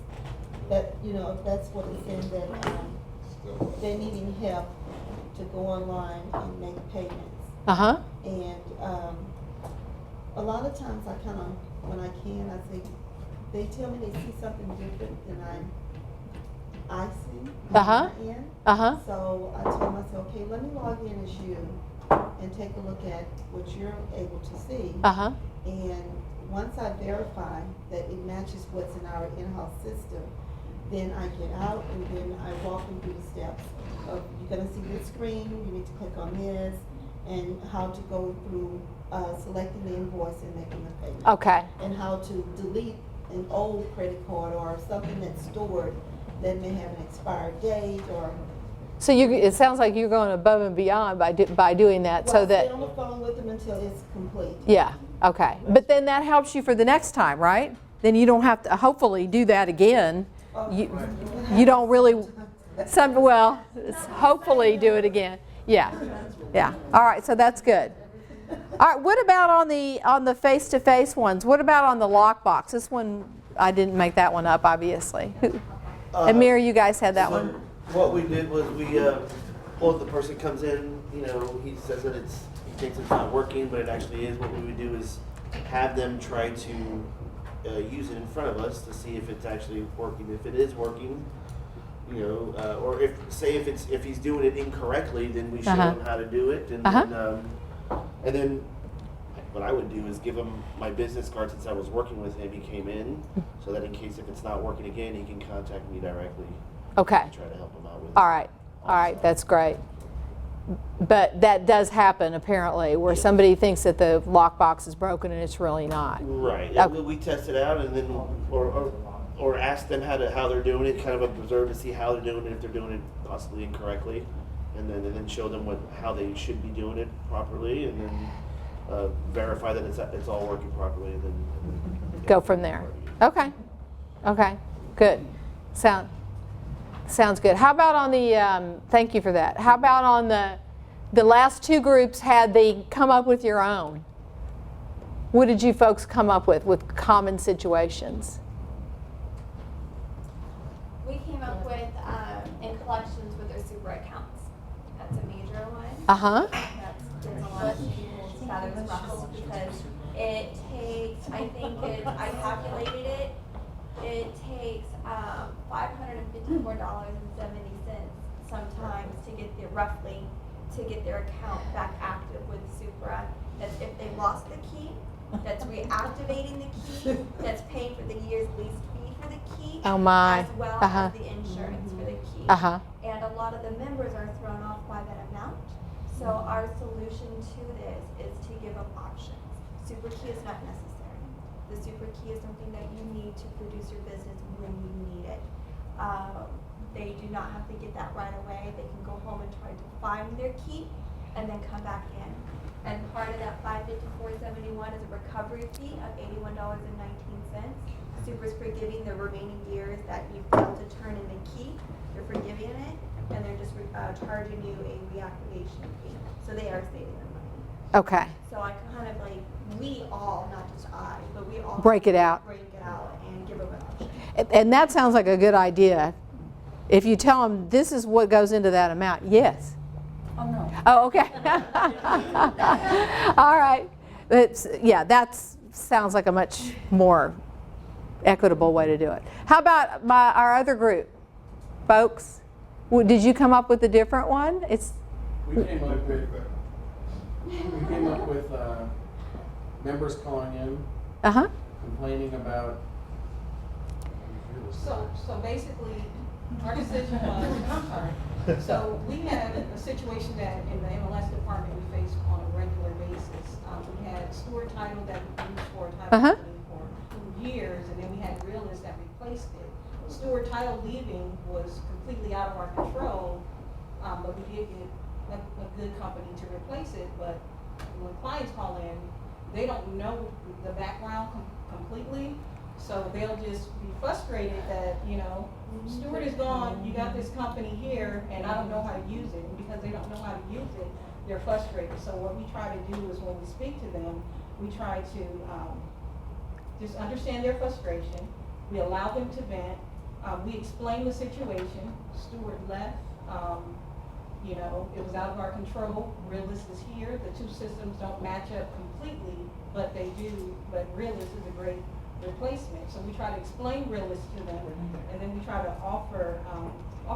That that's what it's in that they're needing help to go online and make payments. And a lot of times I kind of, when I can, I say, they tell me they see something different than I see on my end. So I told myself, okay, let me log in as you and take a look at what you're able to see. And once I verify that it matches what's in our in-house system, then I get out and then I walk them through the steps of, you're gonna see this screen, you need to click on this, and how to go through selecting the invoice and making the payment. Okay. And how to delete an old credit card or something that's stored that may have an expired date or. So it sounds like you're going above and beyond by doing that, Well, so I that. stay on the phone with them until it's complete. Yeah. Okay. But then that helps you for the next time, right? Then you don't have to hopefully do that again. You don't really. Hopefully do it again. Yeah. Yeah. All right. So that's good. All right. What about on the face-to-face ones? What about on the lockbox? This one I didn't make that one up, obviously. Amir, you guys had that one. What we did was well, the person comes in, he says that he thinks it's not working, but it actually is. What we would do is have them try to use it in front of us to see if it's actually working. If it is working, or if he's doing it incorrectly, then we show him how to do it, and then what I would do is give him my business card since I was working with him. He came in, so that in case if it's not working again, he can contact me directly. Okay. And try to help him out with it. All right. All right. That's great. But that does happen apparently, where somebody thinks that the lockbox is broken and it's really not. Right. Okay. We test it out and then, or ask them how they're doing it, kind of observe to see how they're doing it, if they're doing it possibly incorrectly, and then show them how they should be doing it properly, and then verify that it's all working properly, and then Go from there. Okay. Okay. Good. Sounds good. How about on the? Thank you for that. How about on the last two groups? Had they come up with your own? What did you folks come up with common situations? We came up with in collections with their super accounts. That's a major one. Uh-huh. That's a lot of people's feathers ruffled because it takes, I calculated it, it takes $554.70 sometimes to get their account back active with Supra. That's if they lost the key, that's reactivating the key, that's paying for the year's lease fee for the key, Oh my. as well Uh-huh. as the insurance for the key. Uh-huh. And a lot of the members are thrown off by that amount. So our solution to this is to give them options. Super key is not necessary. The super key is something that you need to produce your business when you need it. They do not have to get that right away. They can go home and try to find their key and then come back in. And part of that $554.71 is a recovery fee of $81.19. Super's forgiving the remaining years that you failed to turn in the key. They're forgiving it, and they're just charging you a reactivation fee. So they are saving them money. Okay. So I kind of we all, not just I, but we all Break it out. Break it out and give them an option. And that sounds like a good idea. If you tell them this is what goes into that amount, yes. Oh no. Oh, okay. All right. That sounds like a much more equitable way to do it. How about our other group, folks? Did you come up with a different one? We came up with members calling in, complaining about. So basically, our decision was, I'm sorry. So we had a situation that in the MLS department we faced on a regular basis. We had Stewart title that we used for a title company for years, and then we had Realist that replaced it. Stewart title leaving was completely out of our control, but we did get a good company to replace it. But when clients call in, they don't know the background completely. So they'll just be frustrated that, Stewart is gone, you got this company here, and I don't know how to use it. And because they don't know how to use it, they're frustrated. So what we try to do is when we speak to them, we try to just understand their frustration. We allow them to vent. We explain the situation. Stewart left. It was out of our control. Realist is here. The two systems don't match up completely, but they do. But Realist is a great replacement. So we try to explain Realist to them, and then we try to offer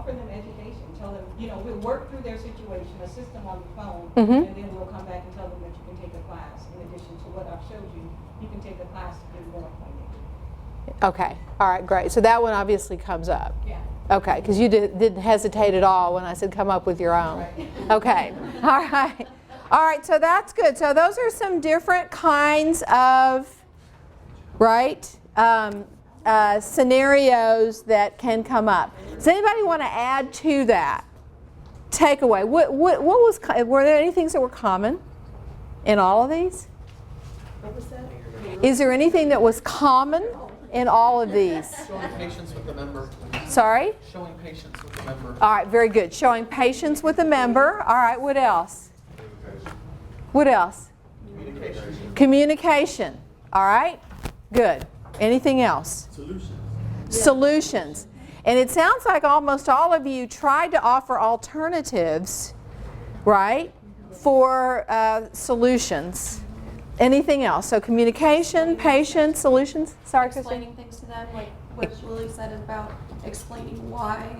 them education. Tell them, we'll work through their situation, assist them on the phone, and then we'll come back and tell them that you can take a class. In addition to what I've showed you, you can take a class to get more appointed. Okay. All right, great. So that one obviously comes up. Yeah. Okay, because you didn't hesitate at all when I said come up with your own. Right. Okay. All right. All right, so that's good. So those are some different kinds of, scenarios that can come up. Does anybody want to add to that? Takeaway. Were there any things that were common in all of these? What was that? Is there anything that was common in all of these? Showing patience with the member. Sorry? Showing patience with the member. All right, very good. Showing patience with the member. All right, what else? What else? Communication. Communication. All right, good. Anything else? Solutions. And it sounds like almost all of you tried to offer alternatives, right, for solutions. Anything else? So communication, patience, solutions. Sorry, Kristen. Explaining things to them, like what Lily said about explaining why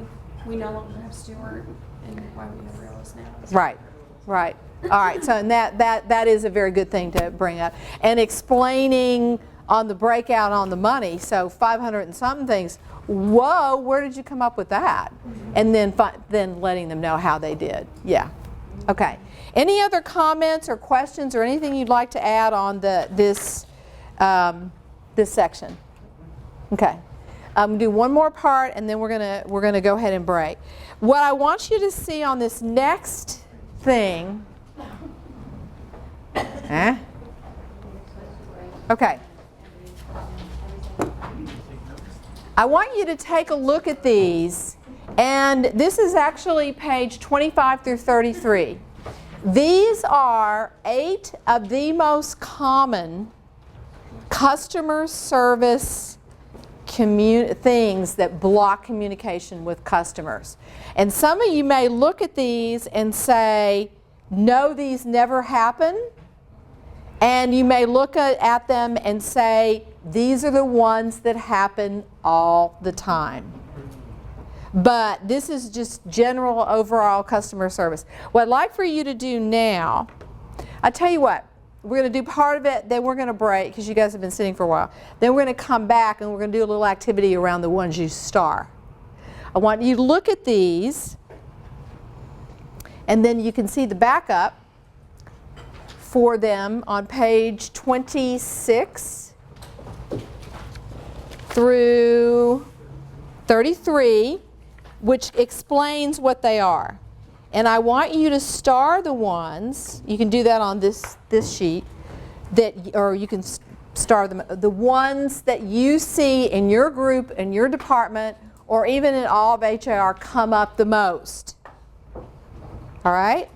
we no longer have Stewart and why we have Realist now. Right, right. All right, so and that is a very good thing to bring up. And explaining on the breakout on the money, so 500 and something things, whoa, where did you come up with that? And then letting them know how they did. Yeah. Okay. Any other comments or questions or anything you'd like to add on this section? Okay. Do one more part, and then we're gonna go ahead and break. What I want you to see on this next thing. Okay. I want you to take a look at these, and this is actually page 25 through 33. These are 8 of the most common customer service things that block communication with customers. And some of you may look at these and say, no, these never happen. And you may look at them and say, these are the ones that happen all the time. But this is just general overall customer service. What I'd like for you to do now, I tell you what, we're going to do part of it, then we're going to break because you guys have been sitting for a while. Then we're going to come back and we're going to do a little activity around the ones you star. I want you to look at these, and then you can see the backup for them on page 26 through 33, which explains what they are. And I want you to star the ones, you can do that on this sheet, or you can star them, the ones that you see in your group, in your department, or even in all of HAR come up the most. All right?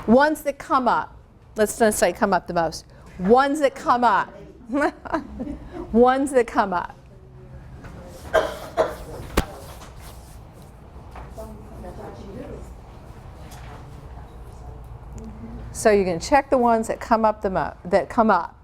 Ones that come up. Let's not say come up the most. Ones that come up. Ones that come up. So you're going to check the ones that come up that come up.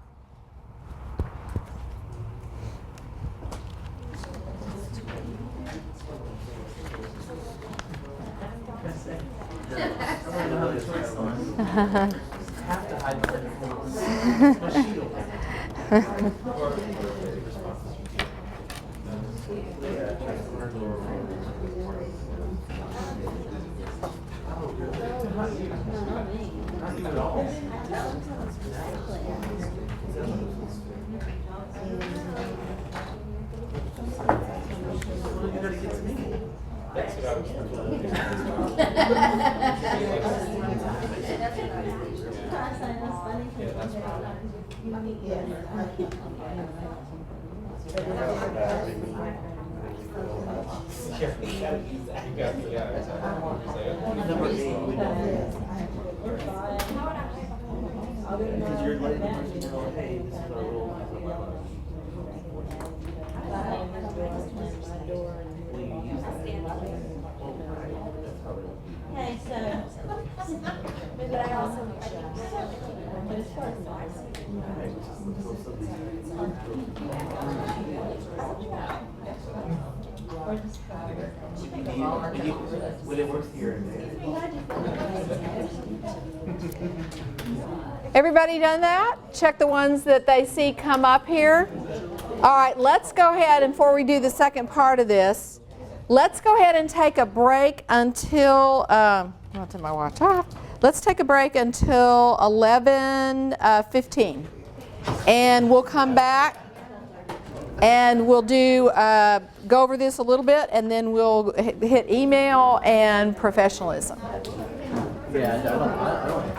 Because you're letting the person know, hey, this is our role. Will you use that? Okay, so, but I also, Would it work here? Everybody done that? Check the ones that they see come up here. All right, let's go ahead, and before we do the second part of this, let's go ahead and take a break until, I'll turn my watch off. Let's take a break until 11:15. And we'll come back and we'll do, go over this a little bit, and then we'll hit email and professionalism. Yeah, I don't.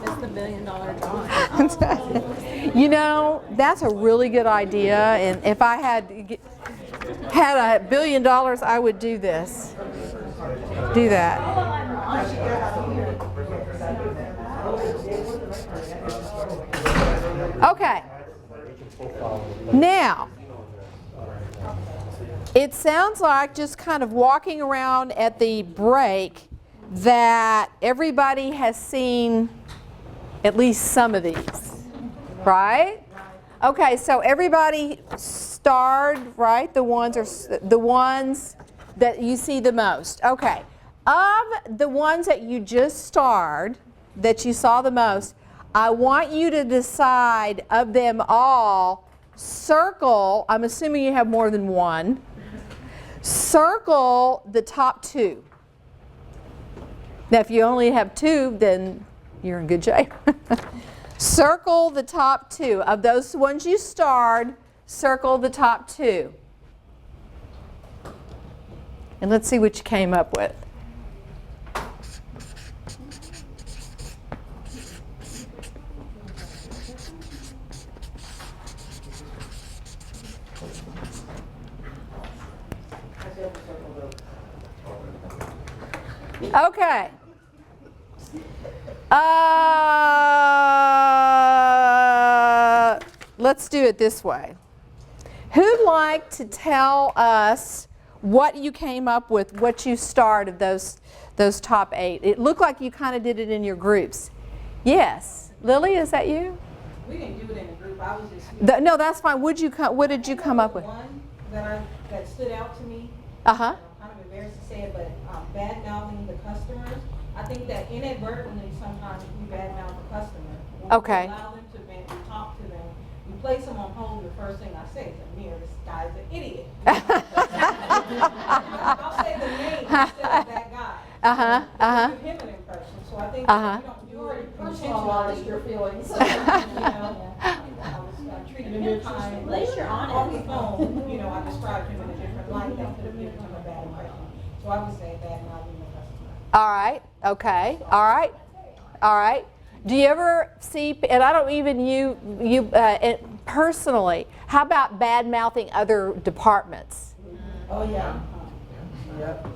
It's the $1 billion job. You know, that's a really good idea, and if I had $1 billion, I would do this. Do that. Okay. Now, it sounds like just kind of walking around at the break that everybody has seen at least some of these, right? Okay, so everybody starred, right? The ones that you see the most. Okay, of the ones that you just starred, that you saw the most, I want you to decide of them all, circle, I'm assuming you have more than one, circle the top 2. Now, if you only have 2, then you're in good shape. Circle the top 2. Of those ones you starred, circle the top 2. And let's see what you came up with. Okay. Let's do it this way. Who'd like to tell us what you came up with, what you starred of those top 8? It looked like you kind of did it in your groups. Yes. Lily, is that you? We didn't do it in a group. I was just. No, that's fine. What did you come up with? One that stood out to me. Uh-huh. I'm kind of embarrassed to say it, but bad mouthing the customers. I think that inadvertently sometimes we bad mouth the customer. When Okay. we allow them to vent, we talk to them, we place them on hold. The first thing I say is, "Amir, this guy's an idiot." I'll say the name instead of that guy. Give him an impression. So I think that we don't do it intentionally. Your feelings. I treated him kind. Later on the phone, I described him in a different light that could have given him a bad impression. So I would say bad mouthing the customer. All right. Okay. All right. All right. Do you ever see, and I don't even personally, how about bad mouthing other departments? Oh yeah. Yep.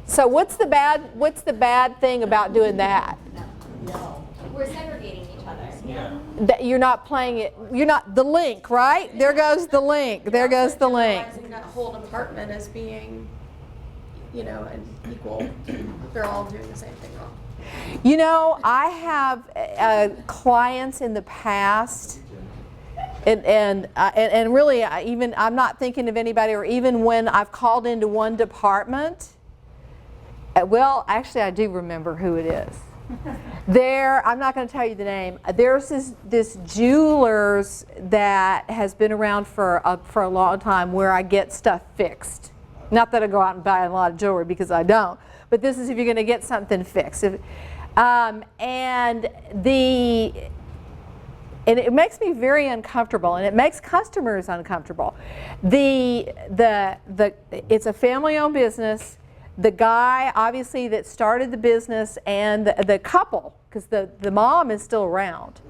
So what's the bad thing about doing that? We're segregating each other. Yeah. That you're not playing it, you're not the link, right? There goes the link. There goes the link. Generalizing that whole department as being, an equal. They're all doing the same thing wrong. I have clients in the past, and really, I'm not thinking of anybody, or even when I've called into one department. Well, actually, I do remember who it is. I'm not going to tell you the name. There's this jeweler's that has been around for a long time, where I get stuff fixed. Not that I go out and buy a lot of jewelry, because I don't. But this is if you're going to get something fixed. And it makes me very uncomfortable, and it makes customers uncomfortable. It's a family-owned business. The guy, obviously, that started the business, and the couple, because the mom is still around,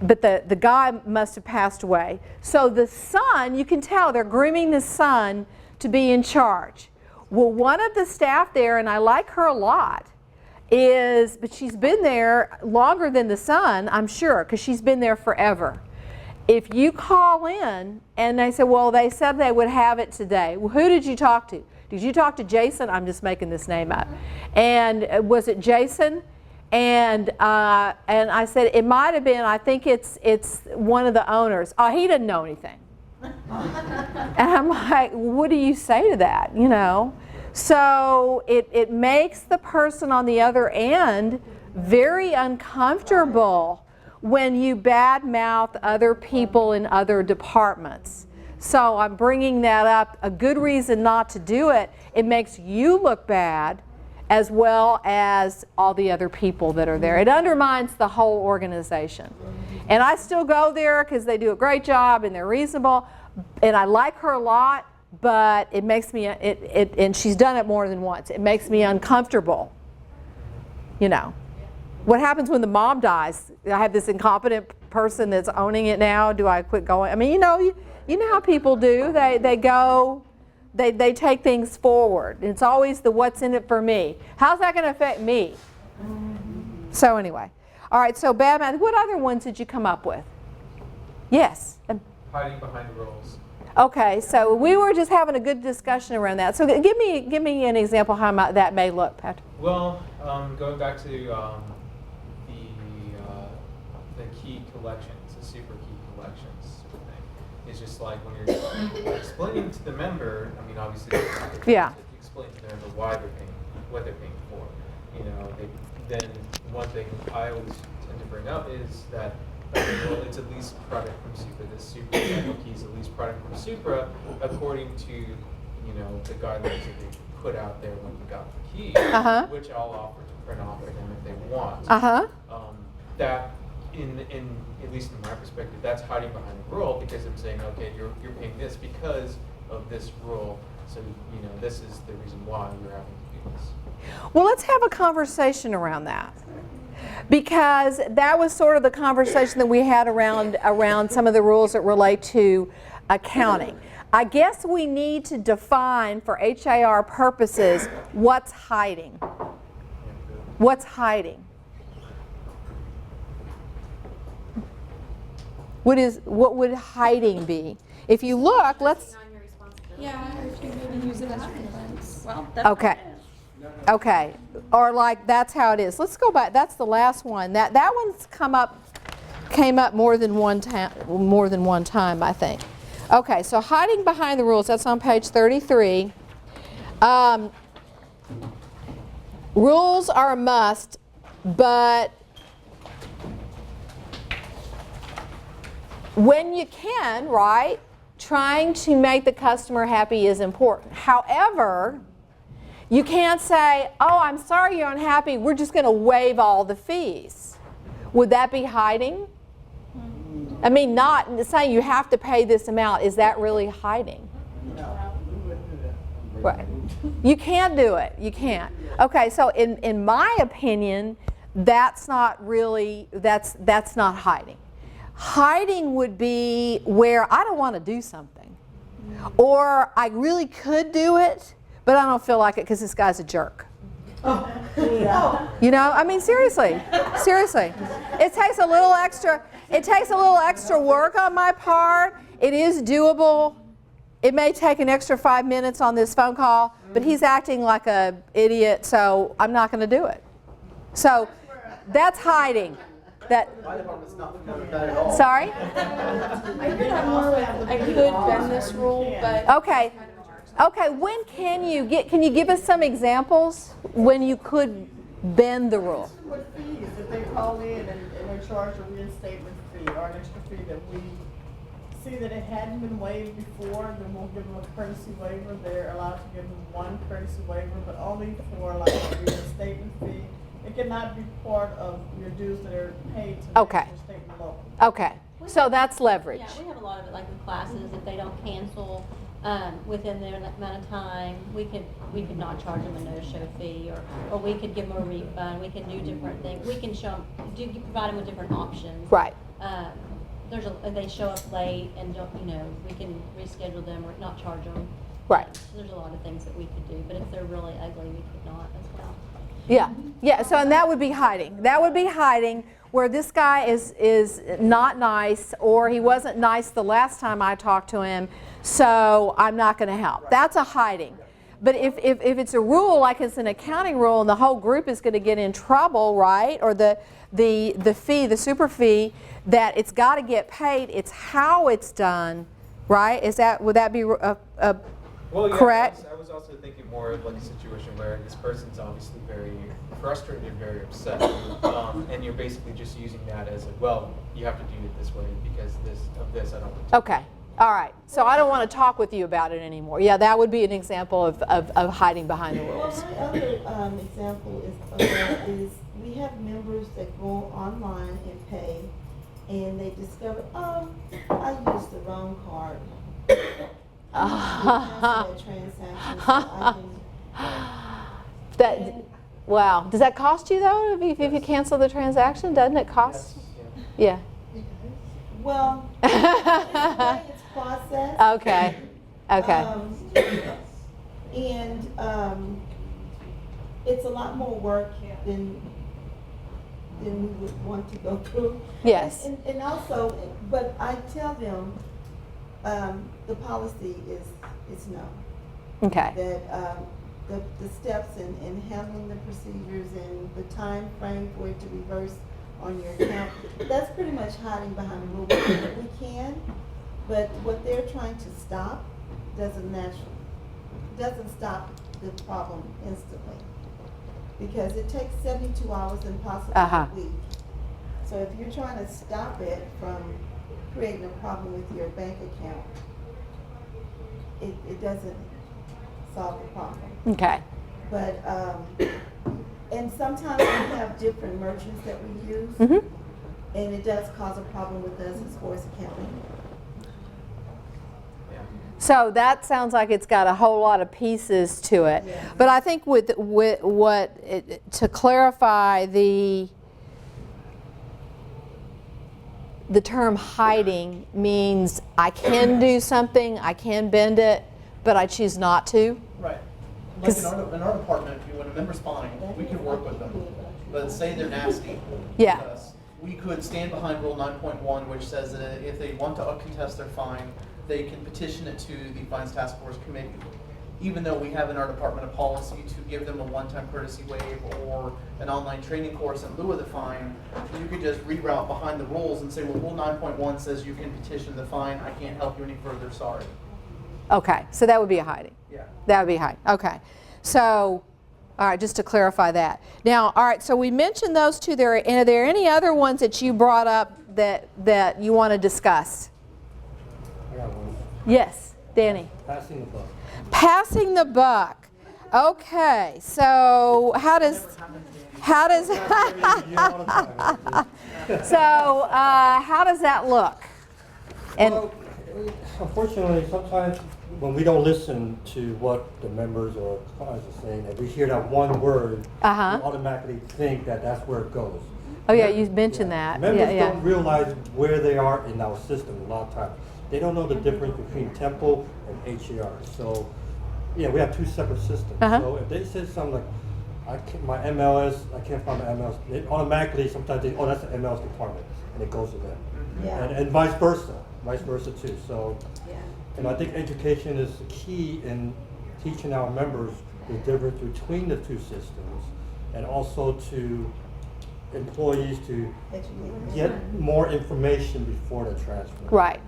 but the guy must have passed away. So the son, you can tell they're grooming the son to be in charge. Well, one of the staff there, and I like her a lot, but she's been there longer than the son, I'm sure, because she's been there forever. If you call in and they say, well, they said they would have it today. Well, who did you talk to? Did you talk to Jason? I'm just making this name up. And was it Jason? And I said, it might have been, I think it's one of the owners. Oh, he didn't know anything. And I'm like, what do you say to that, So it makes the person on the other end very uncomfortable when you badmouth other people in other departments. So I'm bringing that up, a good reason not to do it. It makes you look bad as well as all the other people that are there. It undermines the whole organization. And I still go there because they do a great job and they're reasonable, and I like her a lot, but it makes me, and she's done it more than once, it makes me uncomfortable. What happens when the mom dies? I have this incompetent person that's owning it now. Do I quit going? I mean, you know how people do. They take things forward. It's always the what's in it for me. How's that going to affect me? So anyway. All right, so bad mouth. What other ones did you come up with? Yes? Hiding behind the roles. Okay, so we were just having a good discussion around that. So give me an example how that may look, Patrick. Well, going back to the key collections, the super key collections thing. It's just like when you're explaining to the member, I mean, obviously, yeah. Explain to the member why they're paying, what they're paying for. Then one thing I always tend to bring up is that, well, it's a leased product from Supra. This Supra cycle key is a leased product from Supra according to, the guidelines of the put out there when you got the key, which I'll offer to print off for them if they want. That, in at least in my perspective, that's hiding behind the rule because I'm saying, okay, you're paying this because of this rule, so this is the reason why you're having to do this. Well, let's have a conversation around that. Because that was sort of the conversation that we had around some of the rules that relate to accounting. I guess we need to define for HAR purposes what's hiding. What's hiding? What would hiding be? If you look, let's. Yeah, if you maybe use it as your defense. Well, Okay. Okay. Or like that's how it is. Let's go back. That's the last one. That one's came up more than one time, I think. Okay, so hiding behind the rules, that's on page 33. Rules are a must, but when you can, right, trying to make the customer happy is important. However, you can't say, oh, I'm sorry you're unhappy, we're just going to waive all the fees. Would that be hiding? I mean, not saying you have to pay this amount, is that really hiding? No, we wouldn't do that. Right. You can't do it. You can't. Okay, so in my opinion, that's not really, that's not hiding. Hiding would be where I don't want to do something. Or I really could do it, but I don't feel like it because this guy's a jerk. You know, I mean, seriously. It takes a little extra work on my part. It is doable. It may take an extra 5 minutes on this phone call, but he's acting like an idiot, so I'm not going to do it. So that's hiding. My department's not familiar with that at all. Sorry? I could bend this rule, but Okay, when can you give us some examples when you could bend the rule? With fees, if they call in and they're charged a reinstatement fee or an extra fee that we see that it hadn't been waived before, then we'll give them a courtesy waiver. They're allowed to give them one courtesy waiver, but only for like a reinstatement fee. It cannot be part of your dues that are paid to the state and local. Okay, so that's leverage. Yeah, we have a lot of it like with classes. If they don't cancel within the amount of time, we could not charge them a no-show fee, or we could give them a refund. We can do different things. We can provide them with different options. Right. If they show up late and don't, we can reschedule them or not charge them. Right. So there's a lot of things that we could do, but if they're really ugly, we could not as well. Yeah, so and that would be hiding. That would be hiding where this guy is not nice, or he wasn't nice the last time I talked to him, so I'm not going to help. That's a hiding. But if it's a rule, like it's an accounting rule, and the whole group is going to get in trouble, right, or the fee, the super fee, that it's got to get paid, it's how it's done, right? Would that be Well, yeah, correct? I was also thinking more of like a situation where this person's obviously very frustrated and very upset, and you're basically just using that as like, well, you have to do it this way because of this I don't want to. Okay. All right. So I don't want to talk with you about it anymore. Yeah, that would be an example of hiding behind the rules. Well, my other example is we have members that go online and pay, and they discover, oh, I used the wrong card. Wow. Does that cost you though if you cancel the transaction? Doesn't it cost? Yeah. Well, it's processed. Okay. And it's a lot more work than we would want to go through. Yes. And also, but I tell them the policy is no. Okay. That the steps in handling the procedures and the time frame for it to reverse on your account, that's pretty much hiding behind the rule. We can, but what they're trying to stop doesn't stop the problem instantly. Because it takes 72 hours and possibly a week. So if you're trying to stop it from creating a problem with your bank account, it doesn't solve the problem. Okay. But, and sometimes we have different merchants that we use, Mm-hmm. and it does cause a problem with us as far as accounting. So that sounds like it's got a whole lot of pieces to it. Yeah. But I think to clarify the term hiding means I can do something, I can bend it, but I choose not to. Right. Like in our department, when a member's fine, we can work with them. But say they're nasty. Yeah. We could stand behind Rule 9.1, which says that if they want to contest their fine, they can petition it to the Fines Task Force Committee. Even though we have in our department a policy to give them a one-time courtesy waive or an online training course in lieu of the fine, you could just reroute behind the rules and say, well, Rule 9.1 says you can petition the fine. I can't help you any further. Sorry. Okay, so that would be a hiding. Yeah. That would be hiding. Okay. So, all right, just to clarify that. Now, all right, so we mentioned those two there. And are there any other ones that you brought up that you want to discuss? I got one. Yes, Danny. Passing the buck. Passing the buck. Okay, so how does so how does that look? And well, unfortunately, sometimes when we don't listen to what the members or clients are saying, and we hear that one word, we automatically think that that's where it goes. Oh yeah, you mentioned that. Members don't realize where they are in our system a lot of times. They don't know the difference between Temple and HAR. So, yeah, we have two separate systems. So if they say something like, my MLS, I can't find my MLS, they automatically sometimes they, oh, that's the MLS department, and it goes to them. Yeah. And vice versa too. So, and I think education is the key in teaching our members the difference between the two systems, and also to employees to get more information before the transfer. Right.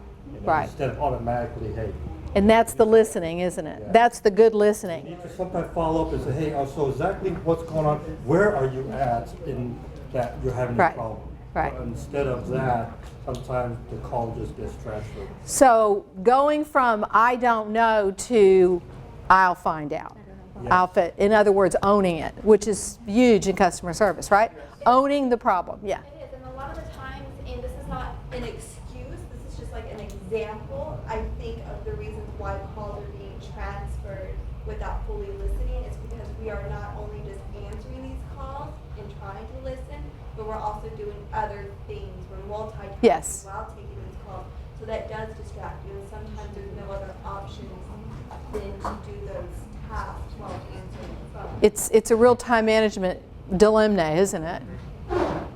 Right. Instead of automatically, hey. And that's the listening, isn't it? Yeah. That's the good listening. You need to sometimes follow up and say, hey, so exactly what's going on? Where are you at in that you're having a problem? Right. But instead of that, sometimes the call just gets transferred. So going from I don't know to I'll find out. Yes. In other words, owning it, which is huge in customer service, right? Yes. Owning the problem. Yeah. It is, and a lot of the times, and this is not an excuse, this is just like an example, I think, of the reasons why calls are being transferred without fully listening is because we are not only just answering these calls and trying to listen, but we're also doing other things. We're multitasking while taking these calls. So that does distract you, and sometimes there's no other options than to do those tasks while answering the phone. It's a real time management dilemma, isn't it?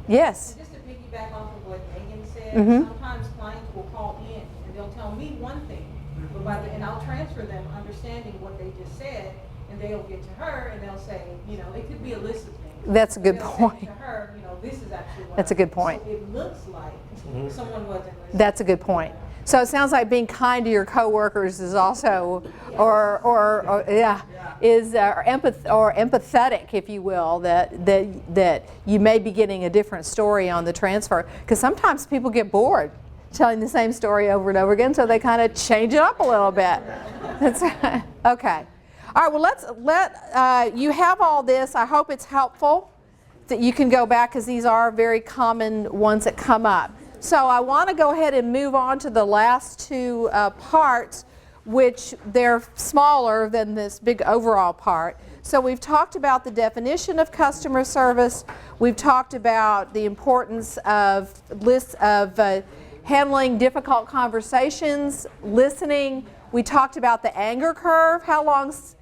Yes. Just to piggyback off of what Megan said, Mm-hmm. sometimes clients will call in and they'll tell me one thing, but and I'll transfer them understanding what they just said, and they'll get to her and they'll say, it could be a list of things. That's a good point. Say to her, this is actually what That's a good point. So it looks like someone wasn't listening. That's a good point. So it sounds like being kind to your coworkers is also, or empathetic, if you will, that you may be getting a different story on the transfer. Because sometimes people get bored telling the same story over and over again, so they kind of change it up a little bit. That's okay. All right. Well, you have all this. I hope it's helpful that you can go back, because these are very common ones that come up. So I want to go ahead and move on to the last two parts, which they're smaller than this big overall part. So we've talked about the definition of customer service. We've talked about the importance of handling difficult conversations, listening. We talked about the anger curve. How long does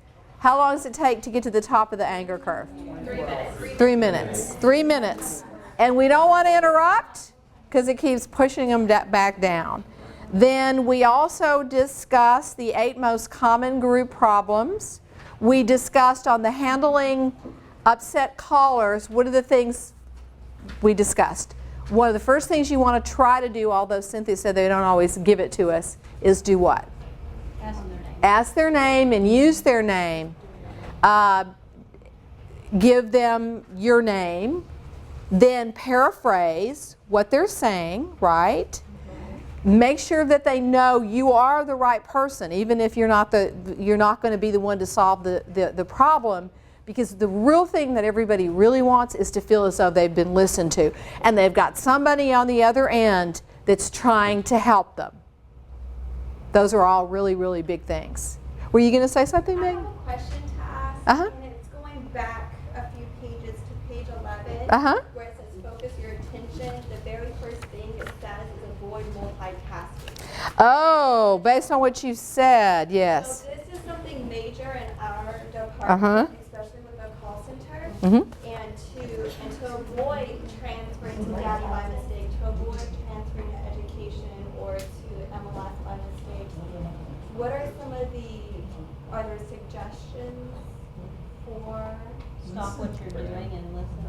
it take to get to the top of the anger curve? 3 minutes. 3 minutes. 3 minutes. And we don't want to interrupt, because it keeps pushing them back down. Then we also discussed the 8 most common group problems. We discussed on the handling upset callers, what are the things we discussed? One of the first things you want to try to do, although Cynthia said they don't always give it to us, is do what? Ask them their name. Ask their name and use their name. Give them your name. Then paraphrase what they're saying, right? Make sure that they know you are the right person, even if you're not going to be the one to solve the problem, because the real thing that everybody really wants is to feel as though they've been listened to and they've got somebody on the other end that's trying to help them. Those are all really, really big things. Were you going to say something, Megan? I have a question to ask, Uh-huh. and it's going back a few pages to page 11, Uh-huh. where it says focus your attention. The very first thing it says is avoid multitasking. Oh, based on what you said, yes. So this is something major in our department, Uh-huh. especially with the call center, Mhm. and to avoid transferring to Daddy by mistake, to avoid transferring to education or to MLS by mistake. What are some of are there suggestions for? Stop what you're doing and listen.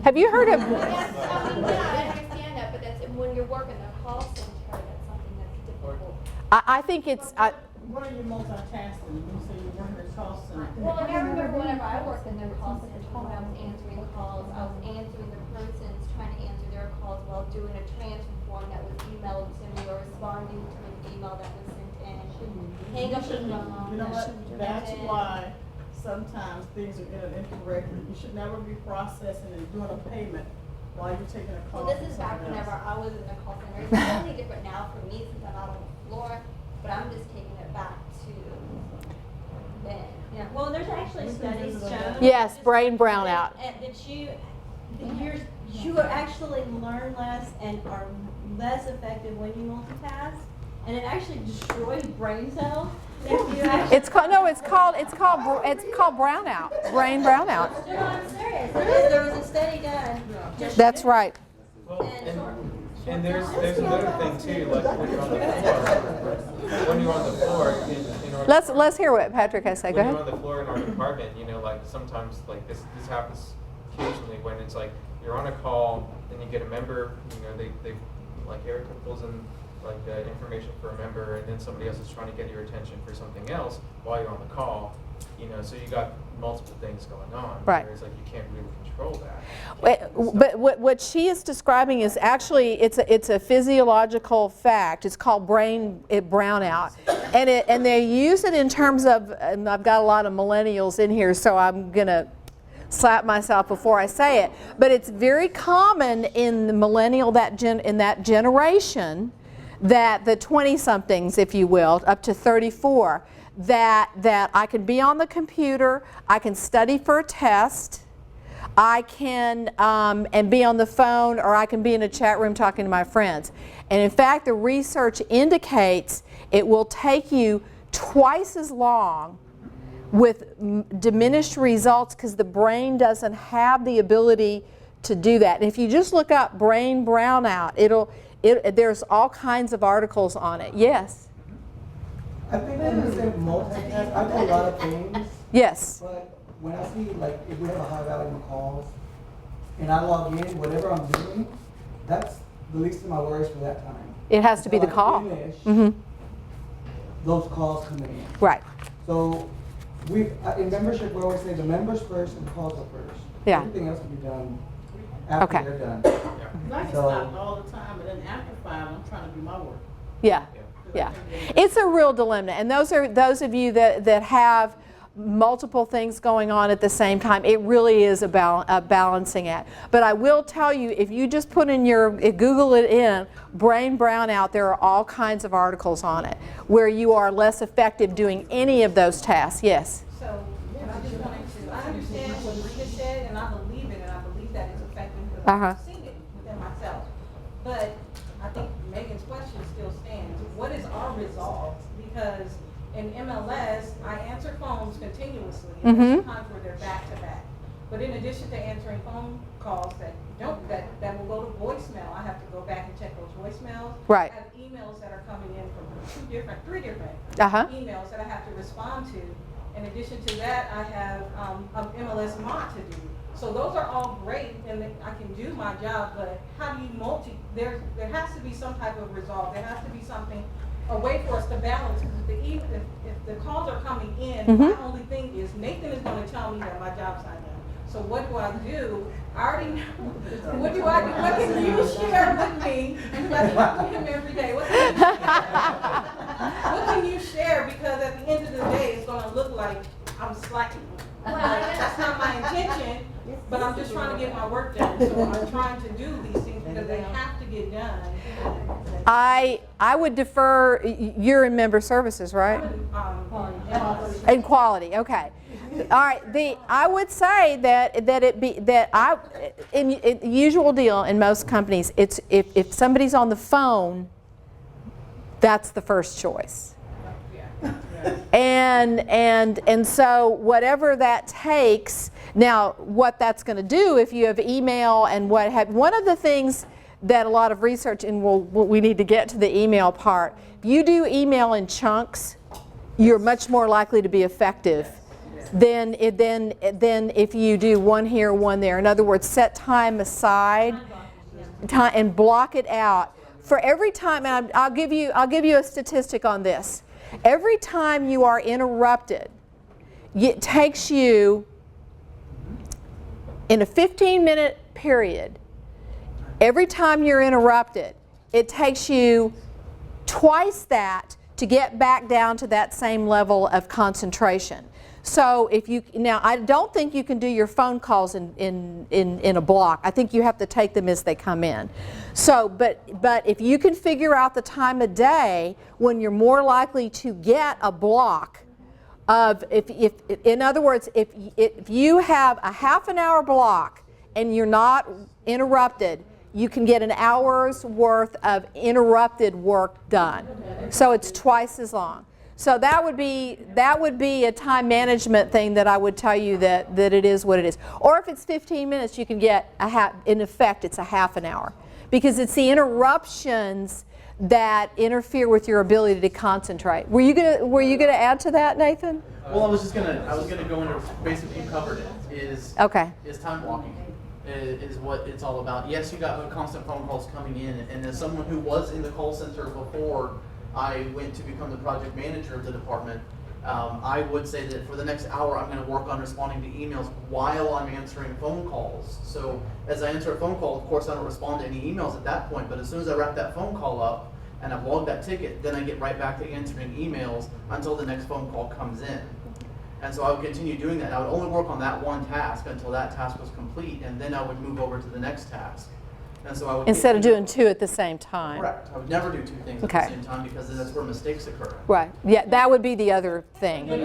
Have you heard of... Yes, I understand that, but that's when you're working the call center, that's something that's difficult. I think it's... What are you multitasking when you say you're working at call center? Well, I remember whenever I worked in the call center, when I was answering calls, I was answering the person's trying to answer their calls while doing a transfer form that was emailed to me or responding to an email that was sent in. Hang up the phone. You know what? That's why sometimes things are entered incorrectly. You should never be processing and doing a payment while you're taking a call. Well, this is back whenever I was in the call center. It's totally different now for me since I'm out on the floor, but I'm just taking it back to then. Yeah, well, there's actually studies shown. Yes, brain brownout. That you actually learn less and are less effective when you multitask, and it actually destroys brain cells. It's called brownout, brain brownout. No, I'm serious. There was a study done. That's right. And there's another thing too, like when you're on the floor, in our Let's hear what Patrick has to say. Go when ahead. you're on the floor in our department, like sometimes like this happens occasionally when it's like you're on a call and you get a member, they like Erica pulls in like information for a member, and then somebody else is trying to get your attention for something else while you're on the call. So you got multiple things going on. Right. Whereas like you can't really control that. But what she is describing is actually it's a physiological fact. It's called brain brownout, and they use it in terms of. And I've got a lot of millennials in here, so I'm gonna slap myself before I say it. But it's very common in the millennial in that generation, that the 20-somethings, if you will, up to 34. That I can be on the computer, I can study for a test, I can and be on the phone, or I can be in a chat room talking to my friends. And in fact, the research indicates it will take you twice as long with diminished results because the brain doesn't have the ability to do that. And if you just look up brain brownout, there's all kinds of articles on it. Yes? I think when you say multitask, I do a lot of things. Yes. But when I see, like, if we have a high volume of calls, and I log in, whatever I'm doing, that's the least of my worries for that time. It has to be the call. Mm-hmm. Those calls coming in. Right. So in membership, we always say the members first and calls are first. Yeah. Everything else can be done after they're done. I get stopped all the time, and then after 5, I'm trying to do my work. Yeah. Yeah, it's a real dilemma, and those of you that have multiple things going on at the same time. It really is a balancing act. But I will tell you, if you just put in Google it in, brain brownout, there are all kinds of articles on it where you are less effective doing any of those tasks. Yes. So I just wanted to, I understand what Rita said, and I believe it, and I believe that it's effective because I've seen it within myself. But I think Megan's question still stands. What is our resolve? Because in MLS, I answer phones continuously, and there's sometimes where they're back to back. But in addition to answering phone calls that will go to voicemail, I have to go back and check those voicemails. Right. I have emails that are coming in from three different emails that I have to respond to. In addition to that, I have MLS mod to do. So those are all great, and I can do my job. But how do you there has to be some type of resolve. There has to be something, a way for us to balance. Because if the calls are coming in, my only thing is Nathan is going to tell me that my job's not done. So what do I do? I already know. What do I do? What can you share with me? Because I talk to him every day. What can you share? Because at the end of the day, it's going to look like I'm slacking. That's not my intention, but I'm just trying to get my work done. So I'm trying to do these things because they have to get done. I would defer. You're in member services, right? And quality. Okay. All right. I would say that in the usual deal in most companies, it's if somebody's on the phone, that's the first choice. And so whatever that takes. Now, what that's going to do if you have email and what have one of the things that a lot of research, and we need to get to the email part. If you do email in chunks, you're much more likely to be effective than if you do one here, one there. In other words, set time aside and block it out. For every time, and I'll give you a statistic on this. Every time you are interrupted, it takes you, in a 15-minute period, every time you're interrupted, it takes you twice that to get back down to that same level of concentration. So now I don't think you can do your phone calls in a block. I think you have to take them as they come in. So, but if you can figure out the time of day when you're more likely to get a block of, in other words, if you have a half an hour block and you're not interrupted, you can get an hour's worth of interrupted work done. So it's twice as long. So that would be a time management thing that I would tell you that it is what it is. Or if it's 15 minutes, you can get in effect it's a half an hour, because it's the interruptions that interfere with your ability to concentrate. Were you gonna add to that, Nathan? Well, I was gonna go into basically you covered it. Is time blocking. Is what it's all about. Yes, you got constant phone calls coming in, and as someone who was in the call center before I went to become the project manager of the department, I would say that for the next hour I'm going to work on responding to emails while I'm answering phone calls. So as I answer a phone call, of course I don't respond to any emails at that point, but as soon as I wrap that phone call up and I've logged that ticket, then I get right back to answering emails until the next phone call comes in. And so I would continue doing that. I would only work on that one task until that task was complete, and then I would move over to the next task. And so I would instead of doing two at the same time. Correct. I would never do two things at the same time, because that's where mistakes occur. Right. Yeah, that would be the other thing. Thank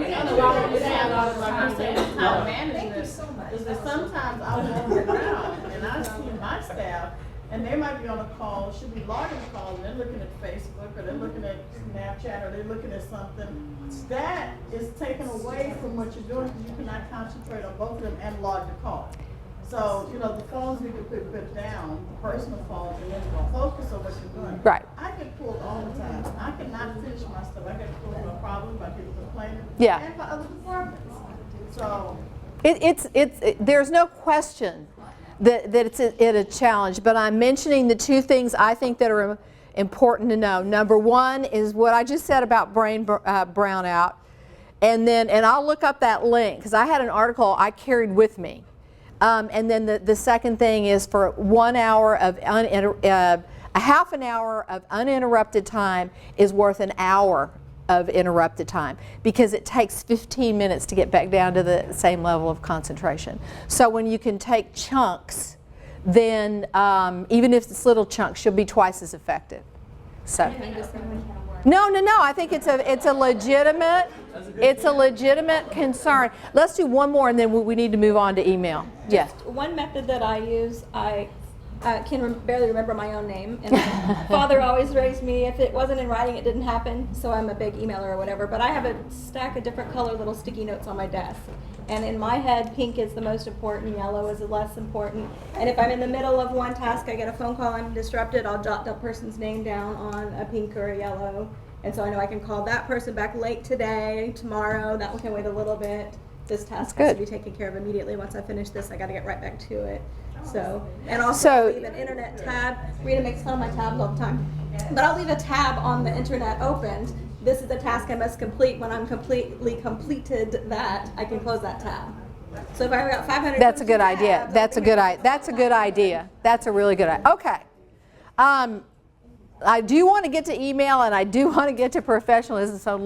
you so much. Is that sometimes I walk around and I see my staff, and they might be on a call, should be logging the call, and they're looking at Facebook, or they're looking at Snapchat, or they're looking at something. That is taken away from what you're doing, because you cannot concentrate on both of them and log the call. So, the phones need to put down, the personal phones, and then focus on what you're doing. Right. I get pulled all the time. I cannot finish my stuff. I get pulled no problem by people complaining. Yeah. And by other departments. So. There's no question that it's a challenge, but I'm mentioning the two things I think that are important to know. Number one is what I just said about brain brownout, and I'll look up that link, because I had an article I carried with me. And then the second thing is for 1 hour of a half an hour of uninterrupted time is worth an hour of interrupted time, because it takes 15 minutes to get back down to the same level of concentration. So when you can take chunks, then even if it's little chunks, you'll be twice as effective. So. No. I think it's a legitimate concern. Let's do one more, and then we need to move on to email. Yes. One method that I use, I can barely remember my own name, and my father always raised me, if it wasn't in writing, it didn't happen, so I'm a big emailer or whatever, but I have a stack of different color little sticky notes on my desk. And in my head, pink is the most important, yellow is the less important. And if I'm in the middle of one task, I get a phone call, I'm disrupted, I'll jot the person's name down on a pink or a yellow. And so I know I can call that person back late today, tomorrow, that one can wait a little bit. This task has to be taken care of immediately. Once I finish this, I got to get right back to it. So, and also I'll leave an internet tab. Rita makes fun of my tabs all the time. But I'll leave a tab on the internet opened. This is the task I must complete. When I'm completely completed that, I can close that tab. So if I got 500. That's a good idea. That's a good idea. That's a good idea. That's a really good idea. Okay. I do want to get to email and I do want to get to professionalism. So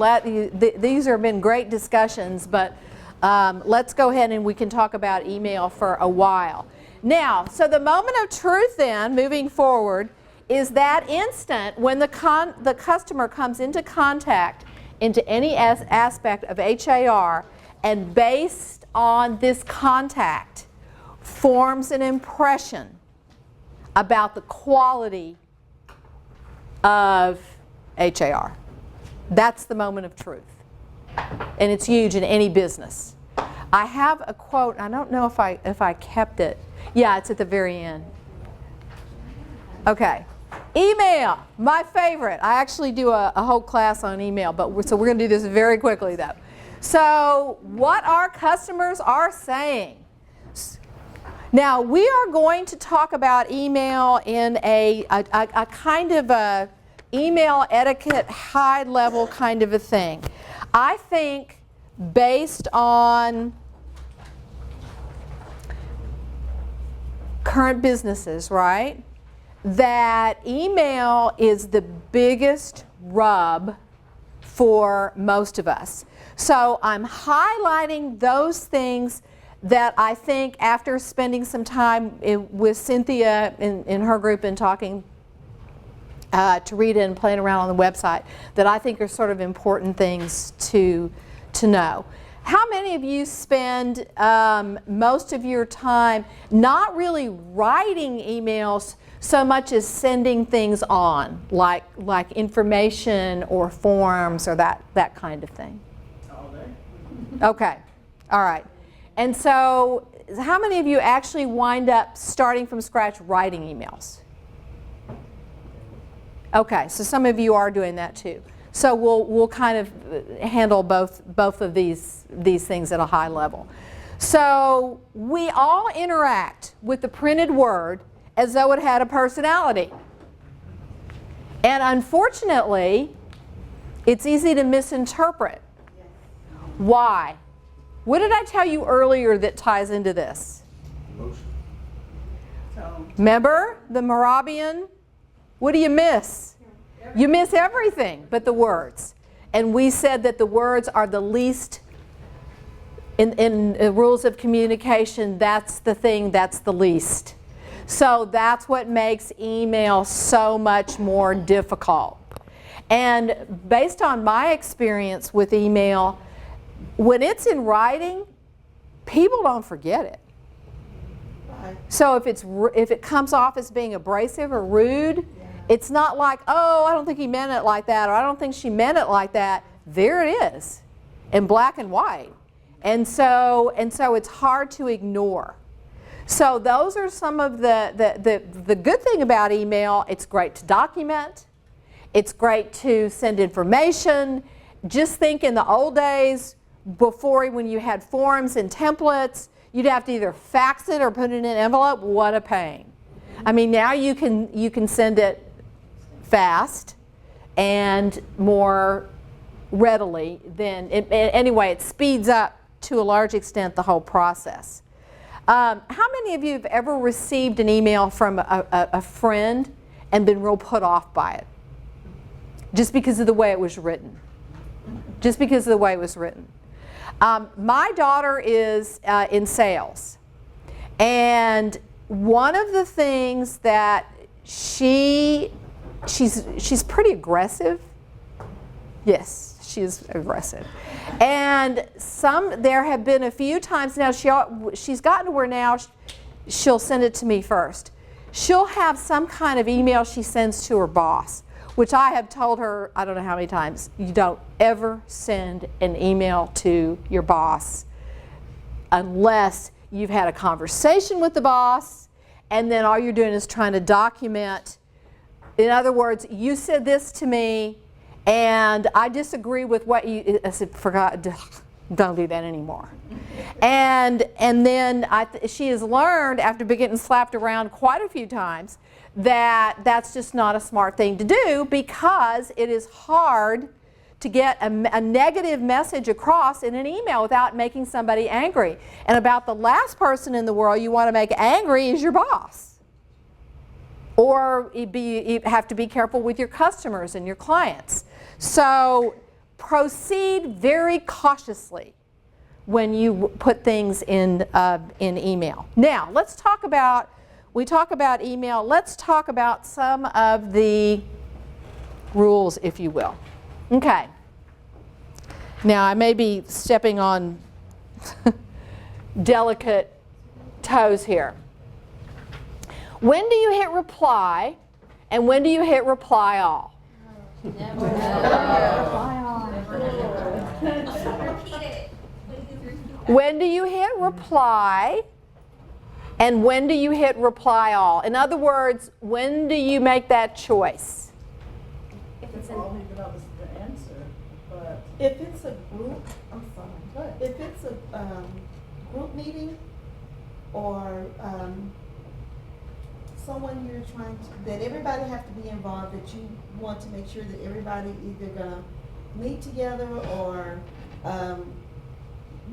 these have been great discussions, but let's go ahead and we can talk about email for a while. Now, so the moment of truth then, moving forward, is that instant when the customer comes into contact into any aspect of HAR and based on this contact forms an impression about the quality of HAR. That's the moment of truth. And it's huge in any business. I have a quote, I don't know if I kept it. Yeah, it's at the very end. Okay. Email, my favorite. I actually do a whole class on email, so we're going to do this very quickly though. So what our customers are saying. Now we are going to talk about email in a kind of a email etiquette, high level kind of a thing. I think based on current businesses, right, that email is the biggest rub for most of us. So I'm highlighting those things that I think after spending some time with Cynthia in her group and talking to Rita and playing around on the website, that I think are sort of important things to know. How many of you spend most of your time not really writing emails so much as sending things on, like information or forms or that kind of thing? All day. Okay, all right. And so how many of you actually wind up starting from scratch writing emails? Okay, so some of you are doing that too. So we'll kind of handle both of these things at a high level. So we all interact with the printed word as though it had a personality. And unfortunately, it's easy to misinterpret. Why? What did I tell you earlier that ties into this? Remember the Moravian? What do you miss? You miss everything but the words. And we said that the words are the least, in rules of communication, that's the thing that's the least. So that's what makes email so much more difficult. And based on my experience with email, when it's in writing, people don't forget it. So if it comes off as being abrasive or rude, it's not like, oh, I don't think he meant it like that, or I don't think she meant it like that. There it is, in black and white. And so it's hard to ignore. So those are some of the good thing about email. It's great to document. It's great to send information. Just think in the old days, before when you had forms and templates, you'd have to either fax it or put it in an envelope. What a pain. I mean, now you can send it fast and more readily than, anyway, it speeds up to a large extent the whole process. How many of you have ever received an email from a friend and been real put off by it? Just because of the way it was written. Just because of the way it was written. My daughter is in sales, and one of the things that she's pretty aggressive. Yes, she is aggressive. And there have been a few times now, she's gotten to where now she'll send it to me first. She'll have some kind of email she sends to her boss, which I have told her, I don't know how many times, you don't ever send an email to your boss unless you've had a conversation with the boss and then all you're doing is trying to document. In other words, you said this to me and I disagree with what you, I said, don't do that anymore. And then she has learned, after getting slapped around quite a few times, that that's just not a smart thing to do, because it is hard to get a negative message across in an email without making somebody angry. And about the last person in the world you want to make angry is your boss. Or you have to be careful with your customers and your clients. So proceed very cautiously when you put things in email. Now, let's talk about, we talk about email, let's talk about some of the rules, if you will. Okay. Now, I may be stepping on delicate toes here. When do you hit reply, and when do you hit reply all? When do you hit reply, and when do you hit reply all? In other words, when do you make that choice? If it's all even know the answer, but if it's a group, I'm sorry. If it's a group meeting or someone you're trying to, that everybody have to be involved, that you want to make sure that everybody either gonna meet together or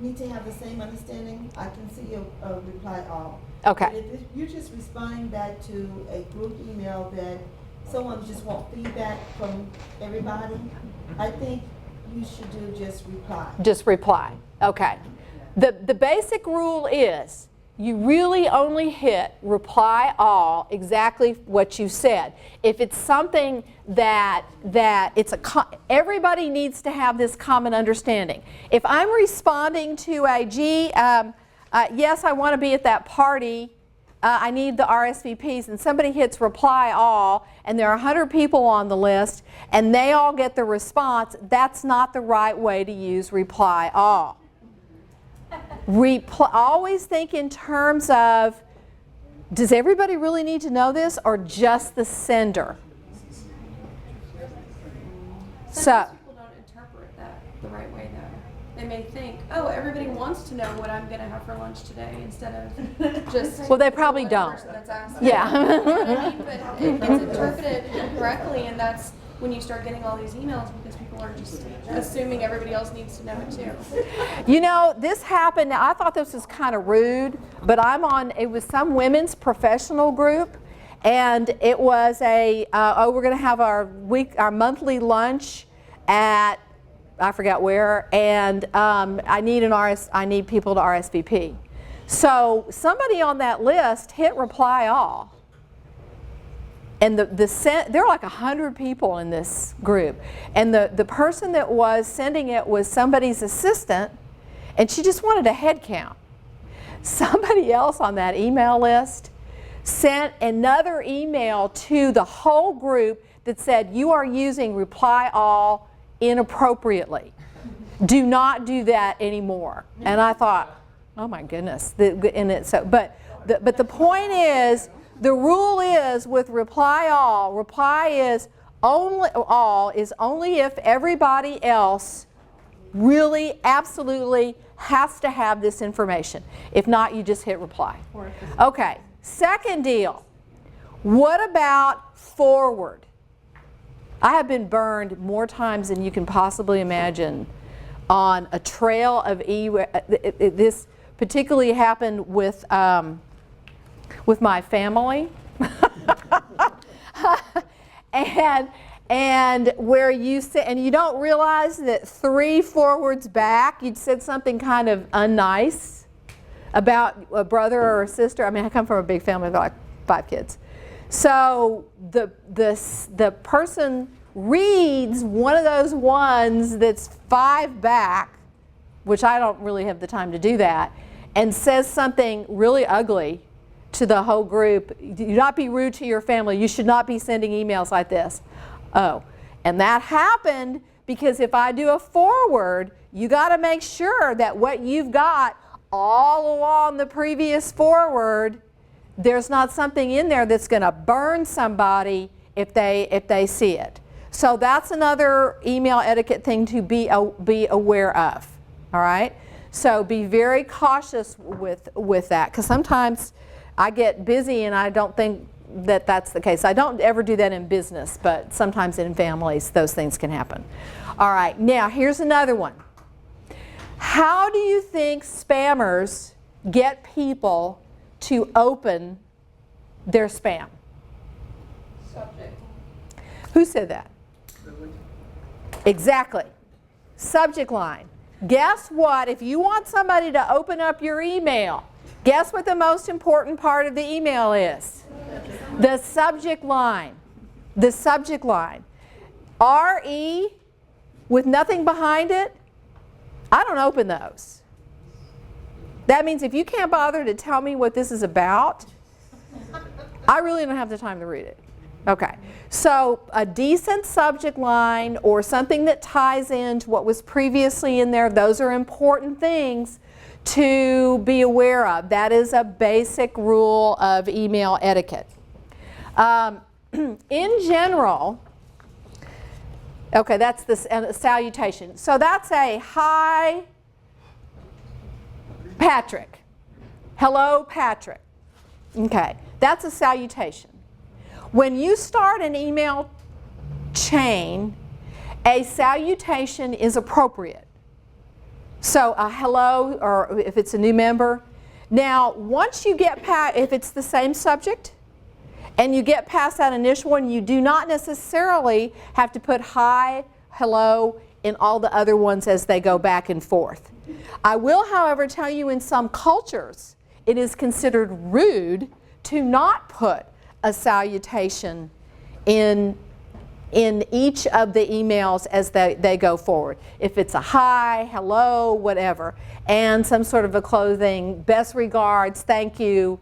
need to have the same understanding, I can see a reply all. Okay. But if you're just responding back to a group email that someone just want feedback from everybody, I think you should do just reply. Just reply. Okay. The basic rule is you really only hit reply all exactly what you said. If it's something that it's everybody needs to have this common understanding. If I'm responding to a yes, I want to be at that party, I need the RSVPs, and somebody hits reply all, and there are 100 people on the list, and they all get the response, that's not the right way to use reply all. Always think in terms of, does everybody really need to know this, or just the sender? Sometimes people don't interpret that the right way, though. They may think, oh, everybody wants to know what I'm going to have for lunch today, instead of just well, they probably don't. That's asking. Yeah. You know what I mean? But it gets interpreted incorrectly, and that's when you start getting all these emails, because people are just assuming everybody else needs to know it too. You know, this happened, now I thought this was kind of rude, but it was some women's professional group, and it was we're going to have our monthly lunch at, I forgot where, and I need people to RSVP. So somebody on that list hit reply all. And there are like 100 people in this group. And the person that was sending it was somebody's assistant, and she just wanted a head count. Somebody else on that email list sent another email to the whole group that said, you are using reply all inappropriately. Do not do that anymore. And I thought, oh my goodness. But the point is, the rule is with reply all is only if everybody else really absolutely has to have this information. If not, you just hit reply. Okay, second deal. What about forward? I have been burned more times than you can possibly imagine on a trail of this particularly happened with my family. and where you said, and you don't realize that 3 forwards back you'd said something kind of unnice about a brother or a sister. I mean, I come from a big family of like 5 kids. So the person reads one of those ones that's 5 back, which I don't really have the time to do that, and says something really ugly to the whole group. Do not be rude to your family. You should not be sending emails like this. Oh, and that happened because if I do a forward, you got to make sure that what you've got all along the previous forward, there's not something in there that's going to burn somebody if they see it. So that's another email etiquette thing to be aware of. All right? So be very cautious with that, because sometimes I get busy and I don't think that that's the case. I don't ever do that in business, but sometimes in families those things can happen. All right, now here's another one. How do you think spammers get people to open their spam? Subject. Who said that? Exactly. Subject line. Guess what? If you want somebody to open up your email, guess what the most important part of the email is? The subject line. The subject line. RE with nothing behind it, I don't open those. That means if you can't bother to tell me what this is about, I really don't have the time to read it. Okay, so a decent subject line or something that ties into what was previously in there, those are important things to be aware of. That is a basic rule of email etiquette. In general, okay, that's the salutation. So that's a hi, Patrick. Hello, Patrick. Okay, that's a salutation. When you start an email chain, a salutation is appropriate. So a hello, or if it's a new member. Now, once you get past, if it's the same subject, and you get past that initial one, you do not necessarily have to put hi, hello in all the other ones as they go back and forth. I will, however, tell you in some cultures, it is considered rude to not put a salutation in each of the emails as they go forward. If it's a hi, hello, whatever, and some sort of a closing, best regards, thank you,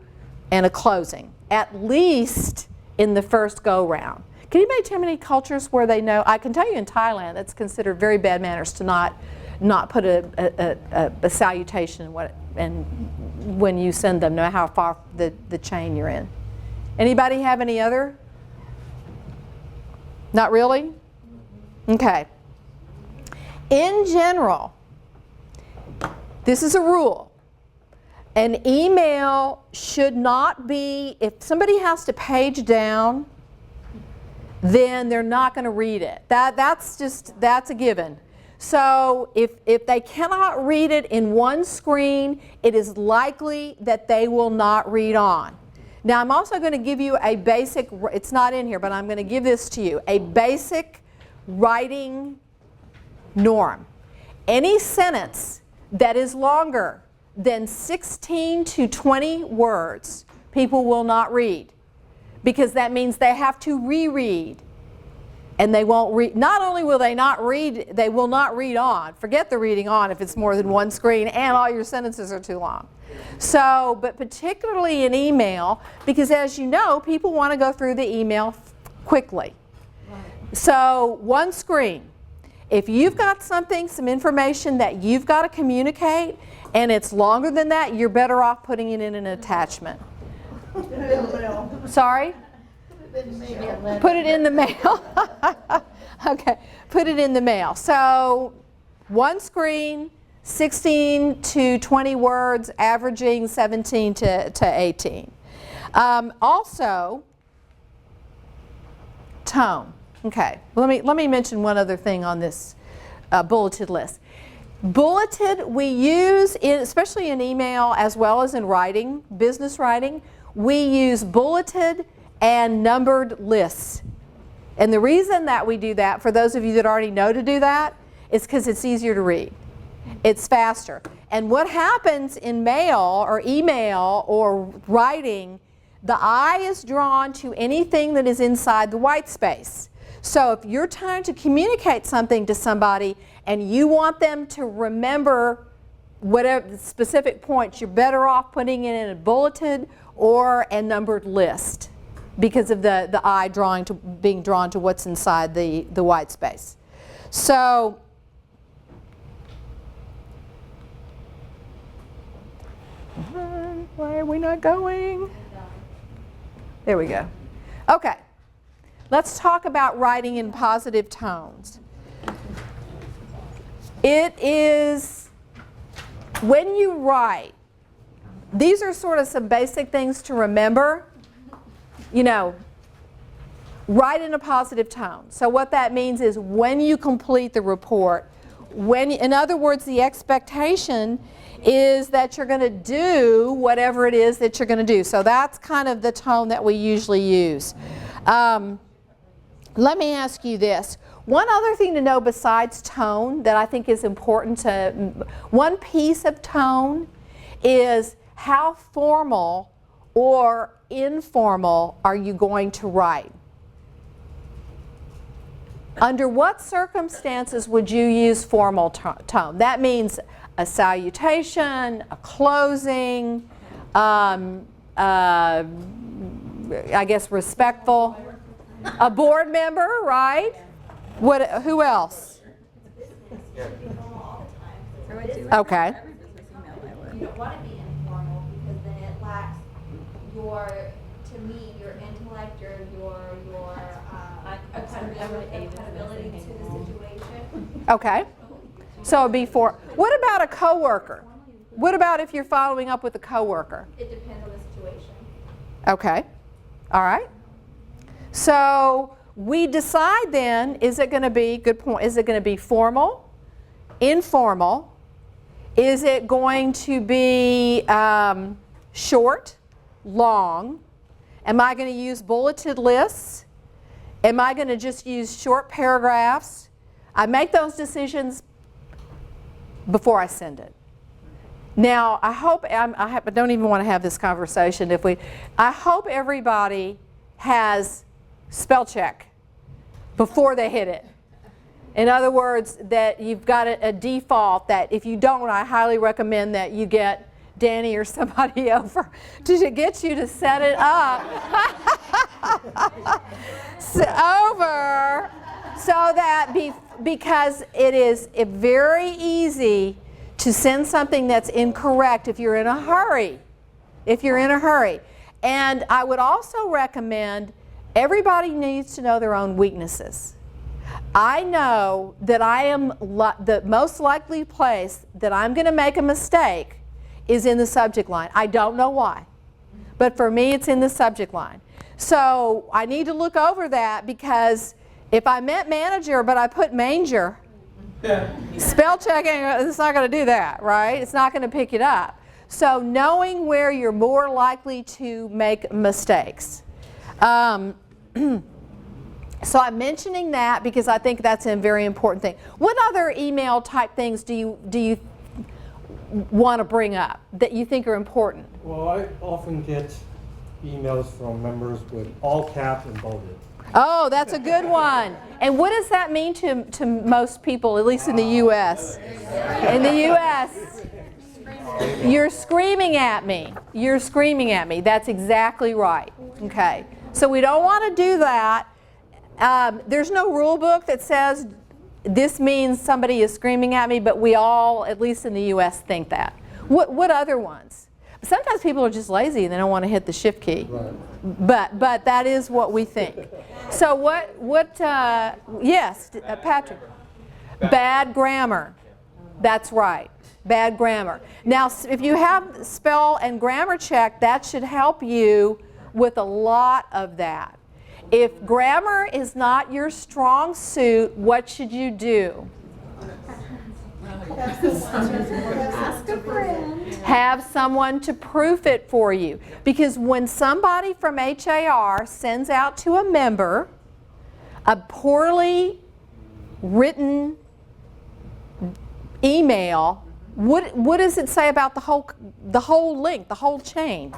and a closing, at least in the first go-round. Can anybody tell me any cultures where they know? I can tell you in Thailand, it's considered very bad manners to not put a salutation and when you send them, no matter how far the chain you're in. Anybody have any other? Not really? Okay. In general, this is a rule. An email should not be, if somebody has to page down, then they're not going to read it. That's a given. So if they cannot read it in one screen, it is likely that they will not read on. Now I'm also going to give you a basic, it's not in here, but I'm going to give this to you, a basic writing norm. Any sentence that is longer than 16 to 20 words, people will not read, because that means they have to reread. And they won't read, not only will they not read, they will not read on. Forget the reading on if it's more than one screen and all your sentences are too long. So, but particularly in email, because as you know, people want to go through the email quickly. So, one screen. If you've got something, some information that you've got to communicate, and it's longer than that, you're better off putting it in an attachment. Sorry? Put it in the mail. Okay, put it in the mail. So, one screen, 16 to 20 words, averaging 17 to 18. Also, tone. Okay, let me mention one other thing on this bulleted list. Bulleted we use, especially in email as well as in writing, business writing, we use bulleted and numbered lists. And the reason that we do that, for those of you that already know to do that, is because it's easier to read. It's faster. And what happens in mail or email or writing, the eye is drawn to anything that is inside the white space. So if you're trying to communicate something to somebody and you want them to remember whatever specific points, you're better off putting it in a bulleted or a numbered list, because of the eye being drawn to what's inside the white space. So, why are we not going? There we go. Okay, let's talk about writing in positive tones. It is, when you write, these are sort of some basic things to remember. you know, write in a positive tone. So what that means is when you complete the report, in other words, the expectation is that you're going to do whatever it is that you're going to do. So that's kind of the tone that we usually use. Let me ask you this. One other thing to know besides tone that I think is important one piece of tone is how formal or informal are you going to write? Under what circumstances would you use formal tone? That means a salutation, a closing, I guess respectful, a board member, right? Who else? Okay. You don't want to be informal because then it lacks to me, your intellect, your accountability to the situation. Okay. So it'd be what about a coworker? What about if you're following up with a coworker? It depends on the situation. Okay. All right. So we decide then, is it going to be, good point, is it going to be formal, informal? Is it going to be short, long? Am I going to use bulleted lists? Am I going to just use short paragraphs? I make those decisions before I send it. Now, I hope, I don't even want to have this conversation. I hope everybody has spell check before they hit it. In other words, that you've got a default that if you don't, I highly recommend that you get Danny or somebody over to get you to set it up because it is very easy to send something that's incorrect if you're in a hurry. And I would also recommend everybody needs to know their own weaknesses. I know that I am the most likely place that I'm going to make a mistake is in the subject line. I don't know why, but for me it's in the subject line. So I need to look over that because if I meant manager but I put manger, spell checking, it's not going to do that, right? It's not going to pick it up. So knowing where you're more likely to make mistakes. So I'm mentioning that because I think that's a very important thing. What other email type things do you want to bring up that you think are important? Well, I often get emails from members with all caps and bolded. Oh, that's a good one. And what does that mean to most people, at least in the U.S.? In the U.S., you're screaming at me. You're screaming at me. That's exactly right. Okay. So we don't want to do that. There's no rule book that says this means somebody is screaming at me, but we all, at least in the U.S., think that. What other ones? Sometimes people are just lazy and they don't want to hit the shift key. Right. But that is what we think. So yes, Patrick. Bad grammar. That's right. Bad grammar. Now, if you have spell and grammar check, that should help you with a lot of that. If grammar is not your strong suit, what should you do? Ask a friend. Have someone to proof it for you. Because when somebody from HAR sends out to a member a poorly written email, what does it say about the whole link, the whole chain?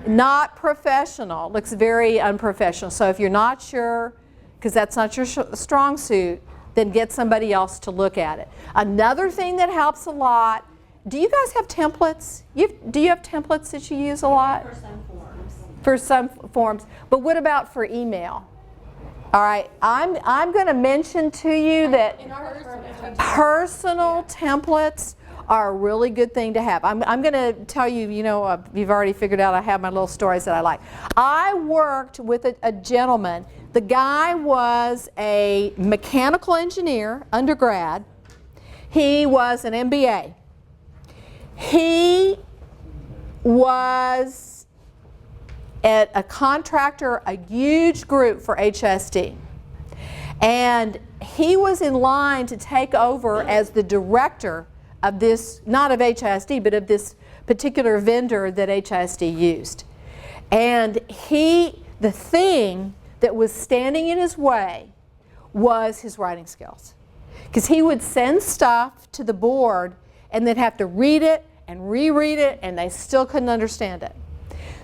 Not professional. Looks very unprofessional. So if you're not sure, because that's not your strong suit, then get somebody else to look at it. Another thing that helps a lot, do you guys have templates? Do you have templates that you use a lot? For some forms. For some forms. But what about for email? All right, I'm going to mention to you that personal templates are a really good thing to have. I'm going to tell you, you've already figured out I have my little stories that I like. I worked with a gentleman. The guy was a mechanical engineer, undergrad. He was an MBA. He was at a contractor, a huge group for HSD. And he was in line to take over as the director of this, not of HSD, but of this particular vendor that HSD used. And the thing that was standing in his way was his writing skills. Because he would send stuff to the board and they'd have to read it and reread it, and they still couldn't understand it.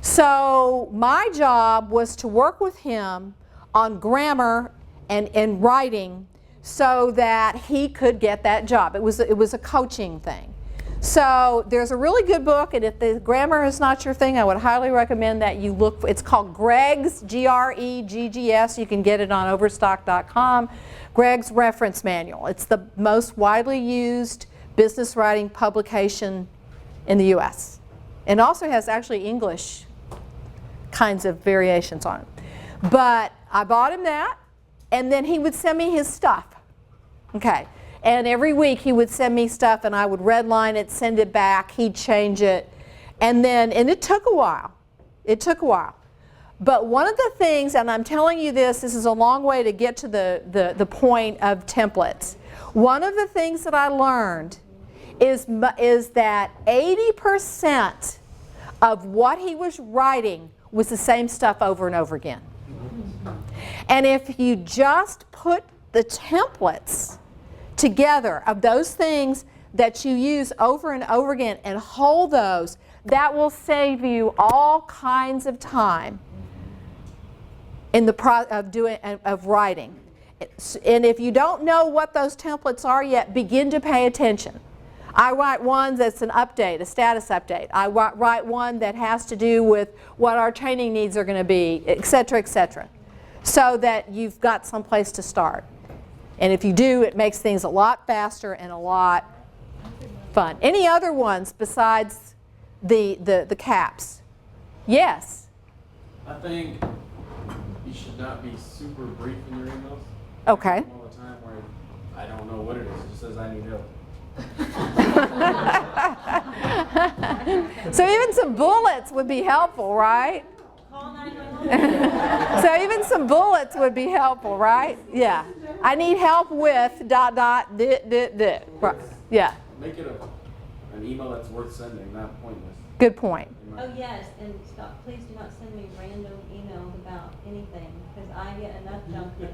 So my job was to work with him on grammar and writing so that he could get that job. It was a coaching thing. So there's a really good book, and if the grammar is not your thing, I would highly recommend that you look for, it's called Greg's, Greggs. You can get it on Overstock.com. Greg's Reference Manual. It's the most widely used business writing publication in the US. And also has actually English kinds of variations on it. But I bought him that, and then he would send me his stuff. Okay. And every week he would send me stuff, and I would redline it, send it back, he'd change it. And it took a while. It took a while. But one of the things, and I'm telling you this is a long way to get to the point of templates. One of the things that I learned is that 80% of what he was writing was the same stuff over and over again. And if you just put the templates together of those things that you use over and over again and hold those, that will save you all kinds of time in the of writing. And if you don't know what those templates are yet, begin to pay attention. I write one that's an update, a status update. I write one that has to do with what our training needs are going to be, etc., so that you've got some place to start. And if you do, it makes things a lot faster and a lot fun. Any other ones besides the caps? Yes? I think you should not be super brief in your emails. Okay. All the time where I don't know what it is. It just says I need help. So even some bullets would be helpful, right? So even some bullets would be helpful, right? Yeah. I need help with ... Right. Yeah. Make it an email that's worth sending, not pointless. Good point. Oh yes, and stop. Please do not send me random emails about anything because I get enough junk mail.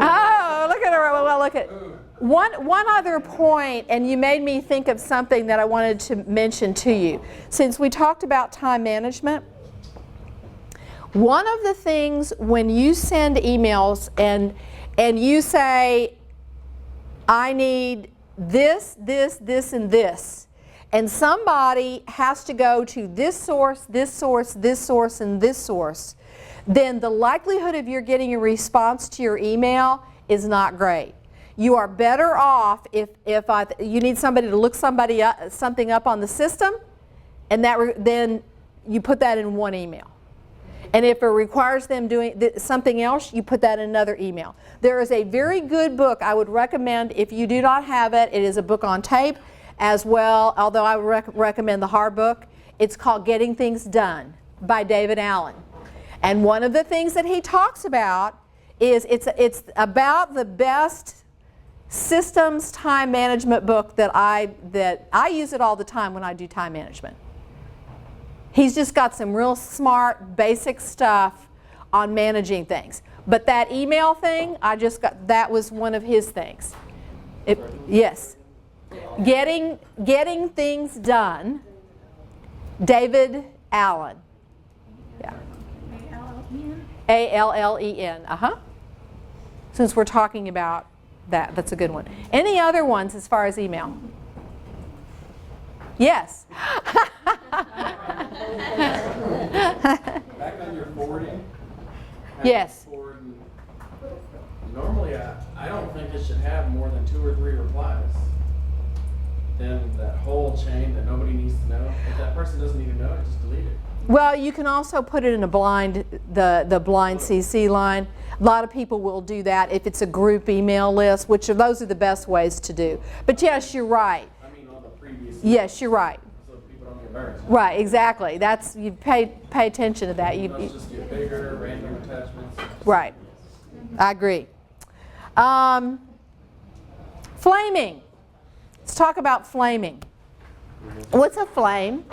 Oh, look at her. Well, look at one other point, and you made me think of something that I wanted to mention to you. Since we talked about time management, one of the things when you send emails and you say, I need this, and this, and somebody has to go to this source, and this source, then the likelihood of you getting a response to your email is not great. You are better off if you need somebody to look something up on the system, and then you put that in one email. And if it requires them doing something else, you put that in another email. There is a very good book I would recommend if you do not have it. It is a book on tape as well, although I would recommend the HAR book. It's called Getting Things Done by David Allen. And one of the things that he talks about is it's about the best systems time management book that I use it all the time when I do time management. He's just got some real smart, basic stuff on managing things. But that email thing, that was one of his things. Yes. Getting Things Done, David Allen. Yeah. A-L-L-E-N. Since we're talking about that, that's a good one. Any other ones as far as email? Yes. Back on your forwarding. Yes. Normally, I don't think it should have more than 2 or 3 replies. Then that whole chain that nobody needs to know. If that person doesn't need to know it, just delete it. Well, you can also put it in a blind, the blind CC line. A lot of people will do that if it's a group email list, those are the best ways to do. But yes, you're right. I mean, all the previous Yes, you're right. So people don't get embarrassed. Right, exactly. That's, you pay attention to that. Let's just get bigger, random attachments. Right. I agree. Flaming. Let's talk about flaming. What's a flame?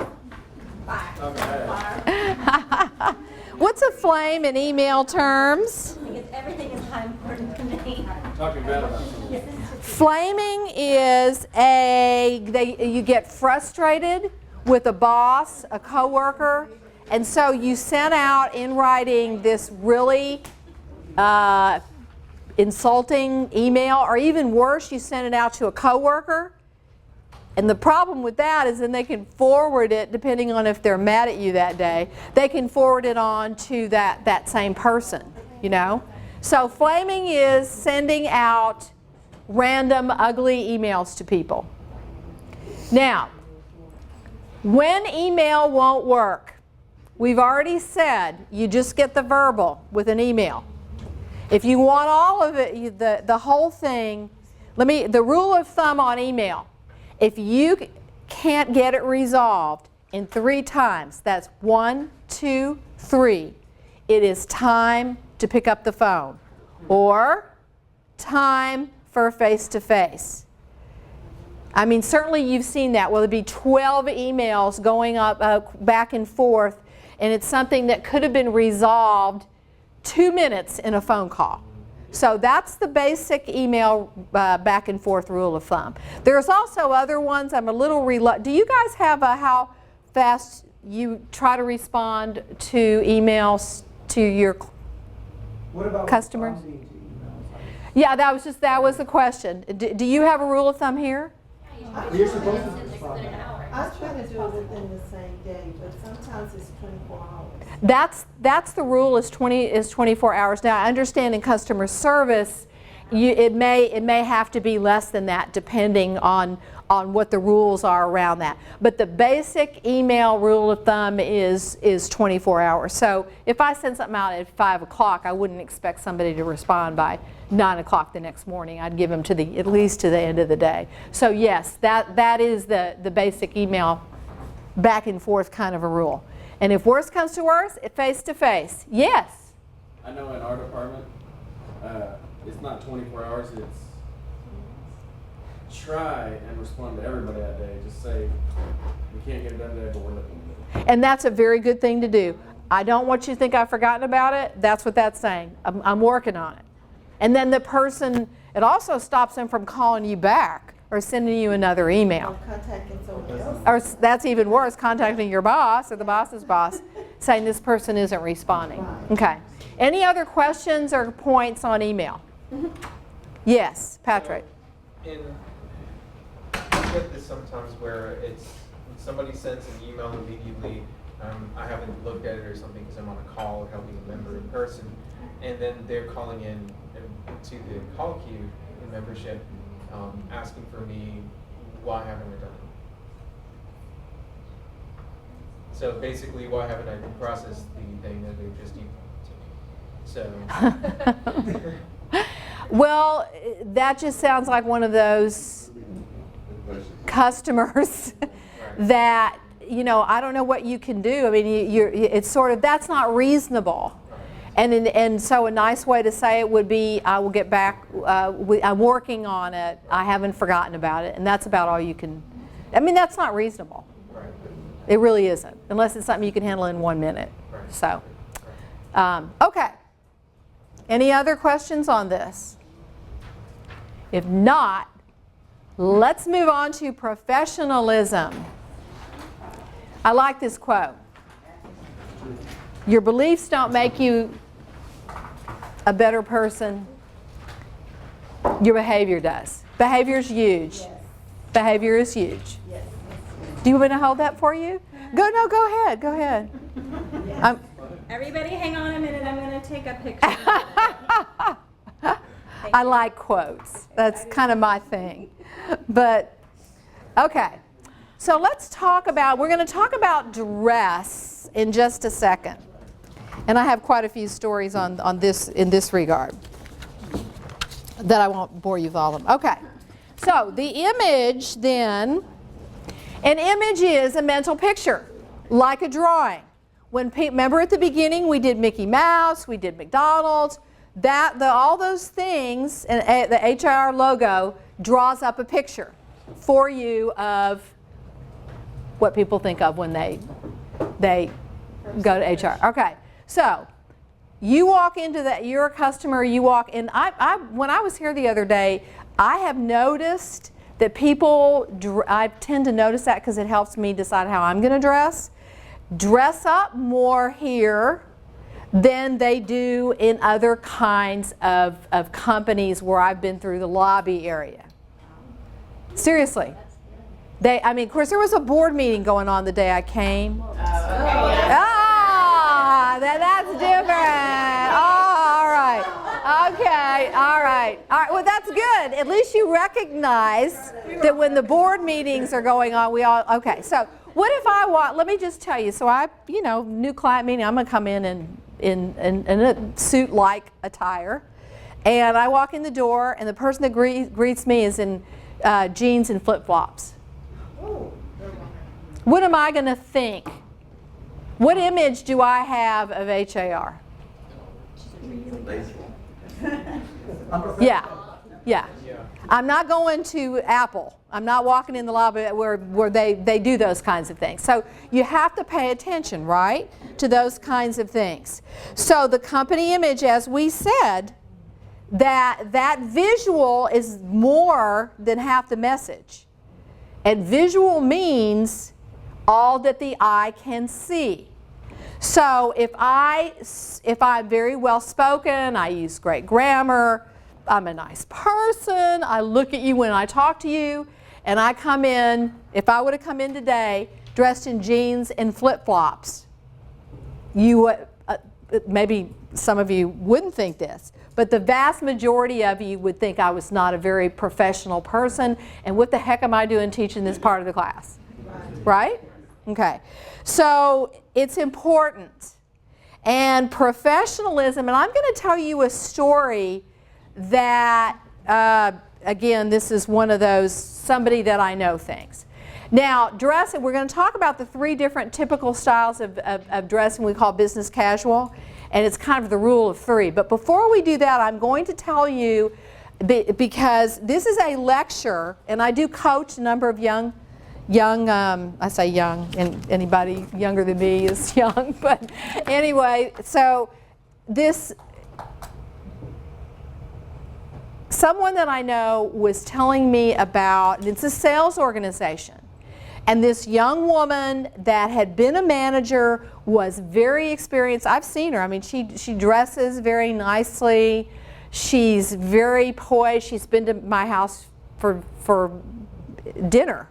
What's a flame in email terms? Because everything is high important to me. Talking bad about someone. Flaming is you get frustrated with a boss, a coworker, and so you sent out in writing this really insulting email, or even worse, you sent it out to a coworker. And the problem with that is then they can forward it, depending on if they're mad at you that day, they can forward it on to that same person, you know? So flaming is sending out random ugly emails to people. Now, when email won't work, we've already said you just get the verbal with an email. If you want all of it, the whole thing, the rule of thumb on email, if you can't get it resolved in 3 times, that's 1, 2, 3, it is time to pick up the phone or time for face-to-face. I mean, certainly you've seen that. Well, there'd be 12 emails going up back and forth, and it's something that could have been resolved 2 minutes in a phone call. So that's the basic email back and forth rule of thumb. There's also other ones. I'm a little reluctant. Do you guys have how fast you try to respond to emails to your customers? Yeah, that was the question. Do you have a rule of thumb here? You're supposed to respond. I try to do it within the same day, but sometimes it's 24 hours. That's the rule is 24 hours. Now, I understand in customer service, it may have to be less than that depending on what the rules are around that. But the basic email rule of thumb is 24 hours. So if I send something out at 5 o'clock, I wouldn't expect somebody to respond by 9 o'clock the next morning. I'd give them at least to the end of the day. So yes, that is the basic email back and forth kind of a rule. And if worse comes to worse, face-to-face. Yes? I know in our department, it's not 24 hours, it's try and respond to everybody that day. Just say, we can't get it done today, but we're looking at it. And that's a very good thing to do. I don't want you to think I've forgotten about it. That's what that's saying. I'm working on it. And then the person, it also stops them from calling you back or sending you another email. Or contacting someone else. Or that's even worse, contacting your boss or the boss's boss saying this person isn't responding. Right. Okay. Any other questions or points on email? Yes, Patrick. I get this sometimes where it's somebody sends an email immediately. I haven't looked at it or something because I'm on a call or helping a member in person, and then they're calling in to the call queue in membership, asking for me, why haven't I done it? So basically, why haven't I processed the thing that they just emailed to me? So. Well, that just sounds like one of those customers that, you know, I don't know what you can do. I mean, it's sort of, that's not reasonable. And so a nice way to say it would be, I will get back, I'm working on it, I haven't forgotten about it, and that's about all you can, I mean, that's not reasonable. It really isn't, unless it's something you can handle in 1 minute. So, okay. Any other questions on this? If not, let's move on to professionalism. I like this quote. Your beliefs don't make you a better person. Your behavior does. Behavior is huge. Yes. Behavior is huge. Yes. Do you want to hold that for you? Go ahead. Go ahead. Yes. Everybody hang on a minute. I'm going to take a picture. I like quotes. That's kind of my thing. But, okay. So let's talk about, we're going to talk about dress in just a second. And I have quite a few stories on this, in this regard, that I won't bore you with all of them. Okay. So the image then An image is a mental picture, like a drawing. Remember at the beginning we did Mickey Mouse, we did McDonald's, all those things, and the HAR logo draws up a picture for you of what people think of when they go to HR. Okay, so you walk into that, you're a customer, you walk in. When I was here the other day, I have noticed that people, I tend to notice that because it helps me decide how I'm going to dress up more here than they do in other kinds of companies where I've been through the lobby area. Seriously. I mean, of course, there was a board meeting going on the day I came. That's different. Oh, all right. Okay, all right. All right, well, that's good. At least you recognize that when the board meetings are going on, okay. So what if I let me just tell you, so new client meeting, I'm going to come in a suit-like attire. And I walk in the door, and the person that greets me is in jeans and flip-flops. What am I going to think? What image do I have of HAR? Yeah. I'm not going to Apple. I'm not walking in the lobby where they do those kinds of things. So you have to pay attention, right, to those kinds of things. So the company image, as we said, that visual is more than half the message. And visual means all that the eye can see. So if I'm very well spoken, I use great grammar, I'm a nice person, I look at you when I talk to you, and I come in, if I would have come in today dressed in jeans and flip-flops, maybe some of you wouldn't think this, but the vast majority of you would think I was not a very professional person, and what the heck am I doing teaching this part of the class? Right? Okay. So it's important. And professionalism, and I'm going to tell you a story that, again, this is one of those somebody that I know things. Now, dressing, we're going to talk about the 3 different typical styles of dressing we call business casual, and it's kind of the rule of 3. But before we do that, I'm going to tell you, because this is a lecture, and I do coach a number of young, I say young, and anybody younger than me is young, but anyway, so someone that I know was telling me about, it's a sales organization, and this young woman that had been a manager was very experienced. I've seen her. I mean, she dresses very nicely. She's very poised. She's been to my house for dinner,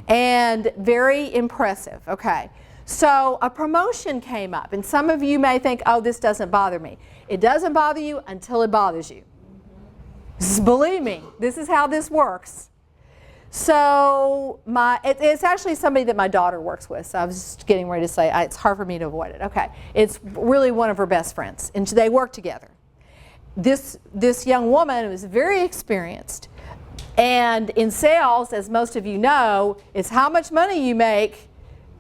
and very impressive. Okay. So a promotion came up, and some of you may think, oh, this doesn't bother me. It doesn't bother you until it bothers you. Believe me, this is how this works. So it's actually somebody that my daughter works with, so I was just getting ready to say it's hard for me to avoid it. Okay, it's really one of her best friends, and they work together. This young woman was very experienced, and in sales, as most of you know, it's how much money you make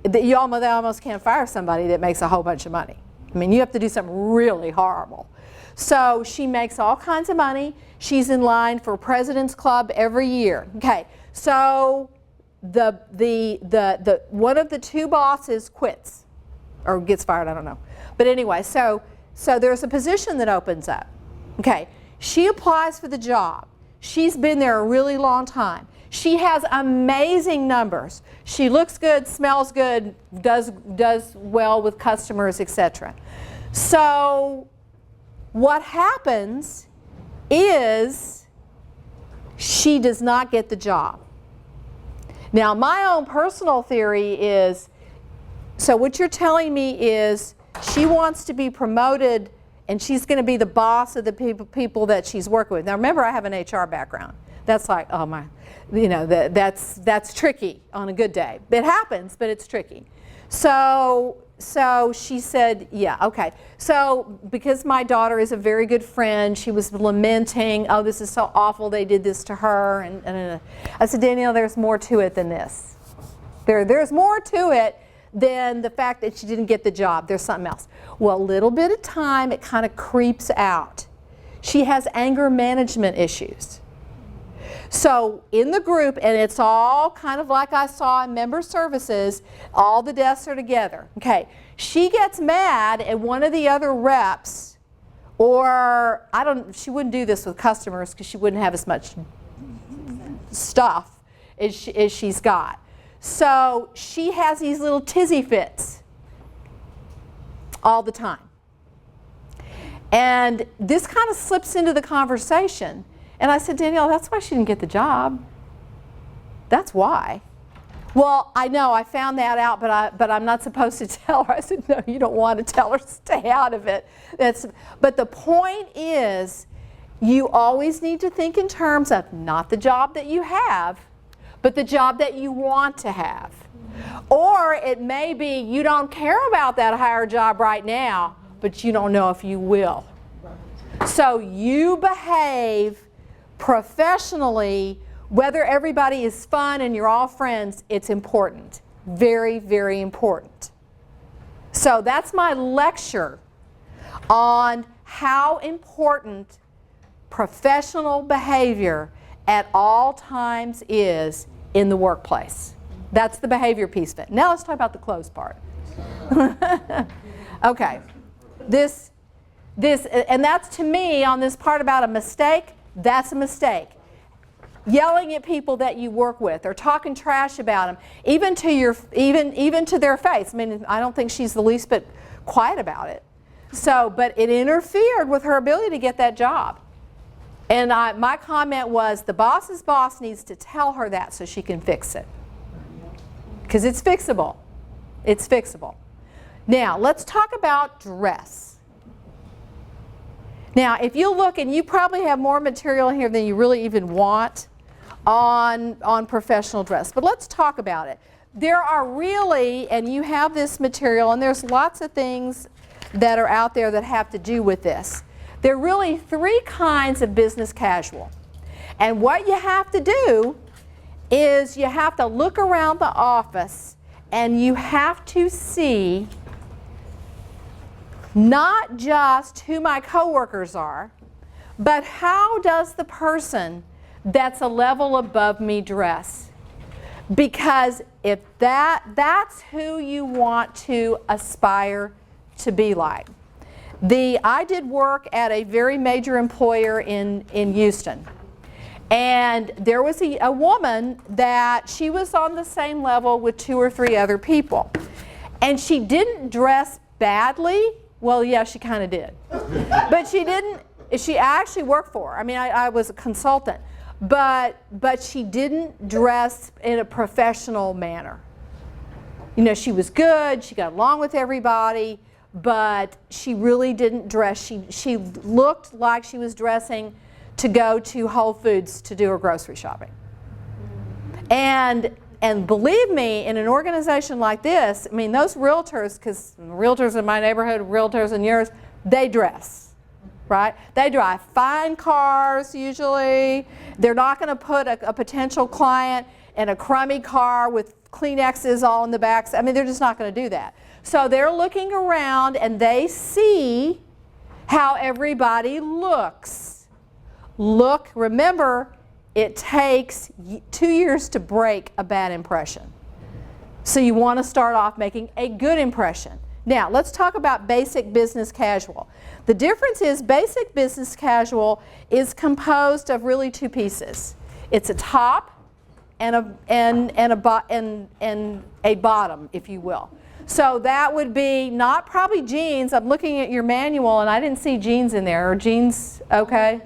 that they almost can't fire somebody that makes a whole bunch of money. I mean, you have to do something really horrible. So she makes all kinds of money. She's in line for President's Club every year. Okay, so the one of the 2 bosses quits or gets fired, I don't know. But anyway, so there's a position that opens up. Okay, she applies for the job. She's been there a really long time. She has amazing numbers. She looks good, smells good, does well with customers, etc. So what happens is she does not get the job. Now, my own personal theory is, so what you're telling me is she wants to be promoted and she's going to be the boss of the people that she's working with. Now, remember, I have an HR background. That's like, oh my, that's tricky on a good day. It happens, but it's tricky. So she said, yeah, okay. So because my daughter is a very good friend, she was lamenting, oh, this is so awful, they did this to her. And I said, Danielle, there's more to it than this. There's more to it than the fact that she didn't get the job. There's something else. Well, a little bit of time, it kind of creeps out. She has anger management issues. So in the group, and it's all kind of like I saw in member services, all the desks are together. Okay, she gets mad at one of the other reps, or she wouldn't do this with customers because she wouldn't have as much stuff as she's got. So she has these little tizzy fits all the time. And this kind of slips into the conversation. And I said, Danielle, that's why she didn't get the job. That's why. Well, I know, I found that out, but I'm not supposed to tell her. I said, no, you don't want to tell her, stay out of it. But the point is, you always need to think in terms of not the job that you have, but the job that you want to have. Or it may be you don't care about that higher job right now, but you don't know if you will. So you behave professionally, whether everybody is fun and you're all friends, it's important. Very, very important. So that's my lecture on how important professional behavior at all times is in the workplace. That's the behavior piece of it. Now let's talk about the close part. Okay. And that's, to me, on this part about a mistake, that's a mistake. Yelling at people that you work with or talking trash about them, even to their face. I mean, I don't think she's the least bit quiet about it. So, but it interfered with her ability to get that job. And my comment was, the boss's boss needs to tell her that so she can fix it. Because it's fixable. It's fixable. Now, let's talk about dress. Now, if you look, and you probably have more material here than you really even want on professional dress, but let's talk about it. There are really, and you have this material, and there's lots of things that are out there that have to do with this. There are really three kinds of business casual. And what you have to do is you have to look around the office and you have to see not just who my coworkers are, but how does the person that's a level above me dress? Because if that's who you want to aspire to be like. I did work at a very major employer in Houston. And there was a woman that she was on the same level with 2 or 3 other people. And she didn't dress badly. Well, yeah, she kind of did. But she didn't, she actually worked for her. I mean, I was a consultant. But she didn't dress in a professional manner. You know, she was good, she got along with everybody, but she really didn't dress. She looked like she was dressing to go to Whole Foods to do her grocery shopping. And believe me, in an organization like this, I mean, those realtors, because realtors in my neighborhood, realtors in yours, they dress, right? They drive fine cars usually. They're not going to put a potential client in a crummy car with Kleenexes all in the back. I mean, they're just not going to do that. So they're looking around and they see how everybody looks. Look, remember, it takes 2 years to break a bad impression. So you want to start off making a good impression. Now, let's talk about basic business casual. The difference is basic business casual is composed of really 2 pieces. It's a top and a bottom, if you will. So that would be not probably jeans. I'm looking at your manual and I didn't see jeans in there. Are jeans okay?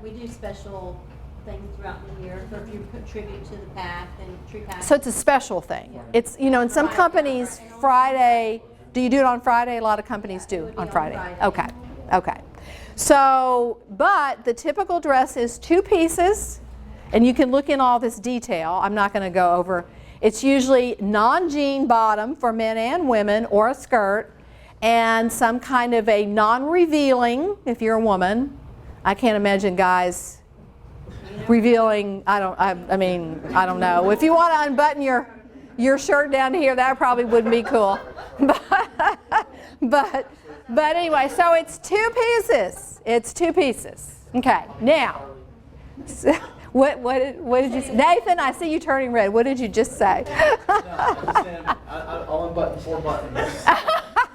We do special things throughout the year. So if you contribute to the PAC, then Tree PAC. So it's a special thing. It's, you know, in some companies, Friday, do you do it on Friday? A lot of companies do on Friday. Okay, okay. So, but the typical dress is 2 pieces, and you can look in all this detail. I'm not going to go over. It's usually non-jean bottom for men and women, or a skirt, and some kind of a non-revealing if you're a woman. I can't imagine guys revealing. I mean, I don't know. If you want to unbutton your your shirt down here, that probably wouldn't be cool. But anyway, so it's 2 pieces. It's 2 pieces. Okay, now, what did you say? Nathan, I see you turning red. What did you just say? I'll unbutton 4 buttons.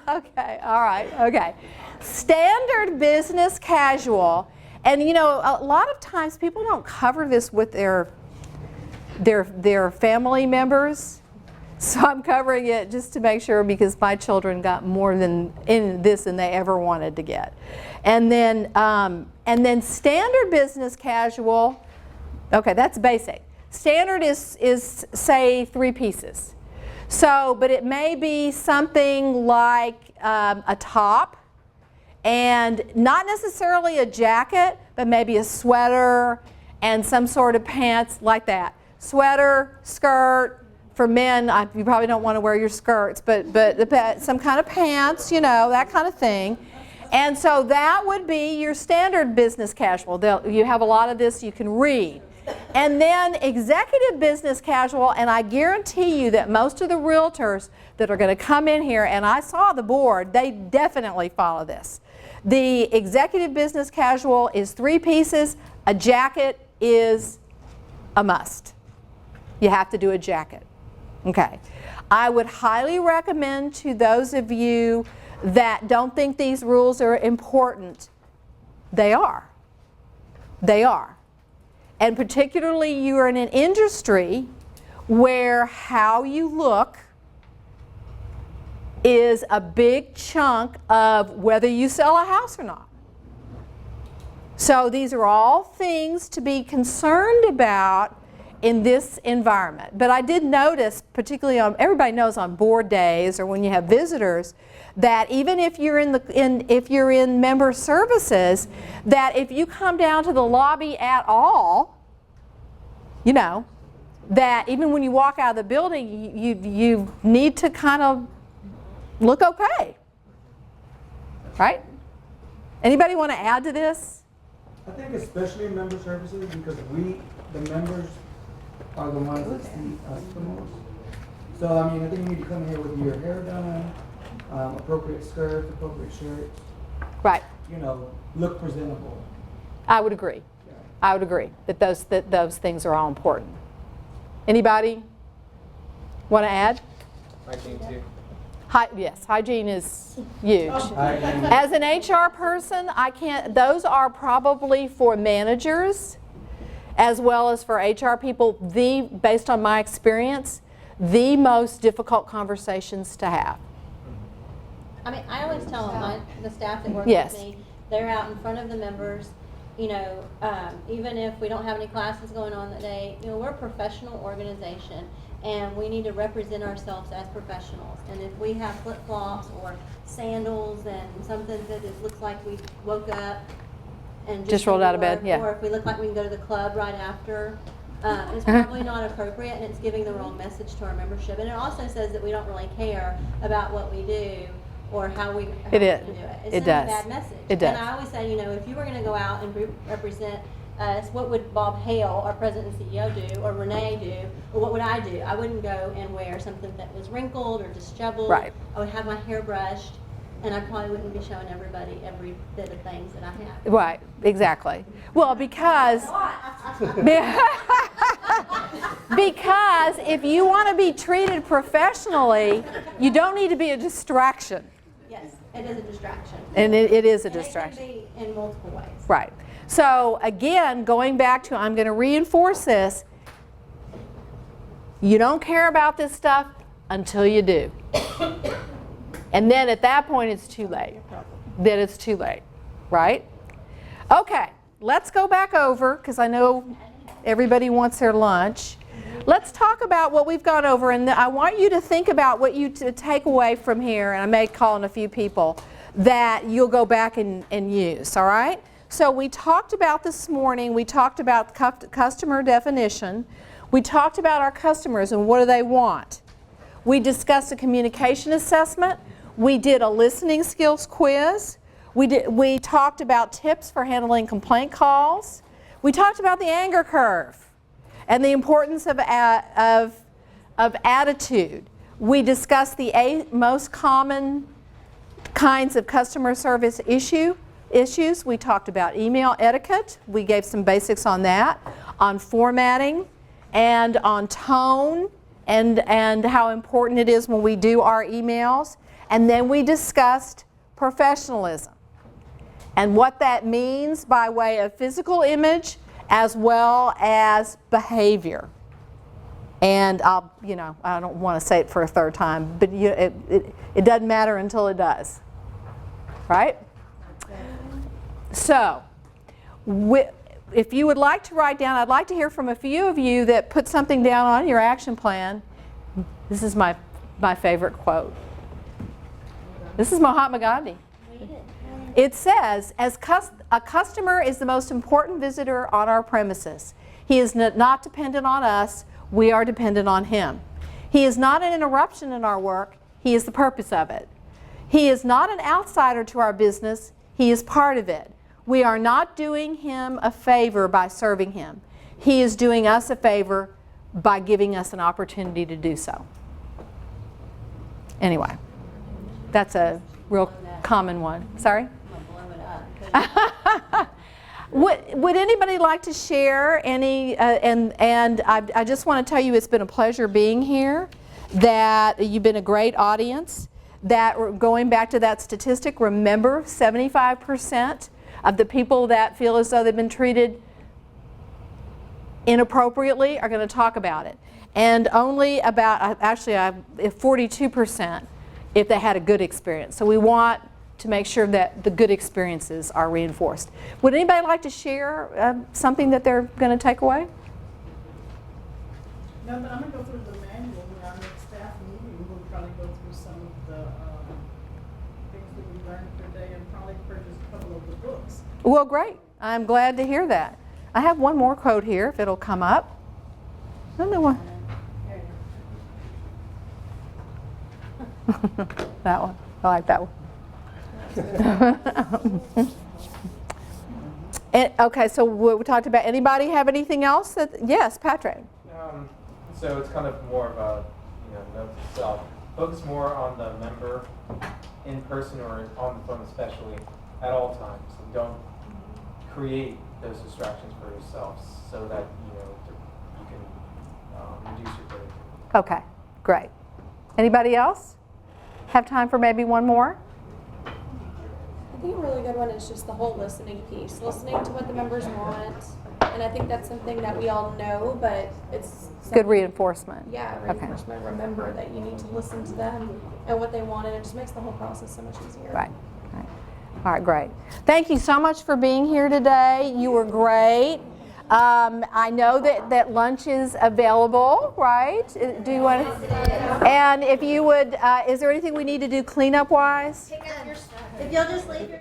Okay, all right, okay. Standard business casual, and you know, a lot of times people don't cover this with their family members, so I'm covering it just to make sure, because my children got more in this than they ever wanted to get. And then standard business casual, okay, that's basic. Standard is say 3 pieces. So, but it may be something like a top, and not necessarily a jacket, but maybe a sweater and some sort of pants like that. Sweater, skirt. For men, you probably don't want to wear your skirts, but some kind of pants, you know, that kind of thing. And so that would be your standard business casual. You have a lot of this you can read. And then executive business casual, and I guarantee you that most of the realtors that are going to come in here, and I saw the board, they definitely follow this. The executive business casual is 3 pieces. A jacket is a must. You have to do a jacket. Okay. I would highly recommend to those of you that don't think these rules are important, they are. They are. And particularly you are in an industry where how you look is a big chunk of whether you sell a house or not. So these are all things to be concerned about in this environment. But I did notice, particularly on, everybody knows on board days or when you have visitors, that even if you're in member services, that if you come down to the lobby at all, you know, that even when you walk out of the building, you need to kind of look okay, right? Anybody want to add to this? I think especially in member services, because the members are the ones that see us the most. So I mean, I think you need to come here with your hair done, appropriate skirts, appropriate shirts. Right. You know, look presentable. I would agree. Yeah. I would agree that those things are all important. Anybody want to add? Hygiene too. Yes, hygiene is huge. As an HR person, I can't. Those are probably for managers, as well as for HR people. Based on my experience, the most difficult conversations to have. I mean, I always tell the staff that work Yes. with me, they're out in front of the members. You know, even if we don't have any classes going on that day, you know, we're a professional organization, and we need to represent ourselves as professionals. And if we have flip-flops or sandals and something that it looks like we woke up and just rolled out of bed, yeah. Or if we look like we can go to the club right after, it's probably not appropriate, and it's giving the wrong message to our membership. And it also says that we don't really care about what we do or how we do it. It sends a bad message. It does. And I always say, you know, if you were going to go out and represent us, what would Bob Hale, our president and CEO, do, or Renee do, or what would I do? I wouldn't go and wear something that was wrinkled or disheveled. Right. I would have my hair brushed, and I probably wouldn't be showing everybody every bit of things that I have. Right, exactly. Well, because if you want to be treated professionally, you don't need to be a distraction. Yes, it is a distraction. And it is a distraction. It can be in multiple ways. Right. So again, going back to, I'm going to reinforce this, you don't care about this stuff until you do. And then at that point it's too late. Then it's too late, right? Okay, let's go back over, because I know everybody wants their lunch. Let's talk about what we've gone over, and I want you to think about what you take away from here, and I may call in a few people, that you'll go back and use, all right? So we talked about this morning, we talked about customer definition. We talked about our customers and what do they want. We discussed a communication assessment. We did a listening skills quiz. We talked about tips for handling complaint calls. We talked about the anger curve and the importance of of attitude. We discussed the 8 most common kinds of customer service issues. We talked about email etiquette. We gave some basics on that, on formatting, and on tone, and how important it is when we do our emails. And then we discussed professionalism and what that means by way of physical image as well as behavior. And I don't want to say it for a third time, but it doesn't matter until it does, right? So, if you would like to write down, I'd like to hear from a few of you that put something down on your action plan. This is my favorite quote. This is Mahatma Gandhi. It says, a customer is the most important visitor on our premises. He is not dependent on us. We are dependent on him. He is not an interruption in our work. He is the purpose of it. He is not an outsider to our business. He is part of it. We are not doing him a favor by serving him. He is doing us a favor by giving us an opportunity to do so. Anyway, that's a real common one. Sorry? Would anybody like to share any, and I just want to tell you it's been a pleasure being here, that you've been a great audience, that going back to that statistic, remember 75% of the people that feel as though they've been treated inappropriately are going to talk about it. And only about, actually 42% if they had a good experience. So we want to make sure that the good experiences are reinforced. Would anybody like to share something that they're going to take away? No, but I'm going to go through the manual when our next staff meeting. We'll probably go through some of the things that we learned per day and probably purchase a couple of the books. Well, great. I'm glad to hear that. I have one more quote here, if it'll come up. Another one. That one. I like that one. Okay, so we talked about, anybody have anything else? Yes, Patrick. So it's kind of more of a, note to self. Focus more on the member in person or on the phone especially at all times. And don't create those distractions for yourselves so that, you can reduce your burden. Okay, great. Anybody else? Have time for maybe one more? I think a really good one is just the whole listening piece, listening to what the members want, and I think that's something that we all know, but it's good reinforcement. Yeah, reinforcement. Okay. Remember that you need to listen to them and what they want, and it just makes the whole process so much easier. Right. All right, great. Thank you so much for being here today. You were great. I know that lunch is available, right? Do you want to? And if you would, is there anything we need to do cleanup wise? Pick up your stuff. If you'll just leave your